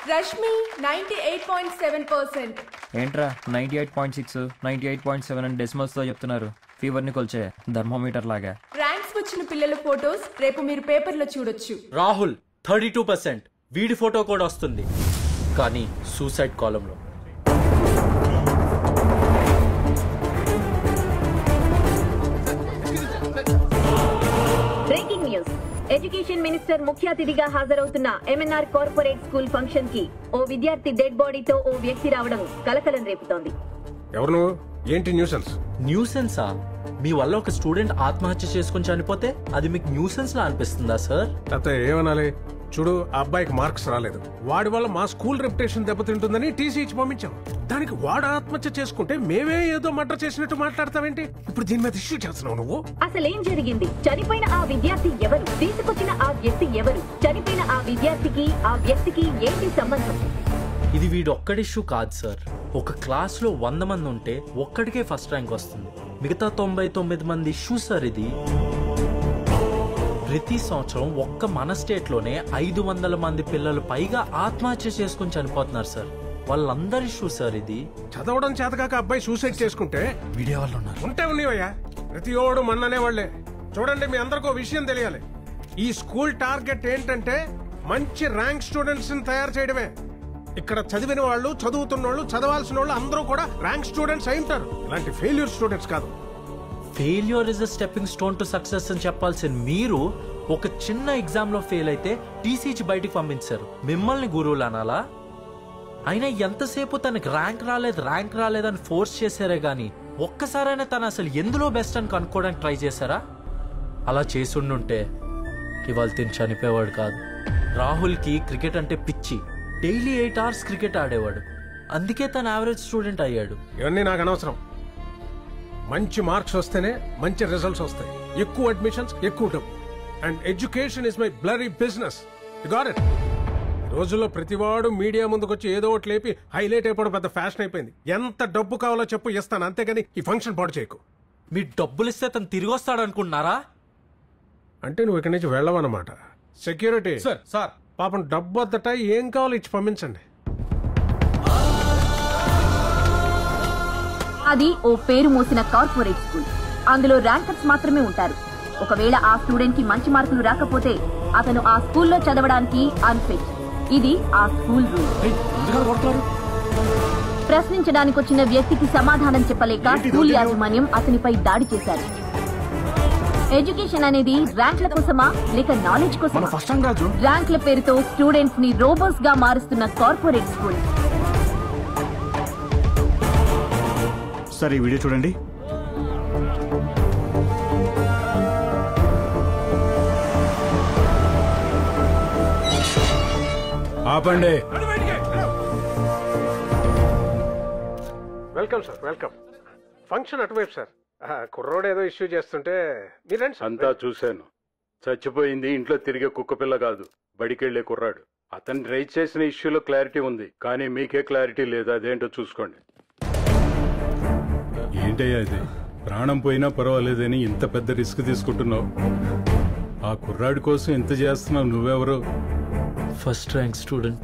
రష్మి 98.7%. ఏంట్రా 98.6 98.7 అని డెసిమల్స్తో చెప్తున్నారు? ఫీవర్ని కొల్చే థర్మోమీటర్ లాగా. ర్యాంక్స్ వచ్చిన పిల్లల ఫోటోస్ రేపు మీరు పేపర్లో చూడొచ్చు. రాహుల్ 32%, వీడి ఫోటో కూడా వస్తుంది, కానీ సూసైడ్ కాలంలో. Breaking news. ఎడ్యుకేషన్ మినిస్టర్ ముఖ్య అతిథిగా హాజరవుతున్న ఎంఎన్ఆర్ కార్పొరేట్ స్కూల్ ఫంక్షన్ కి ఓ విద్యార్థి డెడ్ బాడీతో ఓ వ్యక్తి రావడం కలకలం రేపుతోంది. ఎవరు? ఏంటి న్యూసెన్స్? న్యూసెన్సా? మీ వల్ల ఒక స్టూడెంట్ ఆత్మహత్య చేసుకుని చనిపోతే అది మీకు న్యూసెన్స్ లా అనిపిస్తుందా సార్? ఏమనాలి? చూడు, ఆ అబ్బాయికి మార్క్స్ రాలేదు, వాడి వల్ల మా స్కూల్ రెప్యుటేషన్ దెబ్బతింటుందని టీసీ ఇచ్చి పంపించాం. దానికి వాడు ఆత్మహత్య చేసుకుంటే మేమే ఏదో మర్డర్ చేసినట్టు మాట్లాడతావేంటి? ఇప్పుడు దీని మీద ఇష్యూ చేస్తున్నావు నువ్వు. అసలేం జరిగింది? చనిపోయిన ఆ విద్యార్థి ఎవరు? తీసుకొచ్చిన ఆ వ్యక్తి ఎవరు? చనిపోయిన ఆ విద్యార్థికి ఆ వ్యక్తికి ఏంటి సంబంధం? ఇది వీడు ఒక్కడి ఇష్యూ కాదు సార్. ఒక క్లాస్ లో 100 మంది ఉంటే ఒక్కడికే ఫస్ట్ ర్యాంక్ వస్తుంది, మిగతా 99 మంది ఇష్యూ సార్ ఇది. ప్రతి సంవత్సరం ఒక్క మన స్టేట్ లోనే 500 మంది పిల్లలు పైగా ఆత్మహత్య చేసుకుని చనిపోతున్నారు సార్. వాళ్ళందరి ఇష్యూ సార్ ఇది. చదవడం చేతకాక అబ్బాయి సూసైడ్ చేసుకుంటే మీడియా వాళ్ళు ఉన్నారు. ఉంటే ఉన్నావయ్యా, ప్రతి ఓడు మన్ననే వాళ్లే. చూడండి, మీ అందరికీ విషయం తెలియాలి. ఈ స్కూల్ టార్గెట్ ఏంటంటే మంచి ర్యాంక్ స్టూడెంట్స్ ని తయారు చేయడమే. ఇక్కడ చదివిన వాళ్ళు, చదువుతున్న వాళ్ళు, చదవాల్సిన వాళ్ళు అందరూ కూడా ర్యాంక్ స్టూడెంట్స్ అయి ఉంటారు. ఇలాంటి ఫెయిల్యూర్ స్టూడెంట్స్ కాదు. Failure is a stepping stone to success అని చెప్పాల్సిన మీరు ఒక చిన్న ఎగ్జామ్ లో ఫెయిల్ అయితే టీసీచి బయటికి పంపించారు. మిమ్మల్ని గురువులు అనాలా? అయినా ఎంతసేపు తనకి ర్యాంక్ రాలేదని ఫోర్స్ చేశారే గానీ ఒక్కసారైనా తను అసలు ఎందులో బెస్ట్ అని కనుక్కోవడానికి ట్రై చేశారా? అలా చేసుండుంటే ఇవాళ తిని చనిపోయేవాడు కాదు. రాహుల్కి క్రికెట్ అంటే పిచ్చి, డైలీ 8 hours క్రికెట్ ఆడేవాడు, అందుకే తను యావరేజ్ స్టూడెంట్ అయ్యాడు. ఇవన్నీ నాకు అనవసరం. మంచి మార్క్స్ వస్తేనే మంచి రిజల్ట్స్ వస్తాయి, ఎక్కువ అడ్మిషన్స్, ఎక్కువ డబ్బు. And education is my blurry business. You got it? ఈ రోజుల్లో ప్రతివాడు మీడియా ముందుకొచ్చి ఏదో ఒకటి లేపి హైలైట్ అయిపోవడం పెద్ద ఫ్యాషన్ అయిపోయింది. ఎంత డబ్బు కావాలో చెప్పు, ఇస్తాను, అంతేగాని ఈ ఫంక్షన్ పాడు చేయకు. మీ డబ్బులు ఇస్తే తను తిరిగి వస్తాడు అనుకుంటున్నారా? అంటే నువ్వు ఇక్కడి నుంచి వెళ్ళవన్నమాట. సెక్యూరిటీ సార్ పాపం డబ్బు వద్దట, ఏం కావాలో ఇచ్చి పంపించండి. అది ఓ పేరు మోసిన కార్పొరేట్ స్కూల్. అందులో ర్యాంకర్స్ మాత్రమే ఉంటారు. ఒకవేళ ఆ స్టూడెంట్ కి మంచి మార్కులు రాకపోతే అతను ఆ స్కూల్లో చదవడానికి అన్ఫిట్. ఇది ఆ స్కూల్ రూల్. ప్రశ్నించడానికి వచ్చిన వ్యక్తికి సమాధానం చెప్పలేక స్కూల్ యాజమాన్యం అతనిపై దాడి చేశారు. ఎడ్యుకేషన్ అనేది ర్యాంక్ల కోసమా లేక నాలెడ్జ్ కోసమా? ర్యాంక్ల పేరుతో స్టూడెంట్స్ ని రోబోట్స్ గా మారుస్తున్న కార్పొరేట్ స్కూల్. సార్ ఈ వీడియో చూడండి. ఆపండి. Welcome sir, welcome. ఫంక్షన్ అటువైపు సార్. కుర్రోడు ఏదో ఇష్యూ చేస్తుంటే మీరండి. అంతా చూశాను. చచ్చిపోయింది ఇంట్లో తిరిగే కుక్కపిల్ల కాదు, బడికెళ్లే కుర్రాడు. అతను రైజ్ చేసిన ఇష్యూలో క్లారిటీ ఉంది, కానీ మీకే క్లారిటీ లేదు. అదేంటో చూసుకోండి. ఏంటయ్యా ఇది? ప్రాణం పోయినా పర్వాలేదని ఇంత పెద్ద రిస్క్ తీసుకుంటున్నావు. ఆ కుర్రాడి కోసం ఎంత చేస్తున్నావు? నువ్వెవరు? First rank student.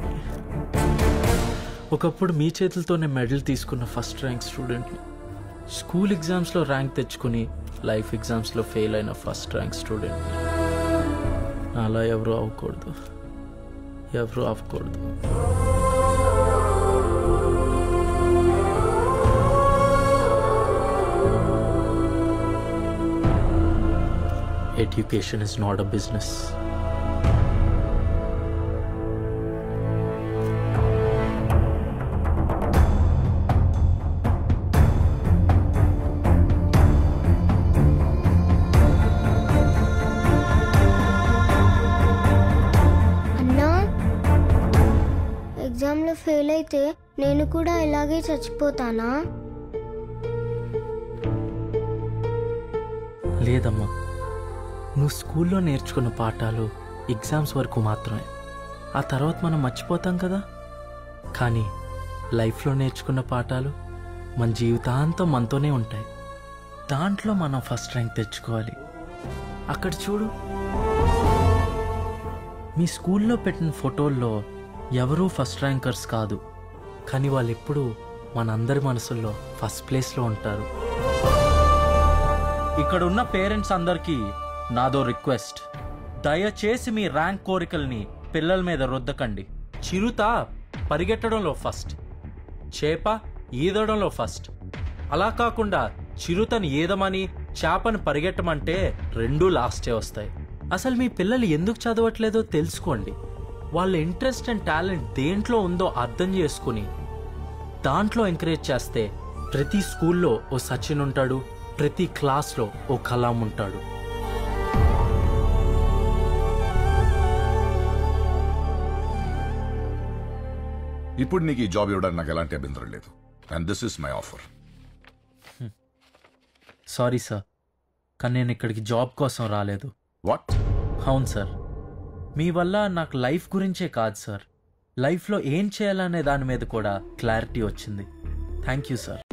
ఒకప్పుడు మీ చేతులతోనే మెడల్ తీసుకున్న ఫస్ట్ ర్యాంక్ స్టూడెంట్ని. స్కూల్ ఎగ్జామ్స్లో ర్యాంక్ తెచ్చుకుని లైఫ్ ఎగ్జామ్స్లో ఫెయిల్ అయిన ఫస్ట్ ర్యాంక్ స్టూడెంట్. అలా ఎవరు అవ్వకూడదు. Education is not a business. అన్నా, ఎగ్జామ్లో ఫెయిల్ అయితే నేను కూడా ఇలాగే చచ్చిపోతానా? లేదమ్మా, నువ్వు స్కూల్లో నేర్చుకున్న పాఠాలు ఎగ్జామ్స్ వరకు మాత్రమే. ఆ తర్వాత మనం మర్చిపోతాం కదా. కానీ లైఫ్లో నేర్చుకున్న పాఠాలు మన జీవితాంతం మనతోనే ఉంటాయి. దాంట్లో మనం ఫస్ట్ ర్యాంక్ తెచ్చుకోవాలి. అక్కడ చూడు, మీ స్కూల్లో పెట్టిన ఫోటోల్లో ఎవరూ ఫస్ట్ ర్యాంకర్స్ కాదు, కానీ వాళ్ళు ఎప్పుడూ మనందరి మనసుల్లో ఫస్ట్ ప్లేస్లో ఉంటారు. ఇక్కడ ఉన్న పేరెంట్స్ అందరికీ నాదో రిక్వెస్ట్, దయచేసి మీ ర్యాంక్ కోరికల్ని పిల్లల మీద రుద్దకండి. చిరుత పరిగెట్టడంలో ఫస్ట్, చేప ఈదడంలో ఫస్ట్. అలా కాకుండా చిరుతని ఈదమని చేపని పరిగెట్టమంటే రెండూ లాస్టే వస్తాయి. అసలు మీ పిల్లలు ఎందుకు చదవట్లేదో తెలుసుకోండి. వాళ్ళ ఇంట్రెస్ట్ అండ్ టాలెంట్ దేంట్లో ఉందో అర్థం చేసుకుని దాంట్లో ఎంకరేజ్ చేస్తే ప్రతి స్కూల్లో ఓ సచిన్ ఉంటాడు, ప్రతి క్లాస్లో ఓ కలాం ఉంటాడు. ఇప్పుడు నీకు ఈ జాబ్ ఇవ్వడానికి నాకు ఎలాంటి అభ్యంతరం లేదు. And this is my offer. Sorry sir, కానీ నేను ఇక్కడికి జాబ్ కోసం రాలేదు. వాట్? అవును సార్, మీ వల్ల నాకు లైఫ్ గురించే కాదు సార్, లైఫ్లో ఏం చేయాలనే దాని మీద కూడా క్లారిటీ వచ్చింది. Thank you sir.